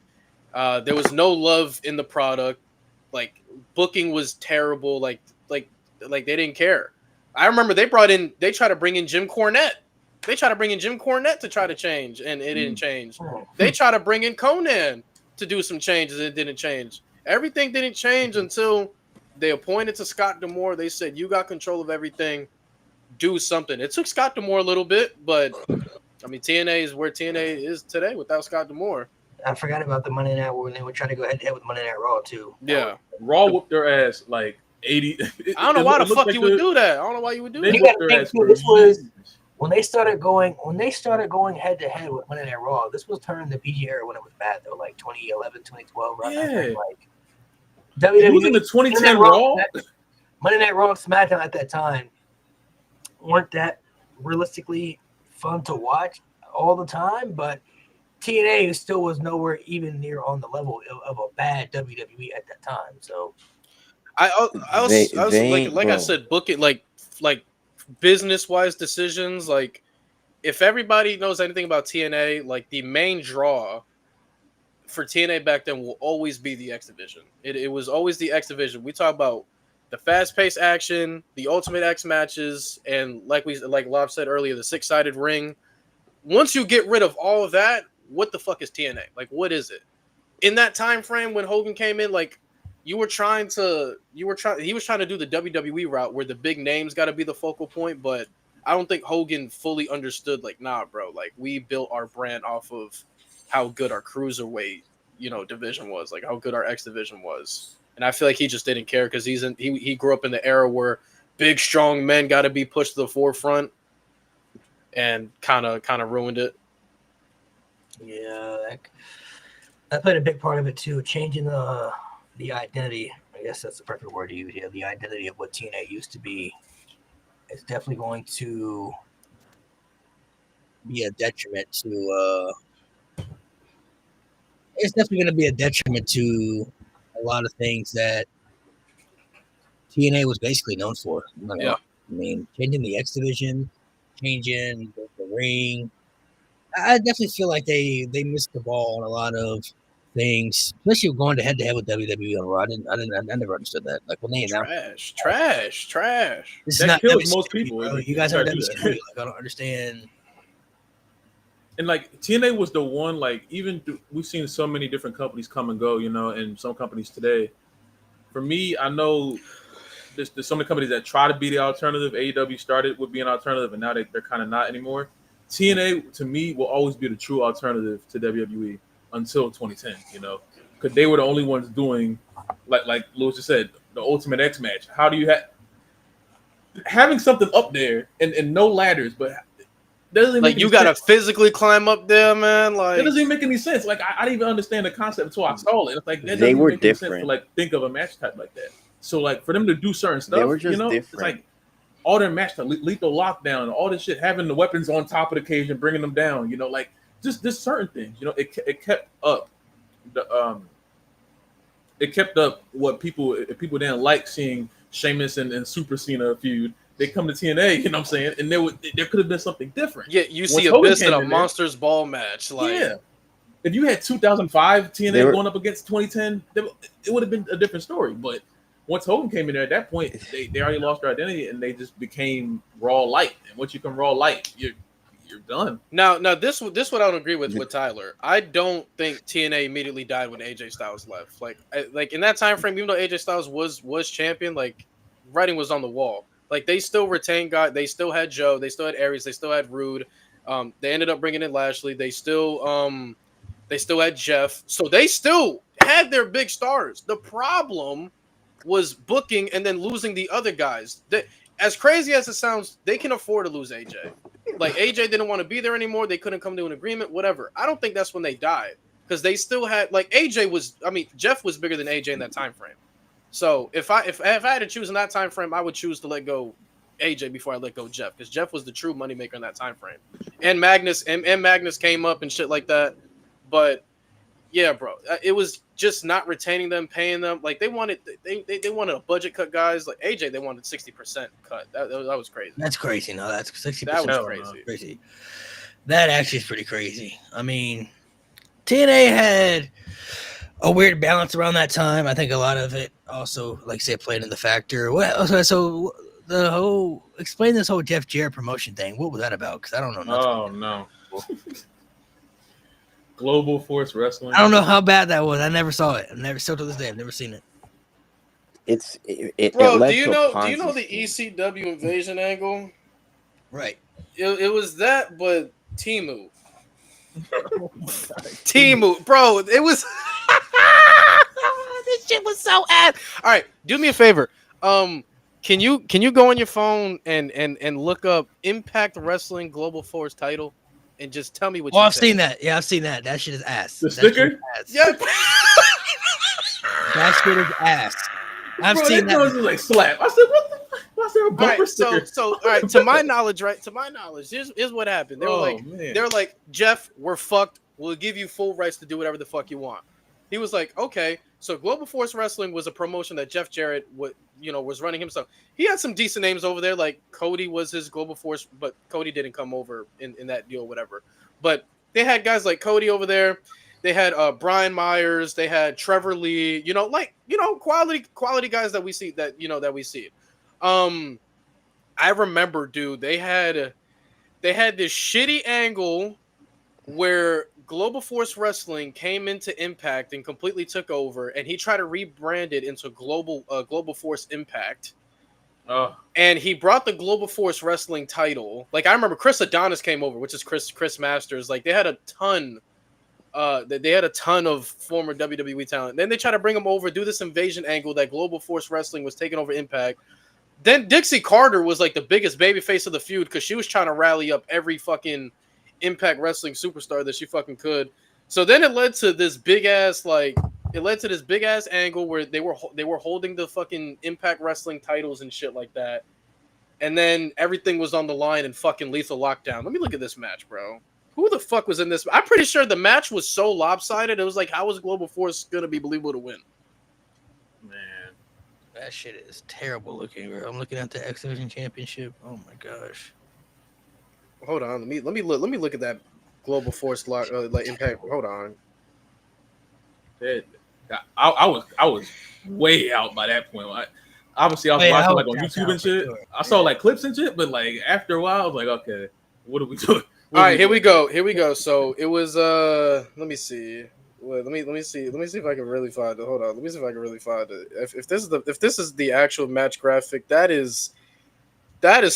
There was no love in the product. Like booking was terrible. Like they didn't care. I remember they tried to bring in Jim Cornette. They tried to bring in Jim Cornette to try to change, and it didn't change. They tried to bring in Conan to do some changes, and it didn't change. Everything didn't change until they appointed to Scott D'Amore. They said, you got control of everything. Do something. It took Scott D'Amore a little bit, but I mean, TNA is where TNA is today without Scott D'Amore. I forgot about the Monday Night when they were trying to go head to head with Monday Night Raw too. Yeah. Raw whooped their ass like 80. I don't know why the fuck you would do that. I don't know why you would do They that. You whooped gotta their think, ass too, for this was- years. When they started going head to head with Monday Night Raw, this was during the PG era when it was bad though, like 2011, 2012, right? Yeah. Like It was in the 2010 Raw. Monday Night Raw and SmackDown at that time weren't that realistically fun to watch all the time, but TNA still was nowhere even near on the level of a bad WWE at that time. So I also They- like I bro. said, book it like business wise decisions. Like if everybody knows anything about TNA, like the main draw for TNA back then will always be the X Division. It was always the X Division. We talk about the fast paced action, the Ultimate X matches, and like Lob said earlier, the 6-sided ring. Once you get rid of all of that, what the fuck is TNA? Like, what is it? In that time frame when Hogan came in, like he was trying to do the WWE route where the big names got to be the focal point, but I don't think Hogan fully understood, like, nah, bro, like we built our brand off of how good our cruiserweight, division was, like how good our X division was. And I feel like he just didn't care because he grew up in the era where big, strong men got to be pushed to the forefront and kind of ruined it. yeah, that played a big part of it too, changing the identity. I guess that's the perfect word to use. Yeah, the identity of what TNA used to be is definitely going to be a detriment to. It's definitely going to be a detriment to a lot of things that TNA was basically known for. Yeah. I mean, changing the X division, changing the ring. I definitely feel like they missed the ball on a lot of things, especially going head to head with WWE on Raw. I never understood that. Like when they announced, Trash. this is That not kills most WCW, people bro. if You you guys try aren't to do WCW. that. Like I don't understand. And like TNA was the one, like we've seen so many different companies come and go, and some companies today. For me, I know there's so many companies that try to be the alternative. AEW started with being an alternative, and now they're kind of not anymore. TNA to me will always be the true alternative to WWE until 2010, because they were the only ones doing, like Lewis just said, the Ultimate X match. How do you having something up there and no ladders, but that doesn't Like make you any gotta sense. physically climb up there, man. That Like doesn't even make any sense. Like I didn't even understand the concept until I saw it. It's like that They doesn't even were make any sense to different. like think of a match type like that. So like for them to do certain They stuff, were just it's different. like all their match type, lethal lockdown, all this shit, having the weapons on top of the cage and bringing them down. Like just certain things. It kept up the it kept up what people if people didn't like seeing Sheamus and Super Cena feud. They come to TNA, you know what I'm saying, and there could have been something different. yeah, you Once see Hogan Abyss in came a in there, Monsters Ball match. Like yeah. If you had 2005 They TNA were going up against 2010, it would have been a different story. But once Hogan came in there, at that point, they already lost their identity and they just became Raw Light. And once you come Raw Light, you're done. now this what I don't agree with Tyler. I don't think TNA immediately died when AJ Styles left. Like in that time frame, even though AJ Styles was champion, like writing was on the wall. Like they still retained God. They still had Joe. They still had Aries. They still had Rude. They ended up bringing in Lashley. They still had Jeff. So they still had their big stars. The problem was booking and then losing the other guys. As crazy as it sounds, they can afford to lose AJ. Like AJ didn't want to be there anymore. They couldn't come to an agreement, whatever. I don't think that's when they died because they still had like AJ was. I mean, Jeff was bigger than AJ in that time frame. So if I had to choose in that time frame, I would choose to let go AJ before I let go Jeff because Jeff was the true moneymaker in that time frame. And Magnus came up and shit like that. But yeah, bro, it was just not retaining them, paying them. Like they wanted a budget cut, guys. Like AJ, they wanted 60% cut. That was crazy. That's crazy. No, that's 60%. That was crazy. That actually is pretty crazy. I mean, TNA had a weird balance around that time. I think a lot of it also, like I said, played in the factor. So the whole explain this whole Jeff Jarrett promotion thing. What was that about? Because I don't know nothing. Oh no. Global Force Wrestling. I don't know how bad that was. I never saw it. Still to this day, I've never seen it. Bro, do you know the ECW invasion angle? Right. It was that, but Timu. Timu, bro, it was. This shit was so ass. All right, do me a favor. Can you go on your phone and look up Impact Wrestling Global Force title, and just tell me what? I've seen that. Yeah, I've seen that. That shit is ass. The sticker? Yeah. That shit is ass. I've seen that. Was like slap. I said, what the fuck? Why is there a bumper sticker? So all right, to my knowledge, here's what happened. They were they're like, Jeff, we're fucked. We'll give you full rights to do whatever the fuck you want. He was like, okay. So Global Force Wrestling was a promotion that Jeff Jarrett was running himself. He had some decent names over there, like Cody was his Global Force, but Cody didn't come over in that deal, whatever. But they had guys like Cody over there. They had Brian Myers. They had Trevor Lee. Quality guys that we see that we see. I remember, dude. They had this shitty angle where Global Force Wrestling came into Impact and completely took over, and he tried to rebrand it into Global Force Impact. Oh. And he brought the Global Force Wrestling title. Like I remember, Chris Adonis came over, which is Chris Masters. Like they had a ton. They had a ton of former WWE talent. Then they tried to bring him over, do this invasion angle that Global Force Wrestling was taking over Impact. Then Dixie Carter was like the biggest babyface of the feud because she was trying to rally up every fucking Impact Wrestling superstar that she fucking could. So then it led to this big ass angle where they were holding the fucking Impact Wrestling titles and shit like that. And then everything was on the line and fucking Lethal Lockdown. Let me look at this match, bro. Who the fuck was in this? I'm pretty sure the match was so lopsided. It was like, how was Global Force gonna be believable to win? Man, that shit is terrible looking, bro. I'm looking at the X Division Championship. Oh my gosh. Hold on, let me look at that. Global Force like Impact. Hold on. I was way out by that point. Obviously, I was Yeah, I watching was like on tapped YouTube out and for shit. sure. I saw like clips and shit, but like after a while, I was like, okay, what are we doing? All right, here we go. Here we go. So it was let me see. Let me see if I can really find it. Hold on. Let me see if I can really find it. If this is the actual match graphic, that is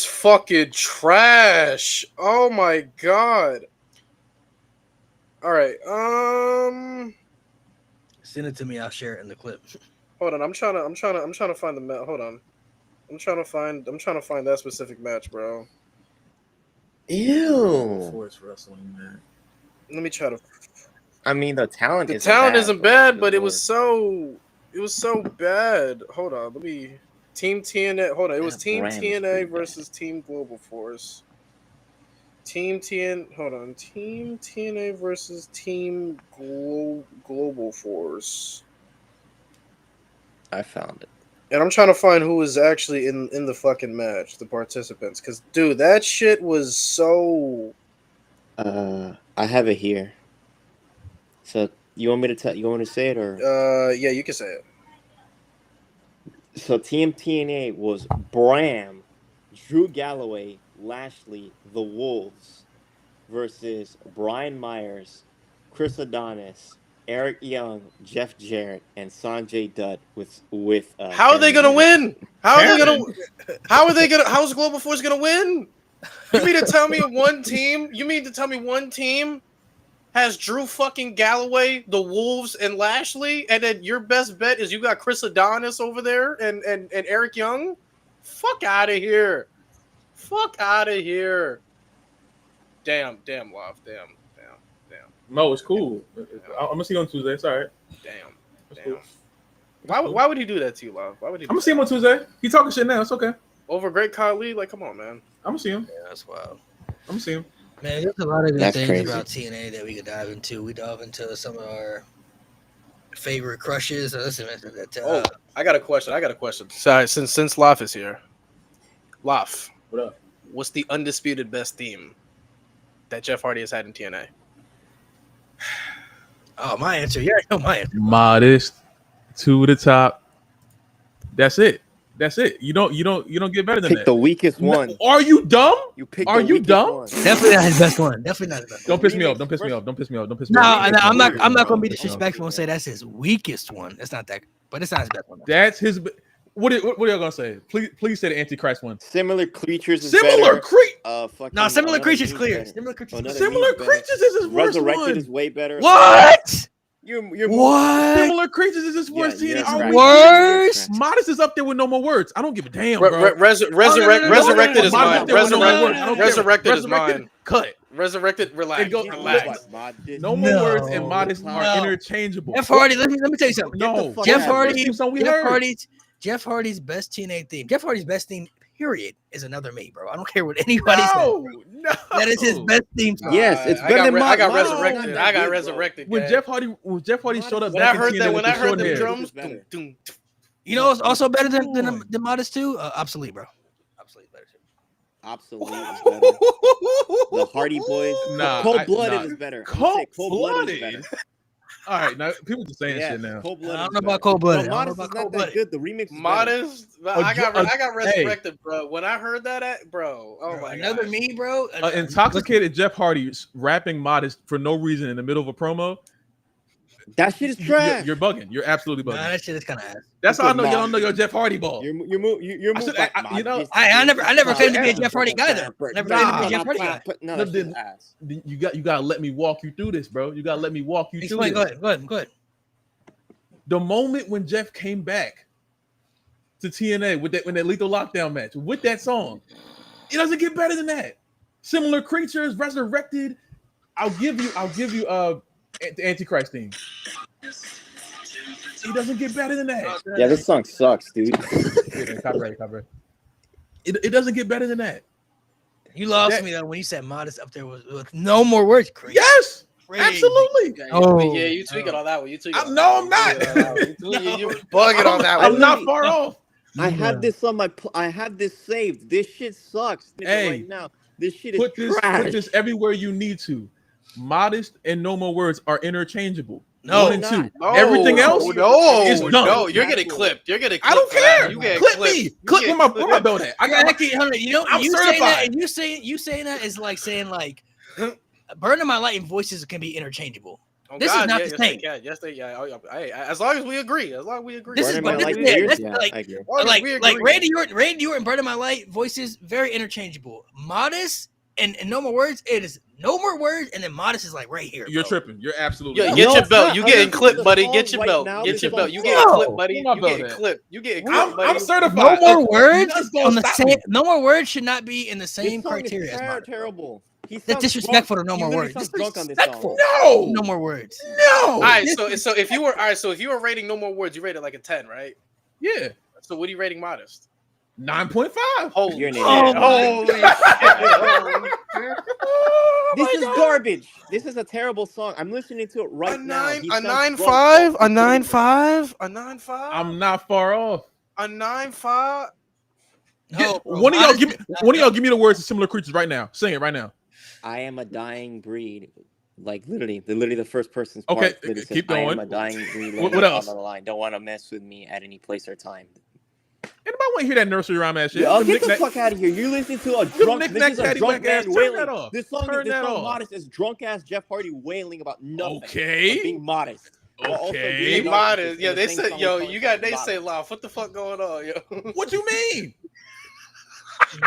fucking trash. Oh my god. All right. Send it to me. I'll share it in the clip. Hold on. I'm trying to find the match. Hold on. I'm trying to find that specific match, bro. Ew. Force wrestling, man. Let me try to. I mean, the talent Isn't bad, but it was so bad. Hold on, let me. Team TNA. Hold on, it was That Team brand is TNA pretty versus Team Global Force. Team TNA versus Team Global Force. I found it. And I'm trying to find who was actually in the fucking match, the participants, because dude, that shit was so. I have it here. So you want me to tell? You want me to say it or? Yeah, you can say it. So Team TNA was Bram, Drew Galloway, Lashley, The Wolves versus Brian Myers, Chris Adonis, Eric Young, Jeff Jarrett, and Sanjay Dutt with How are they Cameron gonna Grimes. win? How are they gonna? How's Global Force gonna win? You mean to tell me one team? You mean to tell me one team has Drew fucking Galloway, the Wolves, and Lashley, and then your best bet is you got Chris Adonis over there and Eric Young? Fuck out of here! Fuck out of here! Damn, love, damn. No, it's cool. I'm gonna see you on Tuesday. It's all right. Damn. Cool. Why would he do that to you, love? Why would he? I'm gonna see him on Tuesday. He talking shit now. It's okay. Over Great Khali? Like, come on, man. I'm gonna see him. Yeah, that's wild. I'm gonna see him. Man, there's a lot of good That's things crazy. about TNA that we could dive into. We dove into some of our favorite crushes. Listen, I got a question. Sorry, since Laf is here. Laf, What up? what's the undisputed best team that Jeff Hardy has had in TNA? oh, my answer. Yeah, I know my answer. Modest to the top. That's it. You don't get better than Pick that. the weakest one. Are you dumb? You pick. Are the you weakest dumb? one. Definitely not his best one. Definitely not his best one. Don't piss me off. Don't piss me off. Don't piss me off. Don't piss me No, off. I'm not Don't going to be piss me off. disrespectful and say that's his weakest one. That's not that, but it's not his best one. That's his. What are y'all gonna say? Please say the Antichrist one. Similar creatures. Is Similar better. creatures. Fucking No, similar Another creatures Me's clear. better. Similar creatures. Another Clear. Me's Similar better. creatures is his worst Resurrected one. is way better. What? You're What? Similar creatures is his worst. Yeah, TNA. right. Worst? Modest is up there with no more words. I don't give a damn, bro. Resurrected is mine. no. Resurrected is mine. Cut. Resurrected, relax. It go- Relax. No more No. words and Modest are No. interchangeable. Jeff Hardy. Let me tell you something. No, fuck Jeff out of Hardy. here. Song we heard. Jeff Hardy's best TNA theme. Jeff Hardy's best theme. Period. Is Another Me, bro. I don't care what anybody says. No. That is his best theme song. Yes, it's I better than got Modest. resurrected. No, I got bro. resurrected. When gang. Jeff Hardy showed up when I back heard in that, TNA when with I the heard short them hair. drums, Better. doom. You know what's also better Come than on. the Modest too? Obsolete, bro. Obsolete better too. Obsolete is better. The Hardy Boys. Nah, Cold-blooded nah. is better. I'm gonna say Cold-blooded is better. All right, now people just saying Yes, shit now. Cold-blooded I don't is know about better. Cold-blooded. No, I don't know Modest about is not that Cold-blooded. good. The remix is better. Modest. I got hey. resurrected, bro. When I heard that, bro. Oh Bro, my Another god. Me, bro. Intoxicated Jeff Hardy rapping Modest for no reason in the middle of a promo. That shit is trash. You're bugging. You're absolutely Nah, bugging. that shit is kind of ass. That's how I know You're y'all don't know your Jeff Hardy ball. You're I moved said, like you know, Modest. I never claimed to be a ass. Jeff Hardy guy though. Never claimed to be a Jeff Hardy guy. No, No, that's just ass. You gotta let me walk you through this, bro. You gotta let me walk you through Explain. this. Go ahead. The moment when Jeff came back to TNA with that Lethal Lockdown match with that song, it doesn't get better than that. Similar creatures, resurrected. I'll give you the Antichrist theme. It doesn't get better than that. Yeah, this song sucks, dude. Copyright. It doesn't get better than that. You lost me though when you said Modest up there with no more words. Crazy. Yes, Crazy. absolutely. Yeah, you tweaking on that one. You tweaking. I'm not. You bugging on that one. I'm not far off. I had this on my. I had this saved. This shit sucks. Hey, right now, this shit is Put trash. this everywhere you need to. Modest and No More Words are interchangeable. No, 1 and 2. No, Everything else is done. No, you're getting clipped. You're getting clipped. I don't for that. care. You get Clip clipped. me. You Clip get where my belt at. I got my Hold on, you know, I'm you saying that, certified. and you saying that is like saying like, "Burning My Light" and voices can be interchangeable. Oh, This is not the yes, same. They can. Yes, they can. Hey, as long as we agree. As long as we agree. This is Burning but My this Light is weird? that's Yeah, like I agree. As long as we like agree. Randy Orton, Burning My Light voices very interchangeable. Modest and No More Words, it is No More Words, and then Modest is like right here. You're bro. tripping. You're absolutely Yeah, right. get No, your it's belt. not. You I'm getting listening to clipped, the buddy. song Get your right belt. now. Get This your is belt. You on getting No. clipped, buddy. Where my You belt getting at? clipped. You getting clipped, buddy. I'm certified. No More Words Nothing's gonna on the stop same. me. No More Words should not be in the This same song is criteria as Modest. terrible. He That's sounds disrespectful drunk. to No He More literally Words. sounds drunk on this song. Disrespectful. No. No More Words. No. All right, so if you were rating No More Words, you rated like a 10, right? Yeah. So what are you rating Modest? 9.5. Holy You're an shit. idiot. Holy shit. This is garbage. This is a terrible song. I'm listening to it right now. He A sounds 9.5, drunk. a 9.5, a 9.5, I'm not far off. a 9.5. No, bro, One of y'all Modest give me is not- one of y'all give me the words of Similar Creatures right now. Sing it right now. I am a dying breed. Like literally the first person's Okay, part literally says, keep I am going. a dying breed. What laying else? On the line. Don't want to mess with me at any place or time. Anybody want to hear that nursery rhyme ass shit? Yo, Them get the knick-knack- fuck out of here. You're listening to a drunk. knick-knack, This is a paddywhack drunk ass. man Turn wailing. that off. This song Turn that off. Modest is drunk ass Jeff Hardy wailing about nothing. Okay. But being modest. While also Okay. being Be narcissist modest. in Yeah, the they same said, song yo, with you got, they Modest. say loud. What the fuck going on, yo? What you mean?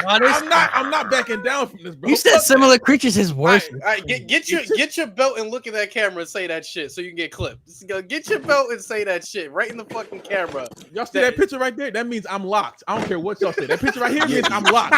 Modest. I'm not backing down from this, bro. You said Fuck Similar Creatures is worse. All right, get your belt and look at that camera and say that shit so you can get clipped. Just go get your belt and say that shit right in the fucking camera. that. Y'all see that picture right there? That means I'm locked. I don't care what y'all say. That picture right here means I'm locked.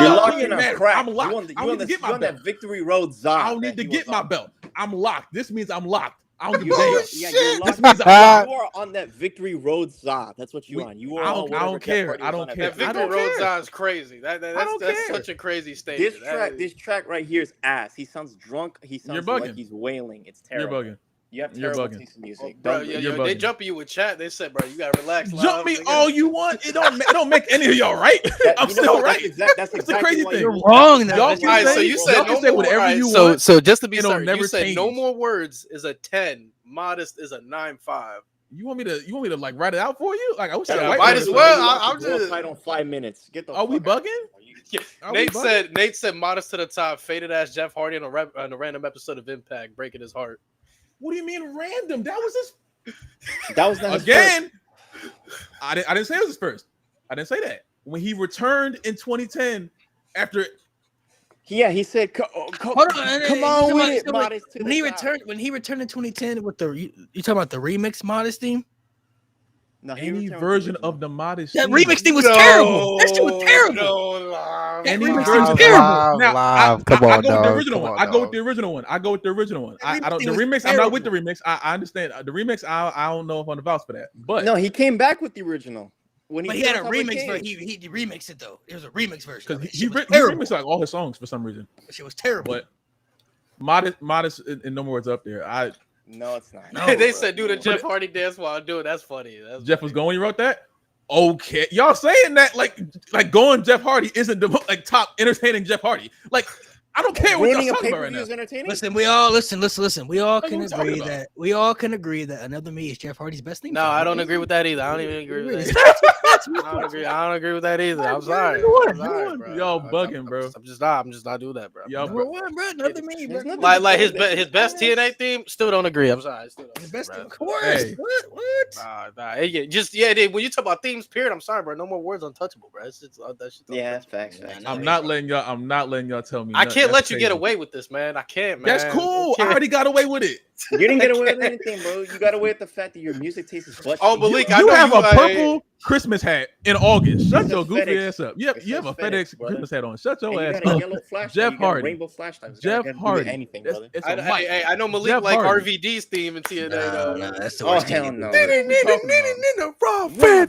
You're No, locked it in a matters. crack. I'm locked. You I on don't need to get my that belt. Victory Road Zod. I don't need to get my belt. I'm locked. This means I'm locked. I don't give a You're, damn. yeah, you're This locked. means I'm locked. You are on that Victory Road Zod. That's what you're on. You are I on don't whatever care. Jeff Hardy I was don't on at care. That Victory I Victory don't Road care. sounds crazy. That's don't that's care. such a crazy statement. This track right here is ass. He sounds drunk. He You're sounds like bugging. he's wailing. It's You're terrible. bugging. You have You're terrible bugging. taste in music. bro, Don't- you're they bugging. jumping you with chat. They said, bro, you gotta relax. Jump me nigga. all you want. It don't make any of y'all right. I'm you know still what? right. That's That's the exactly crazy why thing. You're wrong. Though. Y'all That's can All right, say- so you said y'all can no say more. whatever all right, you so, want. So just to be It'll certain, never you said no change. more words is a 10. Modest is a 9.5. You want me to like write it out for you? Like I wish I Yeah, could write might it as for well. you. I'm just- tight on 5 minutes. Get the. Are we fuck out. bugging? Are we bugging? Nate said modest to the top, faded ass Jeff Hardy on a random episode of Impact, breaking his heart. What do you mean random? That was his That was not his again. I didn't say it was his first. I didn't say that. When he returned in 2010 after first. Yeah, he said, Hold on, come on with it, modest. To When the he top." returned in 2010 with the you talking about the remix Modest theme? No, he any returned with version the of the Modest That theme. remix thing was terrible. That shit was terrible. No, That Any remix version was of terrible. Now, Live. I Come go on, with the dog. original Come one. on, I go with dog. the original one. I go with the original one. That I don't. remix The was remix. I'm not with the terrible. remix. I understand the remix. I don't know if I'm the vouch for that. But No, he came back with the original. When But he had a first time remix, came. but he remixed it though. It was a remix version. because Of it. he Shit was he terrible. remixed like all his songs for some reason. That shit was terrible. But modest, and no more words up there. No, it's not. No, they bro. said do the Jeff Hardy dance while I do it. That's funny. That's Jeff funny. was going. You wrote that. Okay, y'all saying that like going Jeff Hardy isn't the like top entertaining Jeff Hardy. Like I don't care what y'all Ruining a talking about right pay-per-view now. is entertaining. Listen, we all listen. We all What are can you talking agree that Another Me is Jeff Hardy's best thing. No, I don't agree with that either. I don't even agree with that. I don't agree with that either. I'm sorry. I'm sorry, bro. Y'all I'm bugging, bro. I'm just not doing that, bro. Y'all Number one, bro. Another Me, bro. There's nothing- Like his best TNA theme. Still don't agree. I'm sorry. Still don't His agree, best, bro. of course. Hey. What? Nah. When you talk about themes, period. I'm sorry, bro. No more words untouchable, bro. It's just, that shit's Yeah, untouchable. facts. I'm not letting y'all tell me. I nothing. can't That's let you get crazy. away with this, man. I can't, man. That's cool. I already got away with it. You didn't get away with anything, bro. You got away with the fact that your music taste is butt. Oh, cheeks. Malik, I You know have you, a purple Christmas hat in August. Shut It your says goofy FedEx. ass up. It You have a says FedEx, FedEx brother. Christmas hat on. Shut And your you ass got a up. yellow flashlight. Jeff You got a Hardy. rainbow flashlight. It's Jeff gotta do Hardy. anything, That's- brother. it's a mic. I know Malik Jeff like Hardy. RVD's theme in TNA. No, though. that's the Oh worst. hell TNA no. theme.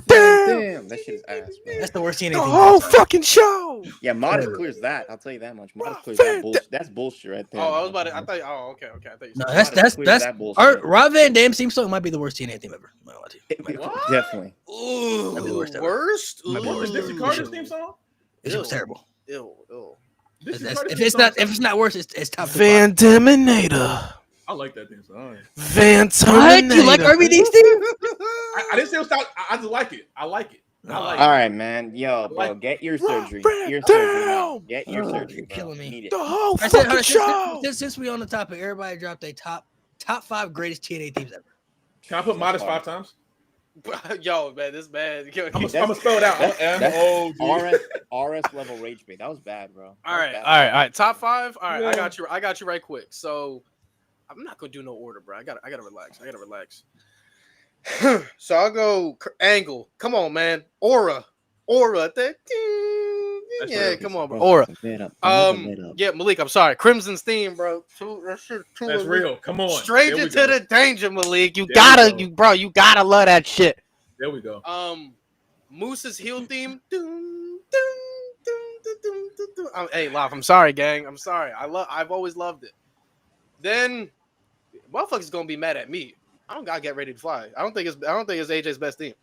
Damn, that shit is ass, man. That's the worst TNA The theme. whole fucking show. Yeah, Modest clears that. I'll tell you that much. Modest clears that bullshit. That's bullshit right there. Oh, I was about to. I thought. Oh, okay. I thought you No, said that's clears that bullshit. our Rob Van Dam's theme song might be the worst TNA theme ever. I'm not gonna lie to you. What? Definitely. Ooh, That'd be the worst ever. worst. Might be the What was worst Dixie ever. Carter's theme song? It was terrible. Ew. This is If Cardi it's not worse, it's top. Van Terminator. I like that thing. So Van What? Terminator. You like RVD's theme? I didn't say it was top. I just like it. I like it. I like All it. right, man. Yo, bro, Like- get your Rock surgery. Van Your surgery now. Dam. Get your Oh, surgery, you're bro. killing me. You need it. The whole I said, fucking show. since we on the topic, everybody dropped a top 5 greatest TNA themes ever. Can I put modest 5 times? Yo, man, this man. Yo, I'm gonna spell it out. That's MOG. RS level rage bait. That was bad, bro. That All was right, bad. all right. Top 5. All right, Yeah. I got you right quick. So I'm not gonna do no order, bro. I gotta relax. So I'll go Angle. Come on, man. Aura. Yeah, real. come on, bro. Bro, Aura. lit up. Lit up. Yeah, Malik. I'm sorry. Crimson's theme, bro. That's real. Come on. Stranger There we to go. the danger, Malik. You There we gotta, go. you gotta love that shit. There we go. Moose's heel theme. Hey, Love, I'm sorry, gang. I'm sorry. I've always loved it. Then, motherfuckers gonna be mad at me. I don't gotta get ready to fly. I don't think it's AJ's best theme.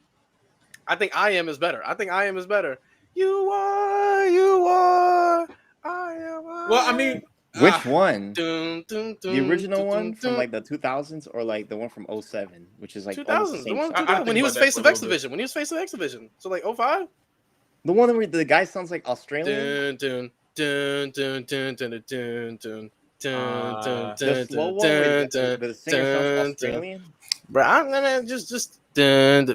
I think I Am is better. You are. I am. Well, I mean, Which one? The The original one from like the 2000s or like the one from 07, which is like almost the 2000s. The same one shit? 2000, when think he about was that face for of a X little bit. Division. When he was face of X Division. So like 05. The one where the guy sounds like Australian. The slow one where the singer sounds Australian. Bro, I'm gonna just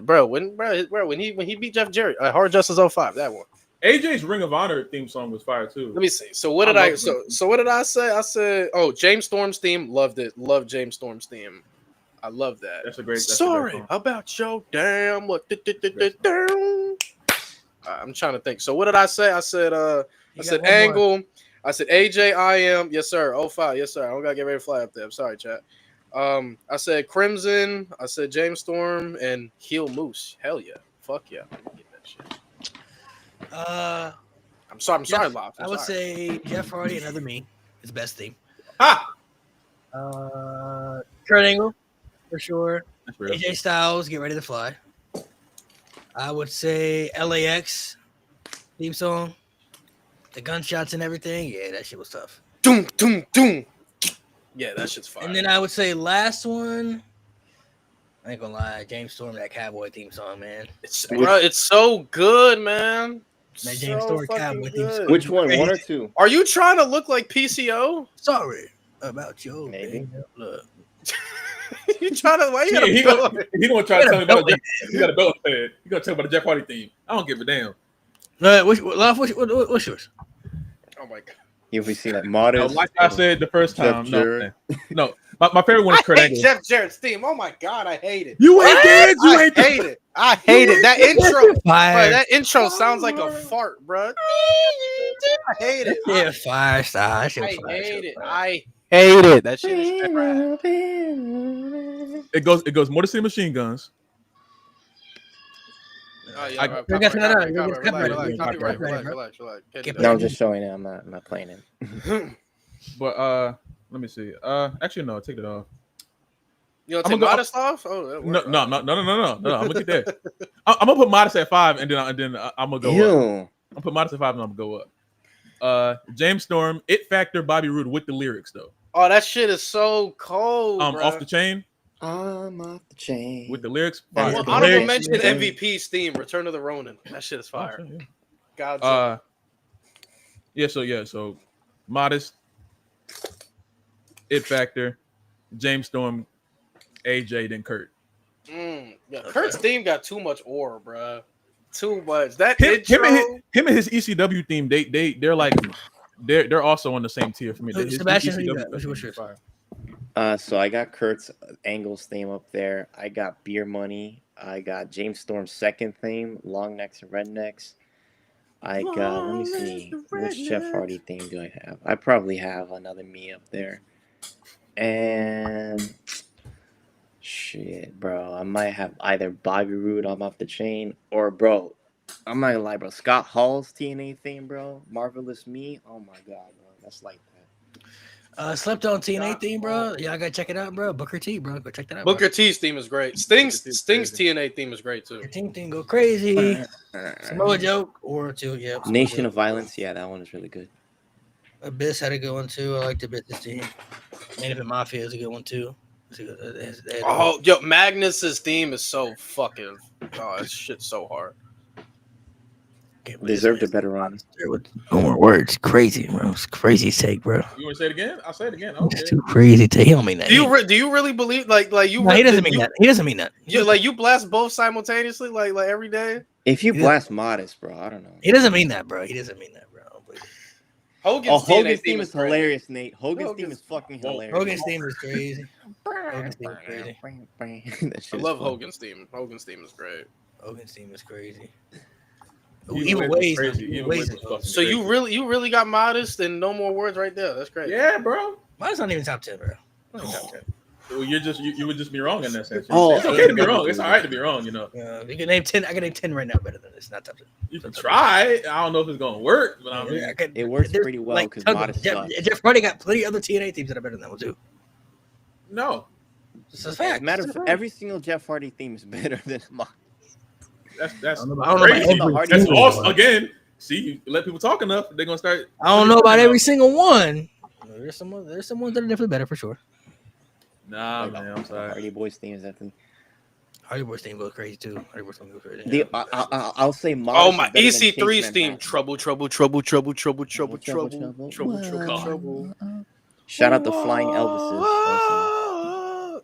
bro when he beat Jeff Jarrett, Hard Justice 05, that one. AJ's Ring of Honor theme song was fire too. Let me see. So what I did I love so what did I say? I said, oh, James Storm's theme, loved it. Loved James Storm's theme. I love that. That's a great. Sorry song. about your damn what. I'm trying to think. So what did I say? I said Angle. I said AJ I Am. Yes, sir. 05. Yes, sir. I don't gotta get ready to fly up there. I'm sorry, chat. I said Crimson. I said James Storm and Heel Moose. Hell yeah. Fuck yeah. Get that shit. I'm sorry, Lop. I would say Jeff Hardy, Another Me, his best theme. Ha! Kurt Angle, for sure. That's real. AJ Styles, Get Ready to Fly. I would say LAX theme song. The gunshots and everything. Yeah, that shit was tough. Doom, doom, doom. Yeah, that shit's fire. And then I would say last one. I ain't gonna lie, James Storm, that Cowboy theme song, man. It's so good, man. Man, James Storm, fucking Cowboy theme good. song. Which one? One or two? Are you trying to look like PCO? Sorry about your Maybe. look. You trying to? Why you Yeah, gotta he go? gonna try to tell me about the Jeff. He got a belt head. He gonna tell me about the Jeff Hardy theme. I don't give a damn. What's yours? Oh my god. If we see like No, modest, like I said the first Jeff time. Jarrett. No. My favorite one I is Kurt hate Angle. Jeff Jarrett's theme. Oh my god, I hate it. You ain't dead. You I ain't hate it. I hate it. That intro, bro, Fire. that intro sounds like a fart, bro. I hate it. Yeah, fire style. That shit was I fire. hate it. I hate it. That shit is trash. It goes Motor City Machine Guns. Oh, yeah, I- right, You're getting copyright, that out. copyright, You're getting copyright, copyright, relax. Can't do Get No, I'm that. just showing it. I'm not playing it. But let me see. Actually no, take it off. You know, I'm take gonna go- modest off. Oh, that No. worked. I'm gonna get there. I'm gonna put Modest at 5, and then I'm gonna go up. Ew. I'll put Modest at 5, and I'm gonna go up. James Storm, It Factor, Bobby Roode with the lyrics though. Oh, that shit is so cold. Bruh. Off the Chain I'm off the chain. with the lyrics. Well, Fire. the Honorable leg- mention Yeah. MVP's theme, Return of the Ronin. That shit is fire. Oh, shit, God's yeah. So Modest, It Factor, James Storm, AJ, then Kurt. Yeah, Kurt's theme got too much aura, bruh. Too much. That Him intro. and his ECW theme, they're like they're also on the same tier for me. His Sebastian, who you ECW got? What's theme yours? is fire. So I got Kurt's Angles theme up there. I got Beer Money. I got James Storm's second theme, Long Necks and Rednecks. I got, let me see, which Jeff Hardy theme do I have? I probably have Another Me up there. And shit, bro, I might have either Bobby Roode, I'm Off the Chain, or bro, I'm not gonna lie, bro, Scott Hall's TNA theme, bro, Marvelous Me. Oh my god, bro, that's like that. Slept on TNA theme, bro. Y'all gotta check it out, bro. Booker T, bro. Go check that out. Booker T's theme is great. Sting's Booker T's crazy. TNA theme is great too. Booker T theme go crazy. Samoa Joke or two, yeah. Nation of Violence, yeah, that one is really good. Abyss had a good one too. I liked Abyss's team. Management Mafia is a good one too. Oh, yo, Magnus's theme is so fucking. Oh, that shit's so hard. Deserved a better run. With no more words. Crazy, bro. It's crazy take, bro. You want to say it again? I'll say it again. Okay. It's too crazy take. He don't mean that. Do you really believe like you? No, he doesn't mean that. He doesn't mean that. You like you blast both simultaneously like every day. If you Yeah. blast Modest, bro, I don't know. He doesn't mean that, bro. He doesn't mean that, bro. Hogan's Hogan's theme is great. hilarious, Nate. Hogan's theme Hogan's- is fucking hilarious. Hogan's theme is crazy. Hogan's theme is crazy. That shit I is love fun. Hogan's theme. Hogan's theme is great. Hogan's team is crazy. Even Ways, crazy. even Even Ways. Ways was fucking So you really got Modest and no more words right there. That's great. Yeah, bro. Mine's not even top 10, bro. Not even top 10. Well, you would just be wrong in that sense. Oh, It's okay to be wrong. It's all right to be wrong. You know, You can name 10. I can name 10 right now better than this. Not top 10. you can try. I don't know if it's gonna work, but I mean, I could, It works there's, pretty well like, because tons of- Modest sucks. Jeff Hardy got plenty of other TNA teams that are better than that one too. no, It's a As fact. a matter It's of a fact, fact. every single Jeff Hardy theme is better than Modest. that's I don't know about crazy. every That's That's single awesome. one. Again, see, you let people talk enough, they're gonna start. I don't know about every single one. There's some ones that are definitely better for sure. Nah, man, I'm sorry. Hardy Boys themes. I think Hardy Boys team goes crazy too. Hardy Boys team goes crazy. I'll say Modest. Oh is my better than EC3's Chase theme. Manhattan. Trouble. Shout out to Flying Elvises.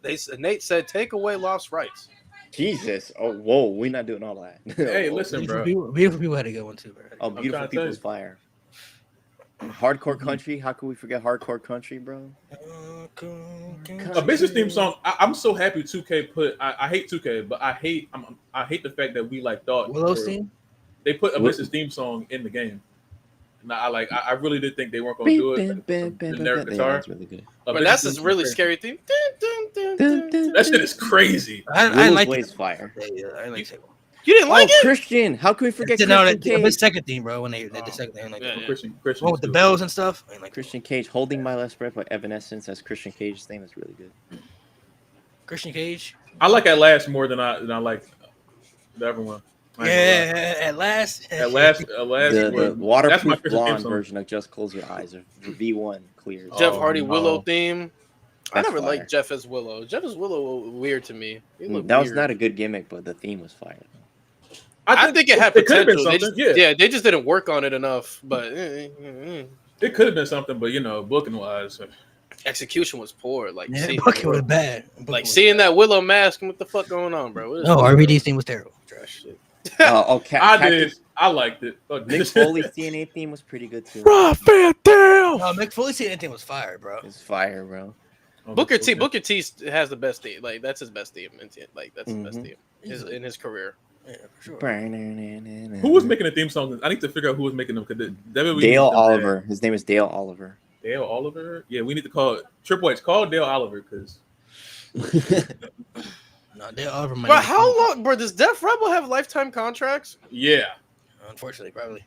Also. Nate said, "Take away Lost Rights." Jesus. Oh, whoa. We're not doing all that. Hey, listen, bro. Beautiful people had a good one too, bro. Oh, trying beautiful to tell people's you. fire. Hardcore country. How could we forget hardcore country, bro? A business theme song. I'm so happy 2K put. I hate 2K, but I hate the fact that we like thought Willow's team. they put a business theme song in the game. And I really did think they weren't gonna do it. Generic guitar. That's really good. But that's a really scary theme. That shit is crazy. I Willow's like Ways it. fire. Yeah, I like it. You didn't like Oh, it? Christian. How could we forget No, Christian the Cage? second theme, bro. When they did the second thing, like Yeah, yeah. Christian one with the too. bells and stuff. I ain't like Christian Cage, Holding My Last Breath by Evanescence as Christian Cage's theme is really good. Christian Cage. I like At Last more than I like the other one. I ain't gonna lie. Yeah, at last. At last, The was- that's my waterproof Christian theme blonde song. version of Just Close Your Eyes, or V1 clears. Jeff Oh, Hardy no. Willow theme. I That's never fire. liked Jeff as Willow. Jeff as Willow weird to me. He looked That was weird. not a good gimmick, but the theme was fire. I think it had could've been potential. They something, just, yeah. they just didn't work on it enough. But It could have been something, but booking wise, execution was poor. Like, Yeah, see, Bucket was bad. Bucket like was seeing that Willow mask. What the fuck going on, bro? What is No, this? RVD's team was terrible. Trash shit. Okay. I did. I liked it. Fuck Mick this. Foley's TNA theme was pretty good too. No, Mick Foley team anything was fire, bro. It's fire, bro. Booker T has the best theme. Like that's his best theme. Like that's the best Mhm. theme in his career. Yeah, for sure. Who was making the theme song? I need to figure out who was making them. Dale Oliver? His name is Dale Oliver. Dale Oliver. Yeah, we need to call Triple H. Call Dale Oliver because No, Dale Oliver might. Bro, be- how long, bro? Does Def Rebel have lifetime contracts? yeah, Unfortunately, probably.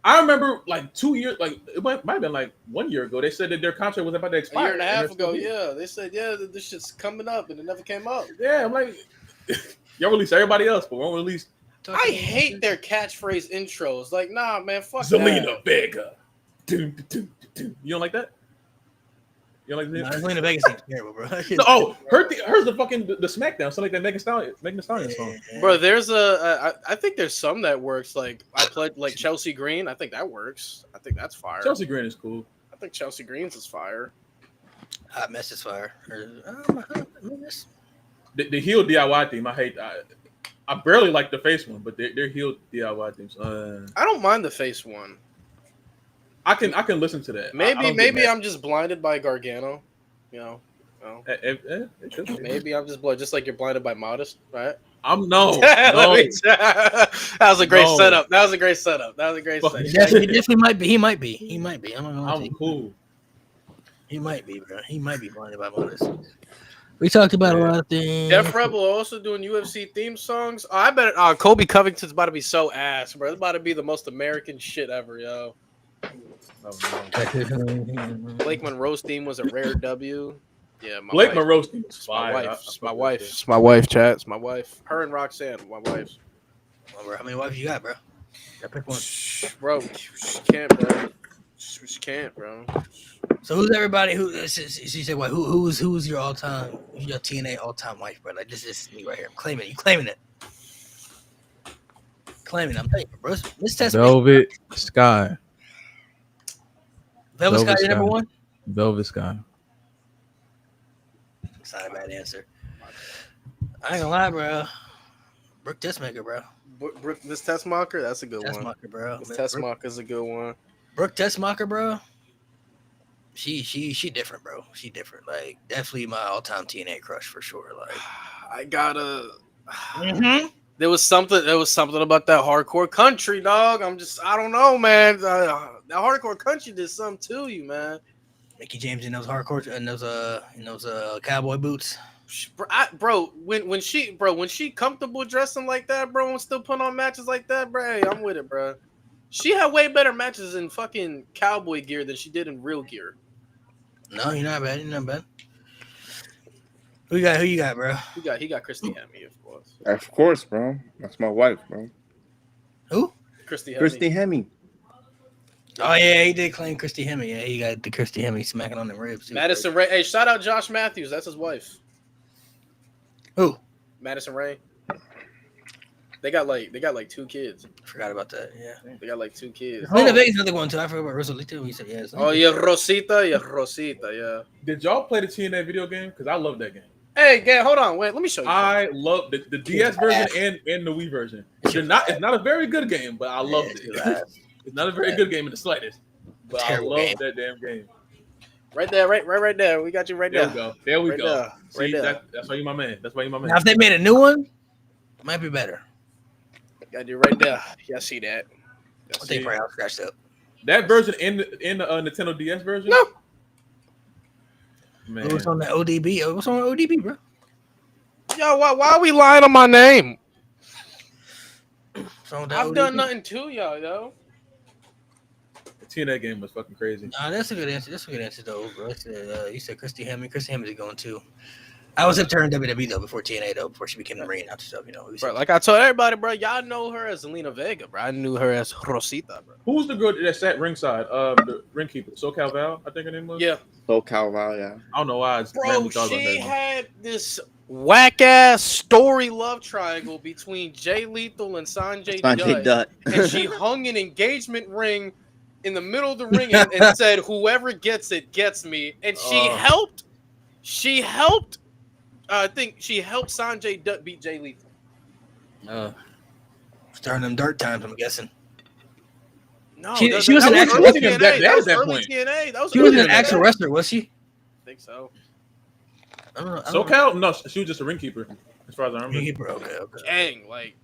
I remember like 2 years, like it might have been like 1 year ago. They said that their contract was about to A expire. year and a half they're still ago, here. yeah. They said, yeah, this shit's coming up, and it never came up. Yeah, I'm like, y'all release everybody else, but won't release I hate their catchphrase intros. Like, nah, man, fuck Zelina that. Vega. Dun, dun, dun, dun. You don't like that? You don't like Nah, that? Selena Vegas team's terrible, bro. That shit's No, oh, terrible. hers the fucking the SmackDown, something like that Megan Thee Stallion song. Bro, there's I think there's some that works. Like, I played like Chelsea Green. I think that works. I think that's fire. Chelsea Green is cool. I think Chelsea Green's is fire. Hot mess is fire. The heel DIY theme, I hate. I barely like the face one, but their heel DIY themes. I don't mind the face one. I can listen to that. I Maybe don't get mad. I'm just blinded by Gargano. You know. It could be. Maybe I'm just just like you're blinded by Modest, right? I'm no. That was a great No. setup. That was a great setup. That was a great Fuck setup. He definitely might be. He might be. He might be. I'm not gonna lie to I'm you. cool. He might be, bro. He might be blinded by Modest. We talked about a lot of things. Def Rebel also doing UFC theme songs. Oh, I bet Kobe Covington's about to be so ass, bro. It's about to be the most American shit ever, yo. Blake Monroe's theme was a rare W. Yeah, my Blake wife. Monroe's theme is It's my fire. wife. I It's my fuck wife. with It's my wife, chat. It's my wife. Her and Roxanne, my wife. Well, bro, how many wives you got, bro? Gotta pick one. Bro, she can't, bro. Just can't, bro. So who's everybody? She said what? Who's your all time? Your TNA all time wife, bro? Like this is me right here. I'm claiming it. You claiming it? Claiming it. I'm telling you, bro. This test. Velvet Sky. Velvet Sky, Velvet your number Sky. one. Velvet Sky. It's not a bad answer. I ain't gonna lie, bro. Brooke Tessmaker, bro. Miss Tessmacher, that's a good one. Tessmacher, bro. Miss Tessmacher's a good one. Brooke Tessmacher, bro. She different, bro. She different. Like definitely my all time TNA crush for sure. Like I gotta. mm-hmm. There was something about that hardcore country, dog. I don't know, man. That hardcore country did something to you, man. Mickey James in those hardcore and those cowboy boots. Bro, when she comfortable dressing like that, bro, and still putting on matches like that, bro, hey, I'm with it, bro. She had way better matches in fucking cowboy gear than she did in real gear. No, you're not bad. You're not bad. Who you got, bro? He got Christy Hemme, of course. Of course, bro. That's my wife, bro. Who? Christy Hemme. Christy Hemme. Oh yeah, he did claim Christy Hemme. Yeah, he got the Christy Hemme smacking on the ribs. Madison Ray. Hey, shout out Josh Matthews. That's his wife. Who? Madison Ray. They got like 2 kids. Forgot about that. Yeah. They got like 2 kids. Lena Vega's another one too. I forgot about Rosalita. We said yes. Oh yeah, Rosita. Yeah. Did y'all play the TNA video game? Because I love that game. Hey, hold on. Wait, let me show you. I love the DS version and the Wii version. It's not a very good game, but I loved it. It's not a very good game in the slightest. But I love that damn game. Right there, right there. We got you right there. There we Right go. there. See, Right there. that's why you my man. That's why you my man. Now, if they made a new one, it might be better. Got you right there. Y'all see that? I think probably scratched up. That version in the Nintendo DS version? No. Man. What's on the ODB? What's on the ODB, bro? Yo, why are we lying on my name? What's on with the I've ODB? done nothing to y'all, yo. The TNA game was fucking crazy. Nah, that's a good answer. That's a good answer, though, bro. You said Christy Hemme. Christy Hemme is going too. I was up to her in WWE though before TNA though, before she became the ring announcer stuff. You know, Bro, like I told everybody, bro, y'all know her as Zelina Vega, bro. I knew her as Rosita, bro. Who was the girl that sat ringside? The ring keeper, SoCal Val, I think her name was. Yeah, SoCal Val, yeah. I don't know why. I just bro, randomly thought about she that. had this whack ass story love triangle between Jay Lethal and Sanjay Dutt, and she hung an engagement ring in the middle of the ring and said, "Whoever gets it gets me." And she helped. I think she helped Sanjay Dutt beat Jay Lethal. Starting them dirt times, I'm guessing. No, She that was an was actual- early TNA. that That was was that early point. TNA. That was She was early an actual TNA. wrestler, was she? I think so. I don't know. I don't know. SoCal? No, she was just a ring keeper, as far as I remember. Okay. Dang, like,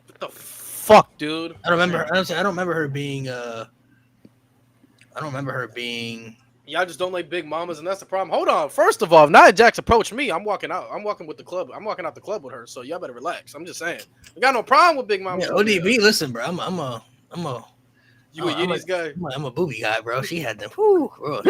what the fuck, dude? I don't remember. Honestly, I don't remember her being. I don't remember her being. Y'all just don't like big mamas, and that's the problem. Hold on. First of all, if Nia Jax approached me, I'm walking out. I'm walking with the club. I'm walking out the club with her. So y'all better relax. I'm just saying. I got no problem with big mamas. Yeah, ODB. Listen, bro. I'm a You a Yiddies guy? I'm a booby guy, bro. She had them. Whoo, bro.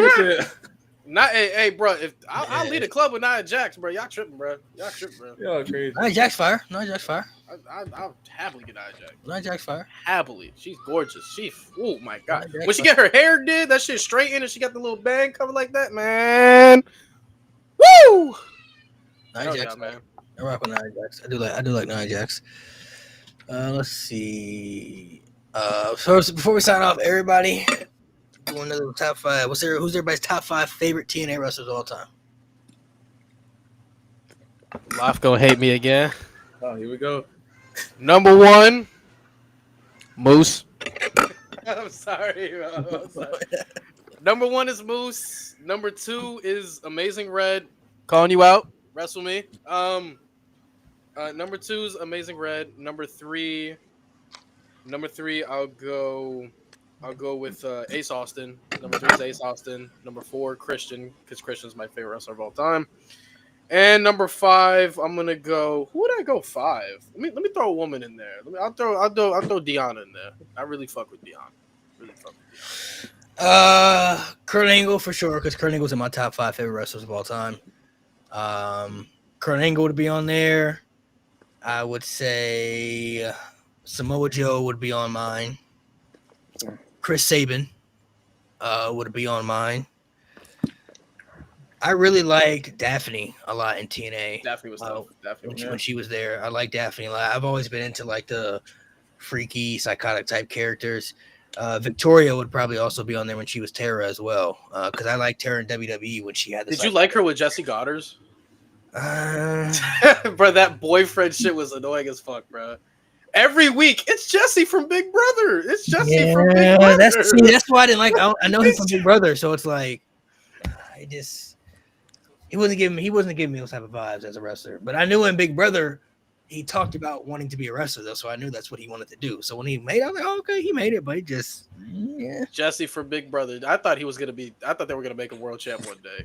Not, hey, bro. If I'll lead a club with Nia Jax, bro. Y'all tripping, bro. Y'all crazy. Nia Jax fire. Nia Jax fire. I'll happily get Nia Jax. Nia Jax fire. Happily. She's gorgeous. Oh my god. Nia Jax When she get her hair did, that shit straightened, and she got the little bang cover like that, man. Woo! Nia Hell Jax, yeah, man. I rock with Nia Jax. I do like Nia Jax. Let's see. So before we sign off, everybody, going to the top 5. Who's everybody's top 5 favorite TNA wrestlers of all time? Life gonna hate me again. Oh, here we go. Number 1, Moose. I'm sorry, bro. I'm sorry. Number 1 is Moose. Number 2 is Amazing Red. Calling you out. Wrestle me. Number 2 is Amazing Red. Number 3, I'll go with Ace Austin. Number 3 is Ace Austin. Number 4, Christian, because Christian's my favorite wrestler of all time. And number 5, I'm gonna go. Who would I go 5? Let me throw a woman in there. I'll throw Deanna in there. I really fuck with Deanna. Kurt Angle for sure, because Kurt Angle's in my top 5 favorite wrestlers of all time. Kurt Angle would be on there. I would say Samoa Joe would be on mine. Chris Sabin would be on mine. I really liked Daphne a lot in TNA. Daphne was tough. Daphne was When she was there. I like Daphne a lot. I've always been into like the freaky, psychotic type characters. Victoria would probably also be on there when she was Tara as well. Because I like Tara in WWE when she had. Did you like her with Jesse Goddard's? Uh, Bro, that boyfriend shit was annoying as fuck, bro. Every week, it's Jesse from Big Brother. It's Jesse from Big Brother. That's why I didn't like. I know him from Big Brother, so it's like, he wasn't giving me those type of vibes as a wrestler. But I knew in Big Brother, he talked about wanting to be a wrestler though, so I knew that's what he wanted to do. So when he made it, I was like, oh, okay, he made it, but he just Jesse from Big Brother. I thought they were gonna make a world champ one day.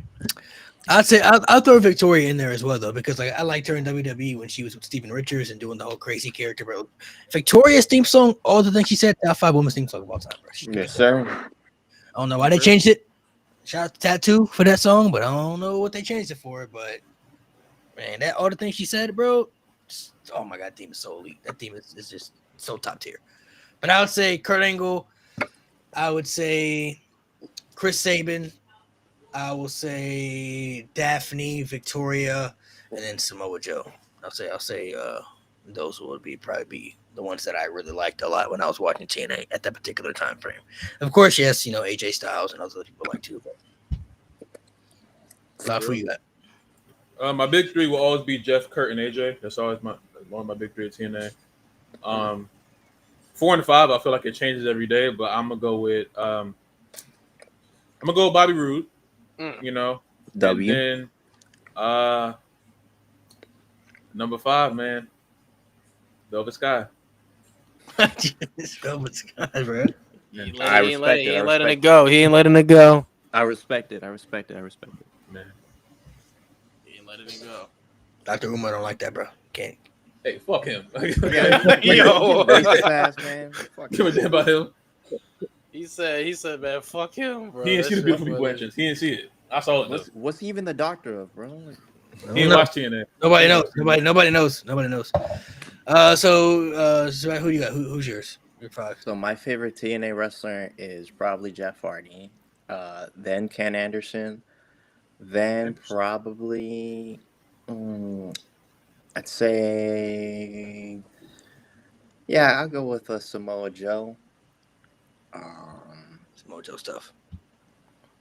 I'd say I'll throw Victoria in there as well though, because like I liked her in WWE when she was with Steven Richards and doing the whole crazy character. Bro, Victoria's theme song, all the things she said, top 5 women's theme song of all time, bro. Yes, sir. I don't know why they changed it. Shout out to Tattoo for that song, but I don't know what they changed it for. But man, that all the things she said, bro. Oh my god, team is so elite. That team is just so top tier. But I would say Kurt Angle. I would say Chris Sabin. I will say Daphne, Victoria, and then Samoa Joe. I'll say those would probably be the ones that I really liked a lot when I was watching TNA at that particular time frame. Of course, yes, AJ Styles and other people like too. But for you, that. My big three will always be Jeff, Kurt, and AJ. That's always one of my big three at TNA. 4 and 5, I feel like it changes every day, but I'm gonna go with Bobby Roode. W. And then number 5, man, Velvet Sky. Velvet Sky, bro. He ain't letting it go. He ain't letting it go. I respect it. Man, He ain't letting it go. Dr. Umar don't like that, bro. Can't. hey, fuck him. Yo. Fast, man. Fuck Give a damn about him. He said, man, fuck him, bro. He didn't see the That beautiful shit people funny. entrance. He didn't see it. I saw it. Though. What's he even the doctor of, bro? He didn't watch TNA. Nobody knows. So who you got? Who's yours? Your 5. So my favorite TNA wrestler is probably Jeff Hardy, then Ken Anderson, then probably I'd say I'll go with Samoa Joe, Samoa Joe stuff.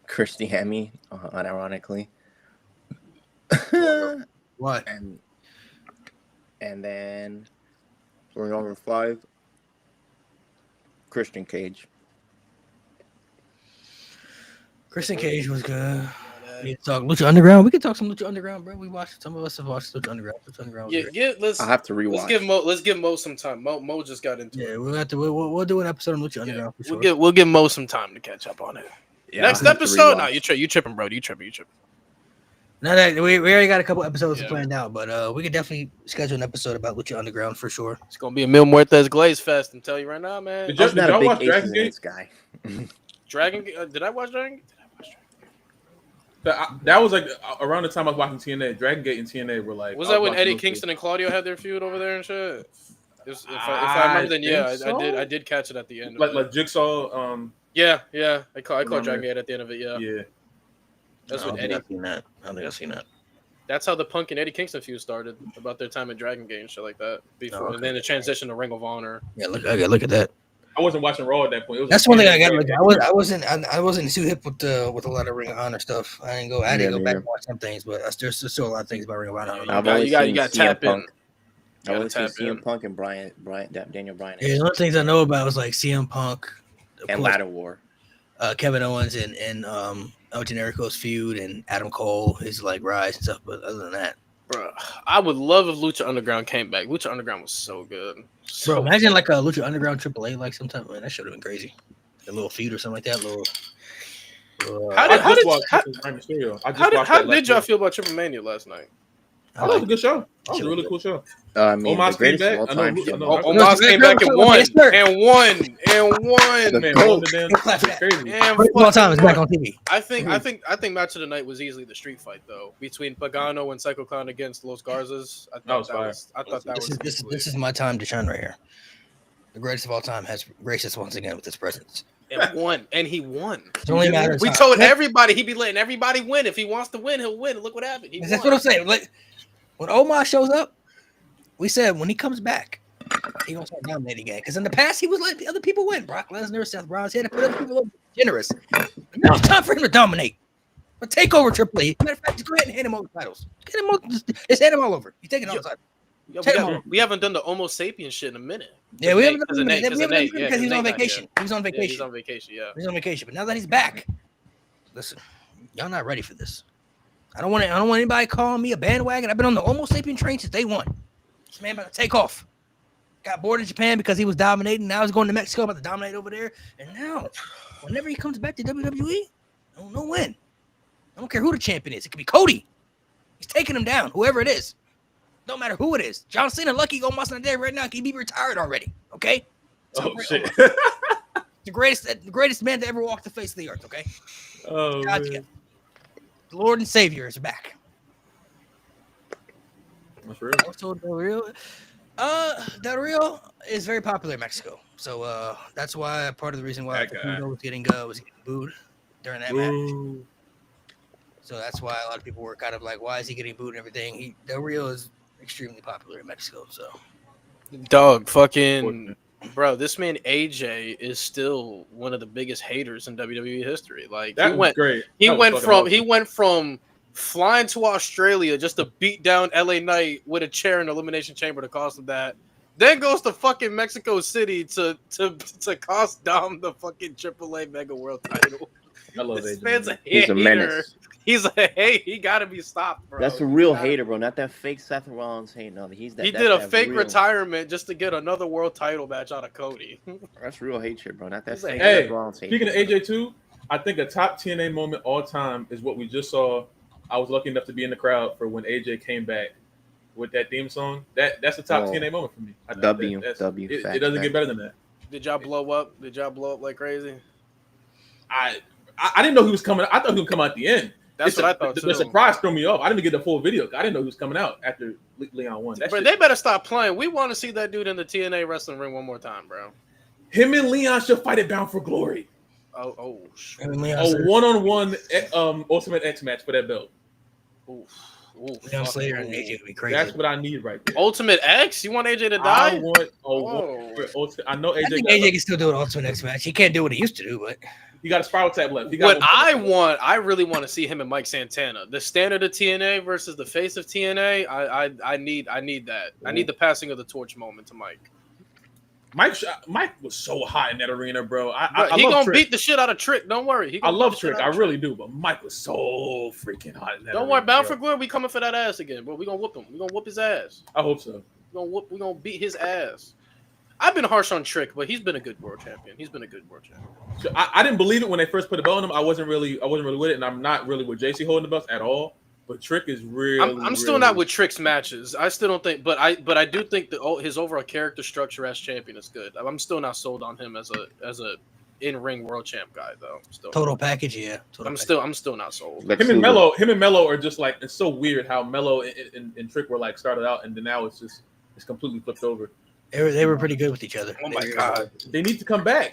Christy Hemme, unironically, Why? and then for number 5, Christian Cage. Christian Cage was good. We can talk Lucha Underground. We can talk some Lucha Underground, bro. Some of us have watched Lucha Underground. Lucha Underground. I have to rewatch. Let's give Mo some time. Mo just got into it. Yeah, we'll have to. We'll do an episode on Lucha Underground for sure. We'll give Mo some time to catch up on it. Yeah, Next I'll have to episode, rewatch. no, you tripping, bro. You tripping. Now that we already got a couple episodes Yeah. planned out, but we could definitely schedule an episode about Lucha Underground for sure. It's gonna be a Mil Muertes Glaze Fest. I'm telling you right now, man. Did I was not a y'all big watch Aces Dragon and Gate? Eights guy. Did I watch Dragon? That was like around the time I was watching TNA. Dragon Gate and TNA were like. Was I that when watching Eddie those two. Kingston and Claudio had their feud over there and shit? If I remember, then yeah, think so? I did catch it at the end. Of Like it. like Jigsaw. Yeah. I caught Remember. Dragon Gate at the end of it. Yeah, Yeah. that's I don't when think Eddie. I've seen that. I don't think I've seen that. That's how the Punk and Eddie Kingston feud started, about their time at Dragon Gate and shit like that. Before, okay. and then the transition to Ring of Honor. Yeah, look at that. I wasn't watching Raw at that point. It was That's just one thing I TNA. got. Like, I wasn't too hip with a lot of Ring of Honor stuff. I didn't go Yeah, go me back either. and watch some things, but there's still a lot of things about Ring of Honor. You I've got- only you got- seen you got CM tap in. Punk. You I've only gotta seen tap in. CM Punk and Daniel Bryan Yeah, the only things I know about was like CM Punk, of and course, Ladder War. Kevin Owens and El Generico's feud and Adam Cole, his like rise and stuff. But other than that, Bro, I would love if Lucha Underground came back. Lucha Underground was so good. So bro, imagine like a Lucha Underground AAA like sometime. Man, that should have been crazy. A little feud or something like that. How I did- just watched Rey Mysterio. I just watched How that last did y'all week. feel about Triple Mania last night? Oh, that was a good show. That was a really cool show. I mean, Omos the greatest came of all back. I know- time. I show. know- Omos came back and won. Yes, sir. And won. The Man, GOAT. won the damn- Clap that. crazy. And First of all time, it's fucking back won. on TV. I think match of the night was easily the street fight though, between Pagano and Psycho Clown against Los Garzas. I thought was fire. I thought that was This is my time to shine right here. The greatest of all time has graced us once again with his presence. and won, and he won. It only matters. We how- told everybody he'd be letting everybody win. If he wants to win, he'll win. Look what happened. He That's won. what I'm saying. Like, when Omar shows up, we said when he comes back, he gonna start dominating again. Because in the past, he was letting other people win. Brock Lesnar, Seth Rollins, he had to put other people up. Generous. Now it's time for him to dominate. But take over Triple H. Matter of fact, just go ahead and hand him all the titles. Get him all, just hand him all over. He's taking all the titles. Yeah, we haven't done the Homo sapien shit in a minute. Yeah, we haven't Because done of Nate, it because of Nate, yeah, because he's Nate on not vacation. here. He was on Yeah, vacation. he's on vacation. Yeah. He's on vacation. But now that he's back, listen, y'all not ready for this. I don't want anybody calling me a bandwagon. I've been on the Homo sapien train since day one. This man about to take off. Got bored in Japan because he was dominating. Now he's going to Mexico, about to dominate over there. And now, whenever he comes back to WWE, I don't know when. I don't care who the champion is. It could be Cody. He's taking him down, whoever it is. Don't matter who it is. John Cena, lucky almost not there right now. He be retired already. Okay. Oh shit. The greatest man to ever walk the face of the earth. Okay. Oh God, man. yeah. The Lord and Savior is back. That's real. Also, Del Rio. Del Rio is very popular in Mexico, so that's why part of the reason why That guy. Facundo was getting booed during that match. Ooh. So that's why a lot of people were kind of like, "Why is he getting booed and everything?" Del Rio is extremely popular in Mexico, so Dog, fucking bro, this man AJ is still one of the biggest haters in WWE history. Like That he was went, great. he That was went fucking from awesome. he went from flying to Australia just to beat down LA Knight with a chair in the Elimination Chamber to cost him that. Then goes to fucking Mexico City to cost Dom the fucking AAA Mega World title. I love This AJ. man's a He's a hater. menace. He's a hey, he gotta be stopped, bro. That's a real Gotta- hater, bro. Not that fake Seth Rollins hate. No, he's that. He that's did a that fake real, retirement just to get another world title match out of Cody. That's real hatred, bro. Not that He's a fake Hey, Seth Rollins hate. Speaking of AJ too, I think a top TNA moment all time is what we just saw. I was lucky enough to be in the crowd for when AJ came back with that theme song. That's the top Oh, TNA moment for me. I think W, that's- W, It facts, doesn't get facts. better than that. Did y'all blow up? Did y'all blow up like crazy? I didn't know he was coming. I thought he was coming out at the end. That's what I thought The too. surprise threw me off. I didn't get the full video. I didn't know he was coming out after Leon won. That Bro, shit- they better stop playing. We want to see that dude in the TNA wrestling ring one more time, bro. Him and Leon should fight it Bound for Glory. Oh, I mean, Leon A Slater, one-on-one Ultimate X match for that belt. oof. Leon Slater and AJ would be crazy. That's what I need right there. Ultimate X? You want AJ to I die? want Whoa. I know AJ. I think got- AJ can still do an Ultimate X match. He can't do what he used to do, but He got a spiral tap left. He What got I really want to see him and Mike Santana. The standard of TNA versus the face of TNA. I need that. I need the passing of the torch moment to Mike. Mike was so hot in that arena, bro. Bro, I he love gonna Trick. beat the shit out of Trick. Don't worry. He I gonna love beat the shit Trick. out I of really do. But Mike was so freaking hot in that Don't arena, worry. Bound bro. for Glory. We coming for that ass again, bro. We gonna whoop him. We gonna whoop his ass. I hope so. We gonna beat his ass. I've been harsh on Trick, but he's been a good world champion. He's been a good world champion. So I didn't believe it when they first put the belt on him. I wasn't really with it, and I'm not really with JC holding the belts at all. But Trick is really. I'm still not with Trick's matches. I still don't think, but I do think that his overall character structure as champion is good. I'm still not sold on him as a in-ring world champ guy though. Still, total package, yeah. Total package. I'm still not sold. Lex Him and Luger. Mello are just like, it's so weird how Mello and Trick were like started out, and then now it's completely flipped over. They were pretty good with each other. Oh my god, They need to come back.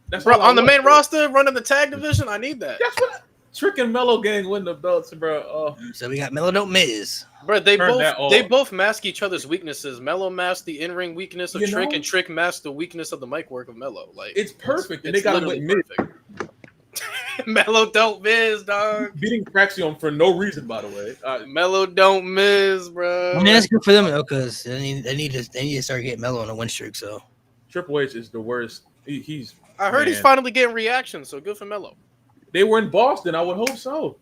That's bro! all I On the want, main bro. roster, running the tag division, I need that. That's what Trick and Mello gang win the belts, bro. Oh, So we got Melanote Miz. Bro, they Turn that off. both mask each other's weaknesses. Mello masked the in-ring weakness of You Trick, know? and Trick masked the weakness of the mic work of Mello. Like it's perfect. And they it's got literally Miz perfect. Mello don't miss, dog. beating Fraxion for no reason, by the way. Mello don't miss, bro. I mean, that's good for them though, because they need to start getting Melo on a win streak. So Triple H is the worst. He's. I heard he's man. finally getting reactions, so good for Mello. They were in Boston. I would hope so.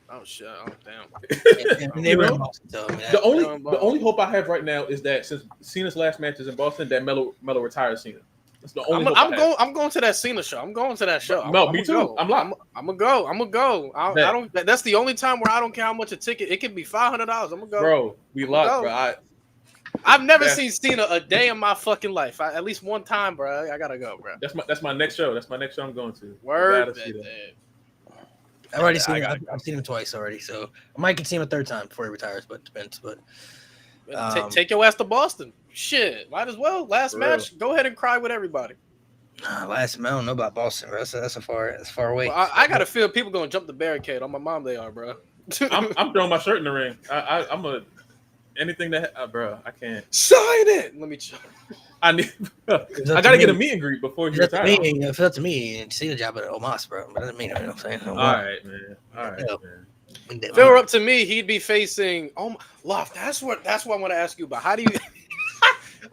Oh shit! Oh damn. and they were in Boston. So I mean, The only Boston. the only hope I have right now is that since Cena's last match is in Boston, that Mello retires Cena. That's the only. I'm going to that Cena show. I'm going to that show. No, I'm me gonna too. go. I'm locked. I'm gonna go. I'm gonna go. I Bet. don't. That's the only time where I don't care how much a ticket. It could be $500. I'm gonna go. Bro, we locked, go. bro. I've never That's- seen Cena a day in my fucking life. At least one time, bro. I gotta go, bro. That's my next show. That's my next show I'm going to. Word. Gotta see that. I've already I seen him. gotta I've seen him twice already. So I might get to see him a third time before he retires, but it depends. But Take your ass to Boston. Shit, might as well. Last For real. match, go ahead and cry with everybody. Last I don't know about Boston, bro. That's a far away. Well, I got to feel people gonna jump the barricade. On my mom, they are, bro. I'm throwing my shirt in the ring. I'm a anything that, bro. I can't. Sign it. Let me check. I need. It's I up gotta to get a me. meet and greet before he If it's up to retires. me, if it's up to me, see the job at Omas, bro. But that doesn't mean, you know what I'm saying? All right, man. If it were up to me, he'd be facing. Oh my, Loft. That's what I want to ask you about. How do you?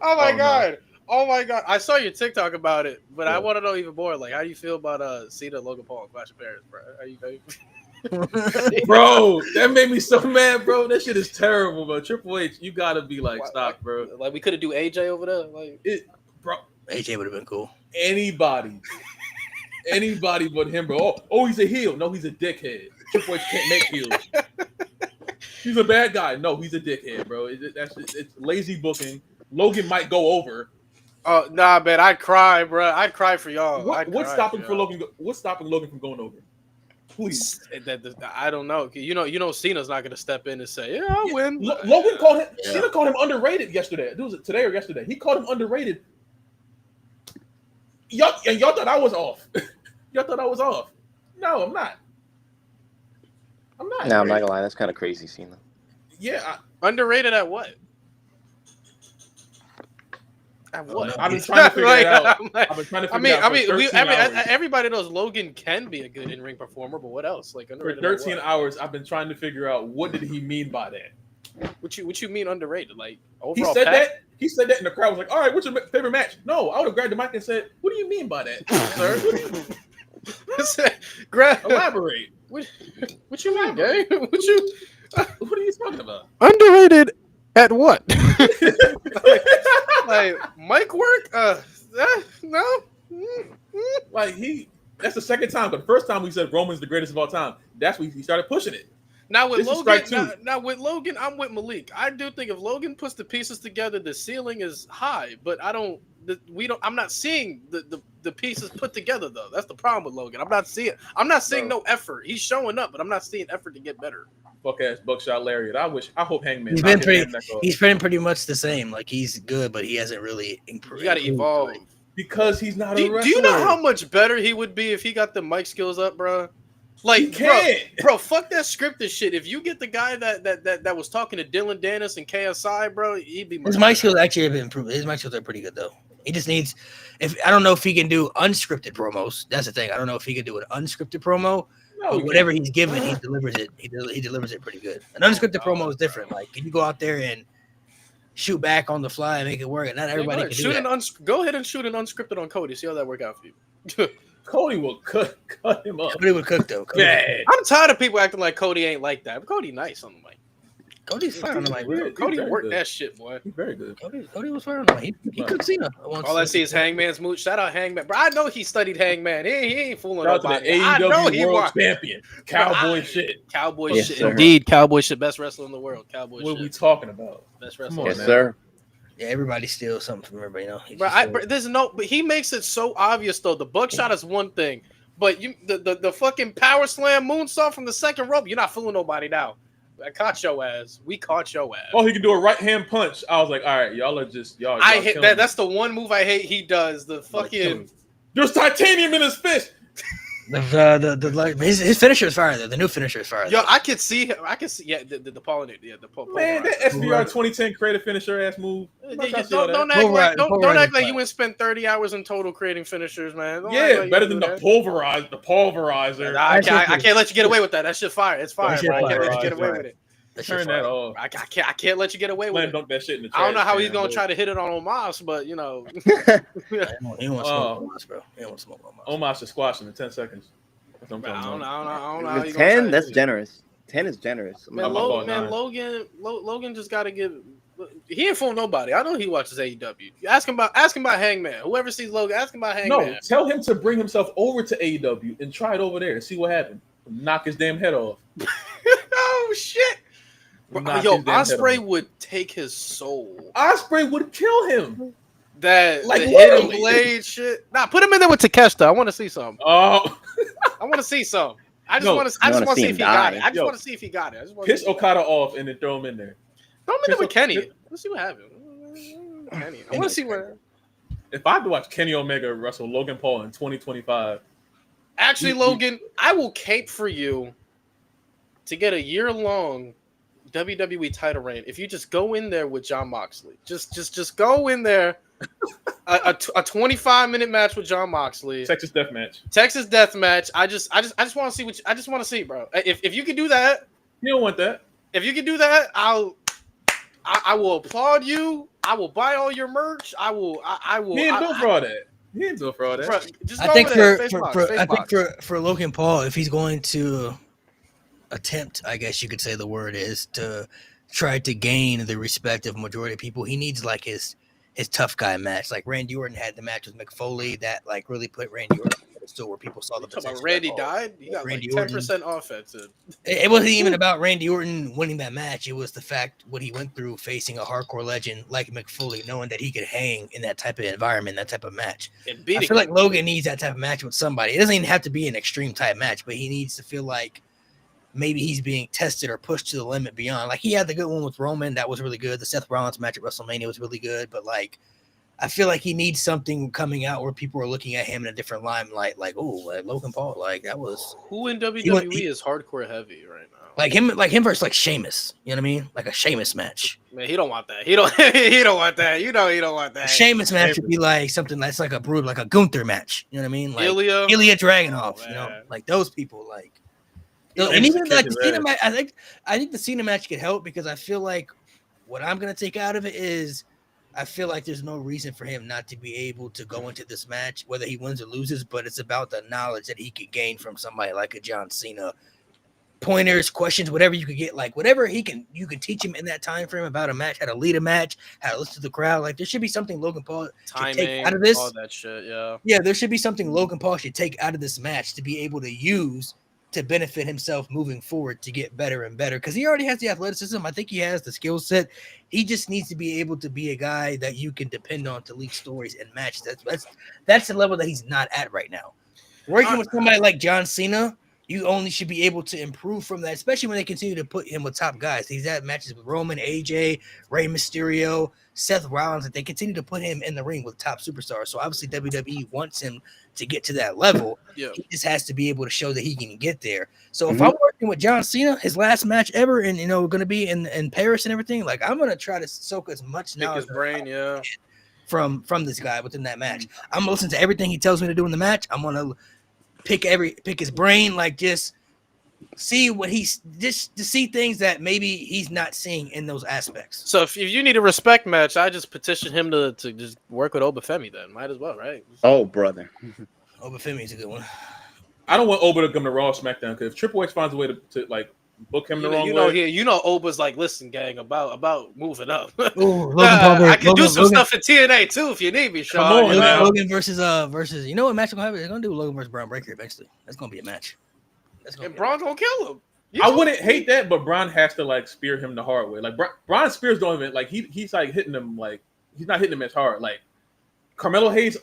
Oh my Oh, no. god. Oh my god. I saw your TikTok about it, but I Yeah. want to know even more. Like, how do you feel about Cena, Logan Paul, and Clash of Paris, bro? Are you Bro, that made me so mad, bro. That shit is terrible, bro. Triple H, you gotta be like, Why- stop, bro. like we could have do AJ over there? Like, Bro, AJ would have been cool. anybody but him, bro. Oh, he's a heel. No, he's a dickhead. Triple H can't make heels. He's a bad guy. No, he's a dickhead, bro. It's lazy booking. Logan might go over. oh nah, man, I'd cry, bro. I'd cry for y'all. What's stopping for Logan? What's stopping Logan from going over? Please. I don't know. You know, Cena's not gonna step in and say, "Yeah, I'll win." Logan called him. Yeah. Cena called him underrated yesterday. Was it today or yesterday? He called him underrated. Y'all thought I was off. Y'all thought I was off. No, I'm not. I'm not. No, I'm not gonna lie. That's kind of crazy, Cena. Yeah, Underrated at what? At what? I've been trying to figure it out. I'm like- I've been trying to I figure mean, it out for 13 hours. everybody knows Logan can be a good in-ring performer, but what else? Like For underrated at 13 what? hours, I've been trying to figure out what did he mean by that. What you mean underrated? Like He overall? said pack? that. He said that, and the crowd was like, "All right, what's your favorite match?" No, I would have grabbed the mic and said, "What do you mean by that, sir? Grab. Elaborate. What you mean, gay? What you What are you talking about?" underrated at what? like mic work? No. Like that's the second time. But the first time we said Roman's the greatest of all time. That's when he started pushing it. Now with This is Logan, strike two. now with Logan, I'm with Malik. I do think if Logan puts the pieces together, the ceiling is high. But I don't. I'm not seeing the pieces put together though. That's the problem with Logan. I'm not seeing Bro. no effort. He's showing up, but I'm not seeing effort to get better. Fuck ass buckshot lariat. I hope Hangman. He's knock been his damn neck off. He's been pretty much the same. Like he's good, but he hasn't really improved. You got to evolve. Because he's not a Do wrestler. you know how much better he would be if he got the mic skills up, bro? Like, He can't. bro, fuck that scripted shit. If you get the guy that was talking to Dylan Dennis and KSI, bro, he'd be. His mic skills actually have been improved. His mic skills are pretty good though. He just needs. I don't know if he can do unscripted promos. That's the thing. I don't know if he can do an unscripted promo. No, But he whatever he's given, he delivers it. He delivers it pretty good. An unscripted promo is different. Like, can you go out there and shoot back on the fly and make it work? And not everybody can do that. Go ahead and shoot an unscripted on Cody. See how that work out for you. Cody will cut him up. Cody would cook though. Bad. I'm tired of people acting like Cody ain't like that. But Cody nice on the mic. Cody's fine on the mic. Yeah. Cody very worked good. that shit, boy. He's very good. Cody was fine on the mic. He cooked Cena. All I see is Hangman's mood. Shout out Hangman, bro. I know he studied Hangman. He ain't fooling Shout out to nobody. the I know AEW he World was. Champion. Cowboy I- shit. Cowboy Yes, shit. sir. Indeed, cowboy shit. Best wrestler in the world. Cowboy What are shit. we talking about? Best Come wrestler. on, Yes, man. sir. Yeah, everybody steals something from everybody. You know. He Bro, just, there's no, but he makes it so obvious though. The buckshot is one thing, but the fucking power slam moonsault from the second rope, you're not fooling nobody now. I caught your ass. We caught your ass. Oh, he can do a right hand punch. I was like, all right, y'all are just y'all. I y'all hate killing that. me. That's the one move I hate. He does the Y'all are killing fucking. me. There's titanium in his fist. his finisher is fire though. The new finisher is fire. Yo, though. I could see. Yeah, the pollinator. Yeah, the Man, that SBR 2010 creative finisher ass move. I'm not trying to see all that. Don't act Pulverize- like don't pulverize act is like fire. you wouldn't spend 30 hours in total creating finishers, man. Don't act Yeah, like you better would than do the that. pulverizer. Nah, I can't let you get away with that. That shit fire. It's fire. shit Bro. I can't let you fire. get away Fire. with it. That shit Turn fire. that off. I can't let you get away with Slam it. dunk that shit in the trash. I don't know how he's can, gonna bro. try to hit it on Omos, but you know, He don't want Oh. smoke on us, bro. He don't want smoke on us. Omos should squash him in 10 seconds. That's what I'm I talking don't know. about. I don't know how he's gonna try 10, to that's do it. generous. 10 is generous. Man, I'm about nine. Logan just got to give. He ain't fool nobody. I know he watches AEW. Ask him about Hangman. Whoever sees Logan, ask him about Hangman. No, tell him to bring himself over to AEW and try it over there and see what happens. Knock his damn head off. Oh shit! Bro, Knock yo, his damn head Osprey off. would take his soul. Osprey would kill him. That Like, the hidden literally. blade shit. Nah, put him in there with Takeshita. I want to see some. Oh, I want to see some. I just No, want to. you I just wanna want to see see him if he got die. it. I just Yo. want to see if he got it. I just want piss to Okada off and then throw him in there. Throw him in there with piss- Kenny. Let's see what happens. Kenny. I want to see what. if I had to watch Kenny Omega wrestle Logan Paul in 2025, Actually, Logan, I will cape for you to get a year-long WWE title reign if you just go in there with Jon Moxley. Just go in there. A 25-minute match with Jon Moxley. Texas Death Match. Texas Death Match. I just want to see what I just want to see, bro. If you can do that, You don't want that. if you can do that, I will applaud you. I will buy all your merch. I will. He ain't built for all that. He ain't built for all that. Bro, just I go think over there, for, face for, box, for face I think box. for Logan Paul, if he's going to attempt, I guess you could say the word is to try to gain the respect of majority of people, he needs like his tough guy match. Like Randy Orton had the match with Mick Foley that like really put Randy Orton on the pedestal where people saw the Talking potential. about Randy like, oh, died. You got Randy like Orton. 10% offensive. It wasn't even about Randy Orton winning that match. It was the fact what he went through facing a hardcore legend like Mick Foley, knowing that he could hang in that type of environment, that type of match. And I beating feel like Logan needs that type of match with somebody. It doesn't even have to be an extreme type match, but he needs to feel like maybe he's being tested or pushed to the limit beyond. Like he had the good one with Roman, that was really good. The Seth Rollins match at WrestleMania was really good, but like I feel like he needs something coming out where people are looking at him in a different limelight. Like, oh, like Logan Paul, like that was who in WWE is hardcore heavy right now. like him versus like Sheamus. You know what I mean? Like a Sheamus match. Man, he don't want that. He don't. He don't want that. You know, he don't want A that. Sheamus match would be like something that's like a brood, like a Gunther match. You know what I mean? Like Ilya. Ilya Dragunov. Oh, you know, man. like those people. Like, Yeah, and even Sheamus like kicked the his Cena ass. match. I think the Cena match could help because I feel like what I'm gonna take out of it is I feel like there's no reason for him not to be able to go into this match, whether he wins or loses. But it's about the knowledge that he could gain from somebody like a John Cena. Pointers, questions, whatever you could get, like whatever you can teach him in that time frame about a match, how to lead a match, how to listen to the crowd. Like there should be something Logan Paul should take Timing, out of this. all that shit. Yeah. Yeah, there should be something Logan Paul should take out of this match to be able to use to benefit himself moving forward to get better and better. Because he already has the athleticism. I think he has the skill set. He just needs to be able to be a guy that you can depend on to leak stories and matches. That's the level that he's not at right now. Working with somebody like John Cena, you only should be able to improve from that, especially when they continue to put him with top guys. He's had matches with Roman, AJ, Rey Mysterio, Seth Rollins, and they continue to put him in the ring with top superstars. So obviously WWE wants him to get to that level. Yeah. He just has to be able to show that he can get there. So if I'm working with John Cena, his last match ever, and going to be in Paris and everything, like I'm going to try to soak as much Pick knowledge his brain. Yeah. from this guy within that match. I'm gonna listen to everything he tells me to do in the match. I'm gonna pick his brain, like just see what he's just to see things that maybe he's not seeing in those aspects. So if you need a respect match, I just petition him to just work with Obafemi. Then might as well, right? Oh, brother. Obafemi is a good one. I don't want Oba to come to Raw or SmackDown because if Triple H finds a way to like book him the wrong way, Oba's like, listen, gang, about moving up. Ooh, Logan Paul. I can do some stuff in TNA too if you need me, Sean. Come on, you know? Logan versus you know what match they're gonna have? They're gonna do Logan versus Braun Breaker eventually. That's gonna be a match. That's gonna And be Braun gonna kill him. I wouldn't hate that, but Braun has to like spear him the hard way. Like Braun spears don't even like he's like hitting him like he's not hitting him as hard. Like Carmelo Hayes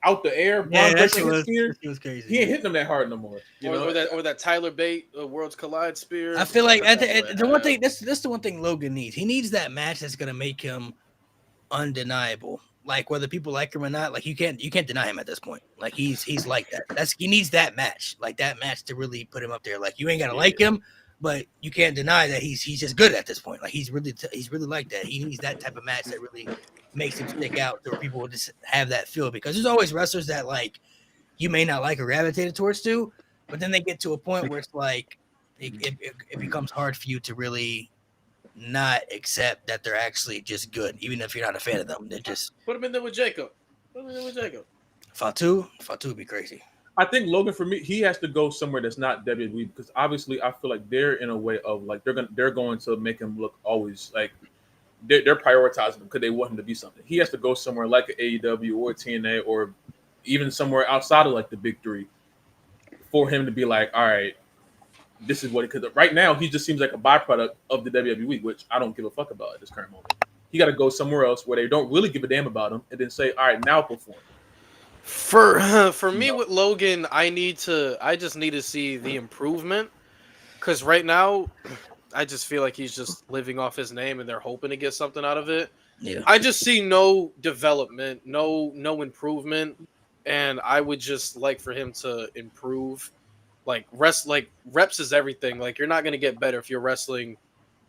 out the air, Braun breaking his spear. He was crazy. He ain't hitting them that hard no more. You know? or that Tyler Bate Worlds Collide spear. I feel like the one thing that's the one thing Logan needs. He needs that match that's gonna make him undeniable. Like whether people like him or not, like you can't deny him at this point. Like he's like that. He needs that match, like that match to really put him up there. Like you ain't gotta like him, but you can't deny that he's just good at this point. Like he's really like that. He needs that type of match that really makes him stick out, to where people will just have that feel. Because there's always wrestlers that like you may not like or gravitated towards too, but then they get to a point where it's like it becomes hard for you to really not accept that they're actually just good, even if you're not a fan of them. They're just put him in there with Jacob. Fatu would be crazy. I think Logan, for me, he has to go somewhere that's not WWE because obviously I feel like they're in a way of like they're going to make him look always like they're prioritizing him because they want him to be something. He has to go somewhere like an AEW or TNA or even somewhere outside of like the big three for him to be like, all right, this is what, because right now he just seems like a byproduct of the WWE, which I don't give a fuck about at this current moment. He got to go somewhere else where they don't really give a damn about him and then say, all right, now perform. For me with Logan, I just need to see the improvement, because right now I just feel like he's just living off his name, and they're hoping to get something out of it. Yeah. I just see no development, no improvement, and I would just like for him to improve. Like reps is everything. Like you're not gonna get better if you're wrestling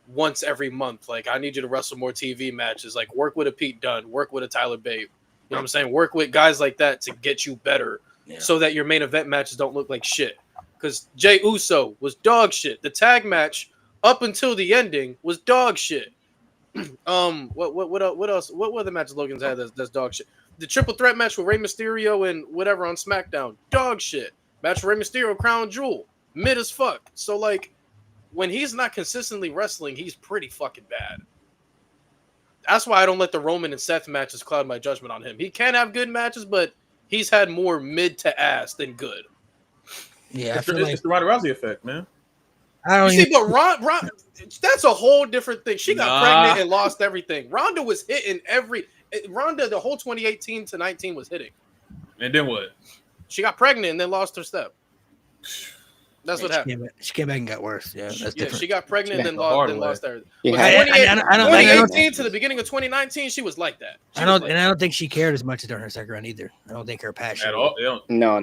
once every month. Like I need you to wrestle more TV matches. Like work with a Pete Dunne, work with a Tyler Bate. You know what I'm saying? Work with guys like that to get you better, so that your main event matches don't look like shit. Because Jey Uso was dog shit. The tag match up until the ending was dog shit. What else? What other matches Logan's had that's dog shit? The triple threat match with Rey Mysterio and whatever on SmackDown, dog shit. Match with Rey Mysterio, Crown Jewel, mid as fuck. So like, when he's not consistently wrestling, he's pretty fucking bad. That's why I don't let the Roman and Seth matches cloud my judgment on him. He can have good matches, but he's had more mid to ass than good. Yeah, It's the Ronda Rousey effect, man. I don't You see, but Ron, that's a whole different thing. She got pregnant and lost everything. Ronda was hitting the whole 2018 to 19 was hitting. And then what? She got pregnant and then lost her step. That's what happened. She came back and got worse. Yeah, that's different. She got pregnant and then lost everything. Yeah. 2018 to the beginning of 2019, she was like that. I don't think she cared as much during her second run either. I don't think her passion At all? No.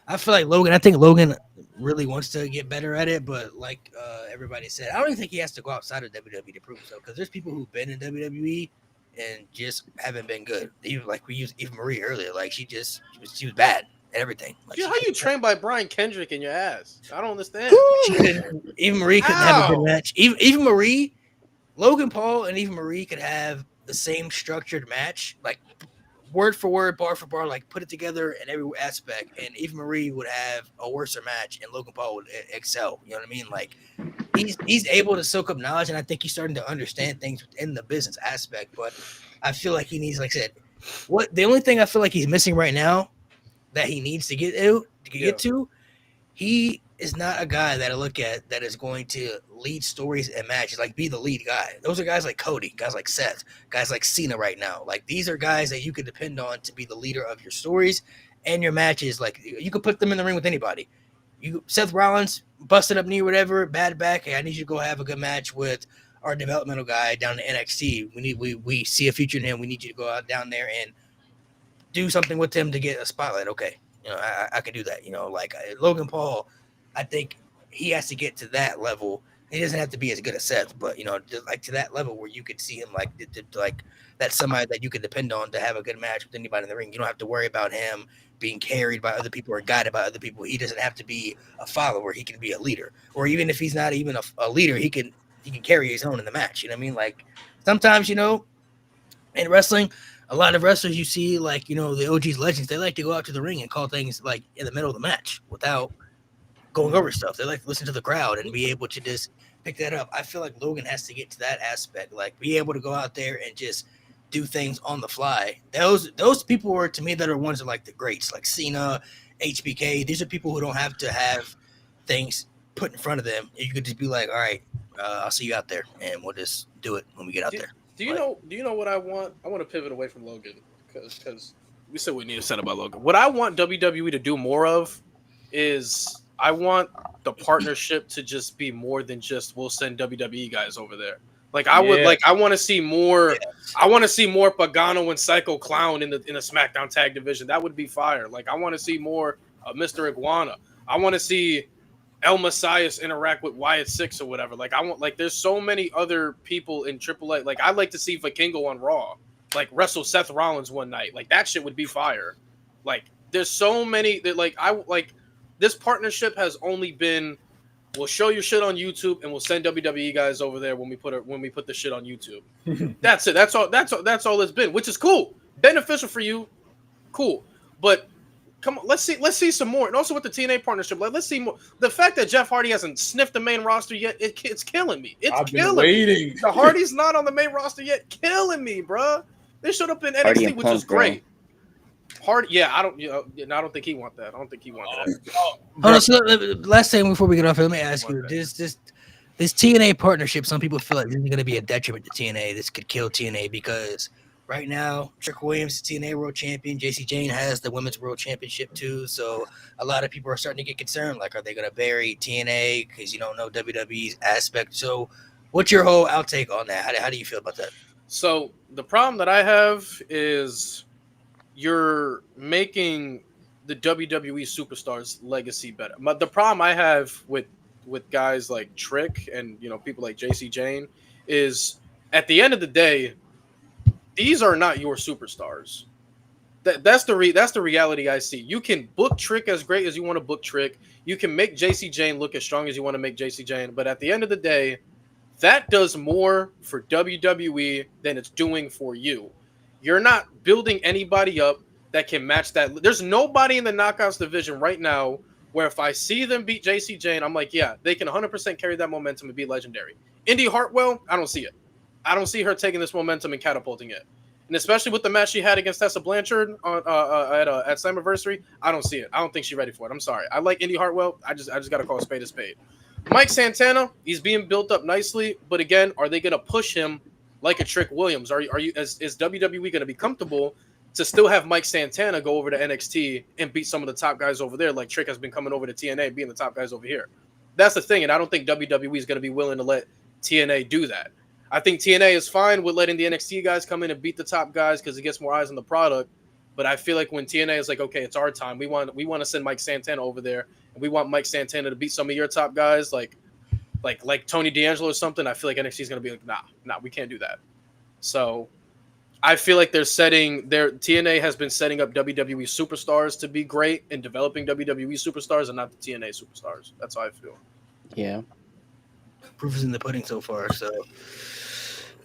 I feel like Logan. I think Logan really wants to get better at it, but like everybody said, I don't even think he has to go outside of WWE to prove so. Because there's people who've been in WWE and just haven't been good. Even like we used Eva Marie earlier. Like she was bad at everything. Like, How you trained by Brian Kendrick in your ass? I don't understand. Eva Marie couldn't have a good match. Eva Marie, Logan Paul, and Eva Marie could have the same structured match, like word for word, bar for bar, like put it together in every aspect. And Eva Marie would have a worse match, and Logan Paul would excel. You know what I mean? Like he's able to soak up knowledge, and I think he's starting to understand things in the business aspect. But I feel like he needs, like I said, the only thing I feel like he's missing right now that he needs to get to, he is not a guy that I look at that is going to lead stories and matches, like be the lead guy. Those are guys like Cody, guys like Seth, guys like Cena right now. Like these are guys that you could depend on to be the leader of your stories and your matches. Like you could put them in the ring with anybody. Seth Rollins, busted up knee, whatever, bad back. Hey, I need you to go have a good match with our developmental guy down in NXT. We see a future in him. We need you to go out down there and do something with him to get a spotlight. Okay, I could do that. Like Logan Paul, I think he has to get to that level. He doesn't have to be as good as Seth, but like to that level where you could see him like that's somebody that you could depend on to have a good match with anybody in the ring. You don't have to worry about him being carried by other people or guided by other people. He doesn't have to be a follower. He can be a leader, or even if he's not even a leader, he can carry his own in the match. You know what I mean? Like sometimes in wrestling, a lot of wrestlers you see, like, the OGs, legends, they like to go out to the ring and call things like in the middle of the match without going over stuff. They like to listen to the crowd and be able to just pick that up. I feel like Logan has to get to that aspect, like be able to go out there and just do things on the fly. Those people are, to me, that are ones that like the greats, like Cena, HBK. These are people who don't have to have things put in front of them. You could just be like, all right, I'll see you out there, and we'll just do it when we get out there. Do you know what I want? I want to pivot away from Logan because we said we need to set about Logan. What I want WWE to do more of is I want the partnership to just be more than just we'll send WWE guys over there. Like I want to see more. Yes. I want to see more Pagano and Psycho Clown in the SmackDown Tag Division. That would be fire. Like I want to see more Mr. Iguana. I want to see El Messias interact with Wyatt Six or whatever. Like there's so many other people in AAA. Like I'd like to see Vikingo on Raw, like wrestle Seth Rollins one night. Like that shit would be fire. Like there's so many that this partnership has only been, we'll show you shit on YouTube and we'll send WWE guys over there when we put the shit on YouTube. That's it. That's all it's been, which is cool. Beneficial for you. Cool. But come on, let's see some more. And also with the TNA partnership, let's see more. The fact that Jeff Hardy hasn't sniffed the main roster yet, it's killing me. I've been waiting. The Hardy's not on the main roster yet, killing me, bro. They showed up in NXT, which is great. Hardy, I don't think he want that. I don't think he want that. So last thing before we get off, let me ask you: this TNA partnership, some people feel like this is going to be a detriment to TNA. This could kill TNA because right now, Trick Williams, TNA World Champion. JC Jane has the Women's World Championship too. So a lot of people are starting to get concerned. Like, are they going to bury TNA because you don't know WWE's aspect? So, what's your whole outtake on that? How do you feel about that? So the problem that I have is you're making the WWE superstars legacy better. But the problem I have with guys like Trick and people like JC Jane is at the end of the day, these are not your superstars. That's the reality I see. You can book Trick as great as you want to book Trick. You can make JC Jane look as strong as you want to make JC Jane. But at the end of the day, that does more for WWE than it's doing for you. You're not building anybody up that can match that. There's nobody in the Knockouts division right now where if I see them beat JC Jane, I'm like, yeah, they can 100% carry that momentum and be legendary. Indy Hartwell, I don't see it. I don't see her taking this momentum and catapulting it. And especially with the match she had against Tessa Blanchard on at Slammiversary, I don't see it. I don't think she's ready for it. I'm sorry. I like Indy Hartwell. I just got to call a spade. Mike Santana, he's being built up nicely, but again, are they going to push him like a Trick Williams? Are you is WWE going to be comfortable to still have Mike Santana go over to NXT and beat some of the top guys over there, like Trick has been coming over to TNA, being the top guys over here? That's the thing, and I don't think WWE is going to be willing to let TNA do that. I think TNA is fine with letting the NXT guys come in and beat the top guys because it gets more eyes on the product. But I feel like when TNA is like, okay, it's our time. We want to send Mike Santana over there, and we want Mike Santana to beat some of your top guys, like Tony D'Angelo or something. I feel like NXT is going to be like, nah, we can't do that. So I feel like TNA has been setting up WWE superstars to be great and developing WWE superstars and not the TNA superstars. That's how I feel. Yeah. Proof is in the pudding so far. So,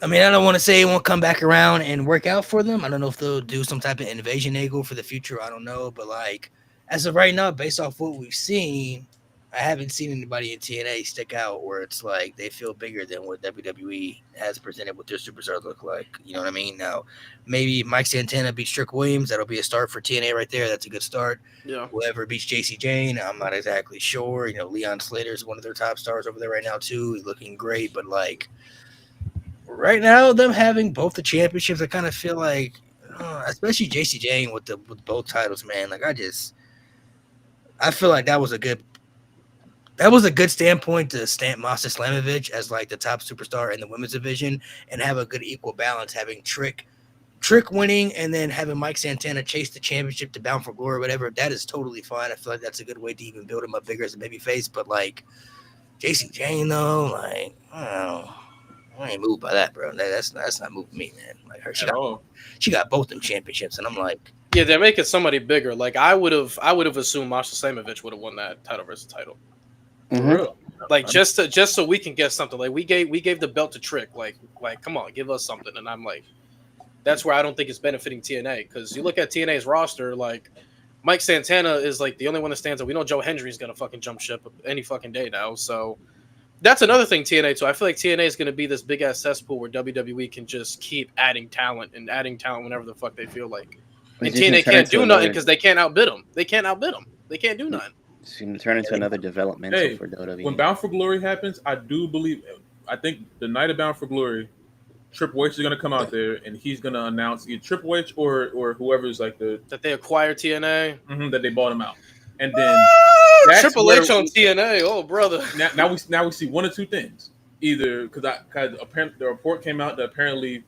I mean, I don't want to say it won't come back around and work out for them. I don't know if they'll do some type of invasion angle for the future. I don't know. But, like, as of right now, based off what we've seen, I haven't seen anybody in TNA stick out where it's like they feel bigger than what WWE has presented what their superstars look like. You know what I mean? Now, maybe Mike Santana beats Trick Williams. That'll be a start for TNA right there. That's a good start. Yeah. Whoever beats JC Jane, I'm not exactly sure. Leon Slater is one of their top stars over there right now, too. He's looking great. But, like, right now, them having both the championships, I kind of feel like, especially JC Jane with both titles, man. Like, I feel like that was a good standpoint to stamp Master Slamovich as like the top superstar in the women's division and have a good equal balance, having Trick winning and then having Mike Santana chase the championship to Bound for Glory or whatever. That is totally fine. I feel like that's a good way to even build him up bigger as a babyface. But like JC Jane though, like I ain't moved by that, bro. That's not moving me, man. Like she got both them championships, and I'm like, yeah, they're making somebody bigger. Like I would have assumed Masha Slamovich would have won that title versus title. Mm-hmm. Like just so we can get something. Like we gave the belt to Trick. Like come on, give us something. And I'm like, that's where I don't think it's benefiting TNA, because you look at TNA's roster, like Mike Santana is like the only one that stands out. We know Joe Hendry's gonna fucking jump ship any fucking day now. So that's another thing TNA too. I feel like TNA is gonna be this big ass cesspool where WWE can just keep adding talent whenever the fuck they feel like. And TNA can't do nothing because they can't outbid them. They can't do nothing. It's going to turn into another developmental for WWE. When Bound for Glory happens, I think the night of Bound for Glory, Triple H is going to come out there and he's going to announce either Triple H or whoever's like that they acquired TNA, that they bought him out, and then Triple H on TNA. Oh brother! Now we see one of two things. Either because apparently the report came out that apparently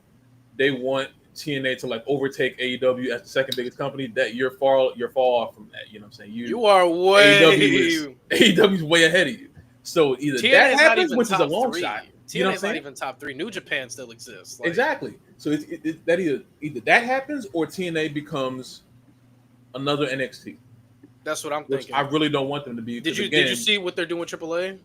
they want TNA to like overtake AEW as the second biggest company. That you're far off from that. You know what I'm saying? You are way AEW's way ahead of you. So either TNA that happens, which is a long shot. You know what I'm saying? Not even top 3. New Japan still exists. Like, exactly. So it's that either that happens or TNA becomes another NXT. That's what I'm thinking. I really don't want them to be. Did you see what they're doing with AAA?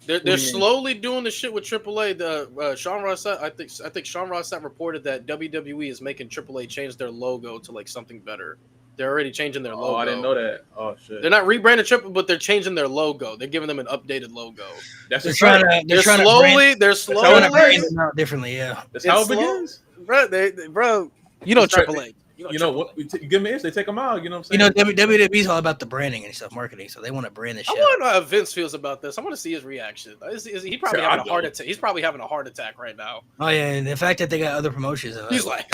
They're slowly doing the shit with AAA. The Sean Ross Sapp, I think Sean Ross Sapp reported that WWE is making AAA change their logo to like something better. They're already changing their logo. Oh, I didn't know that. Oh shit. They're not rebranding AAA, but they're changing their logo. They're giving them an updated logo. They're slowly brand them out differently. Yeah, that's how it begins, bro. You know AAA. You know what? Give them an inch, they take them out. You know what I'm You saying? know, WWE's all about the branding and stuff, marketing, so they want to brand the I shit. want to know how Vince feels about this. I want to see his reaction. Is he probably Sure, having I a heart do. attack? He's probably having a heart attack right now. Oh yeah, and the fact that they got other promotions. He's like,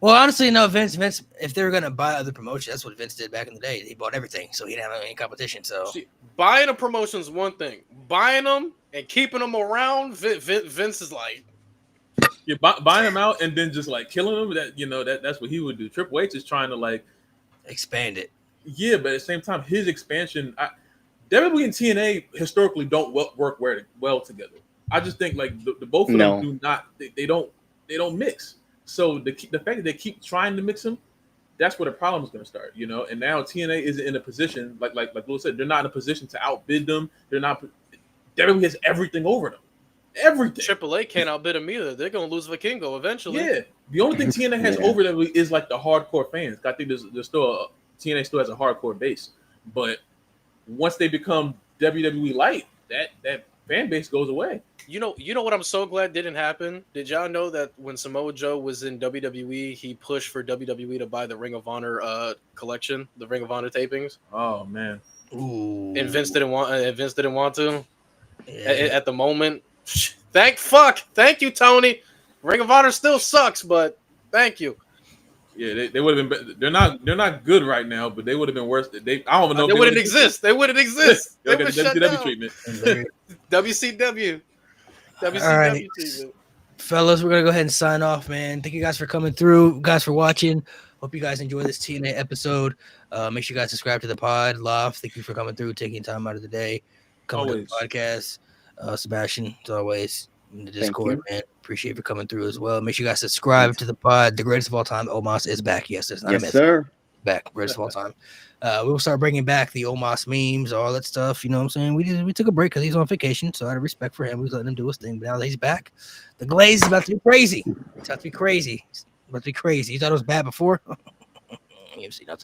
well, honestly, no, Vince, if they were gonna buy other promotions, that's what Vince did back in the day. He bought everything, so he didn't have any competition. So see, buying a promotion is one thing. Buying them and keeping them around, Vince is like, You're buying them out and then just like killing them. That's what he would do. Triple H is trying to like, expand it. yeah, but at the same time, his expansion. WWE and TNA historically don't work well together. I just think like the both of No. them do not. They don't mix. So the fact that they keep trying to mix them, that's where the problem is going to start. You know, and now TNA isn't in a position like Lewis said, they're not in a position to outbid them. They're not. WWE has everything over them. Everything. Triple A can't outbid him either. They're gonna lose Vikingo eventually. Yeah, the only thing TNA has Yeah. over them is like the hardcore fans. I think there's still TNA still has a hardcore base, but once they become WWE light, that fan base goes away. You know what I'm so glad didn't happen? Did y'all know that when Samoa Joe was in WWE, he pushed for WWE to buy the Ring of Honor collection, the Ring of Honor tapings, Oh man, Ooh, and Vince didn't want to Yeah. at the moment. Thank you, Tony. Ring of Honor still sucks, but thank you. yeah, they would have been. They're not good right now, but they would have been worse. I don't know. They wouldn't exist. They wouldn't exist. They'll They get were shut WCW down. treatment. WCW. All right. treatment. Fellas, we're gonna go ahead and sign off, man. Thank you guys for coming through, guys for watching. Hope you guys enjoy this TNA episode. Make sure you guys subscribe to the pod. Love, thank you for coming through, taking time out of the day, coming to the podcast. Sebastian, as always, in the Discord, you. man. Appreciate you for coming through as well. Make sure you guys subscribe to the pod. The greatest of all time, Omos is back. Yes, it's not a Yes, myth. sir. Back, greatest of all time. We will start bringing back the Omos memes, all that stuff. You know what I'm saying? We took a break because he's on vacation, so out of respect for him, we was letting him do his thing. But now that he's back, the glaze is about to be crazy. It's about to be crazy. It's about to be crazy. You thought it was bad before? You haven't seen nothing.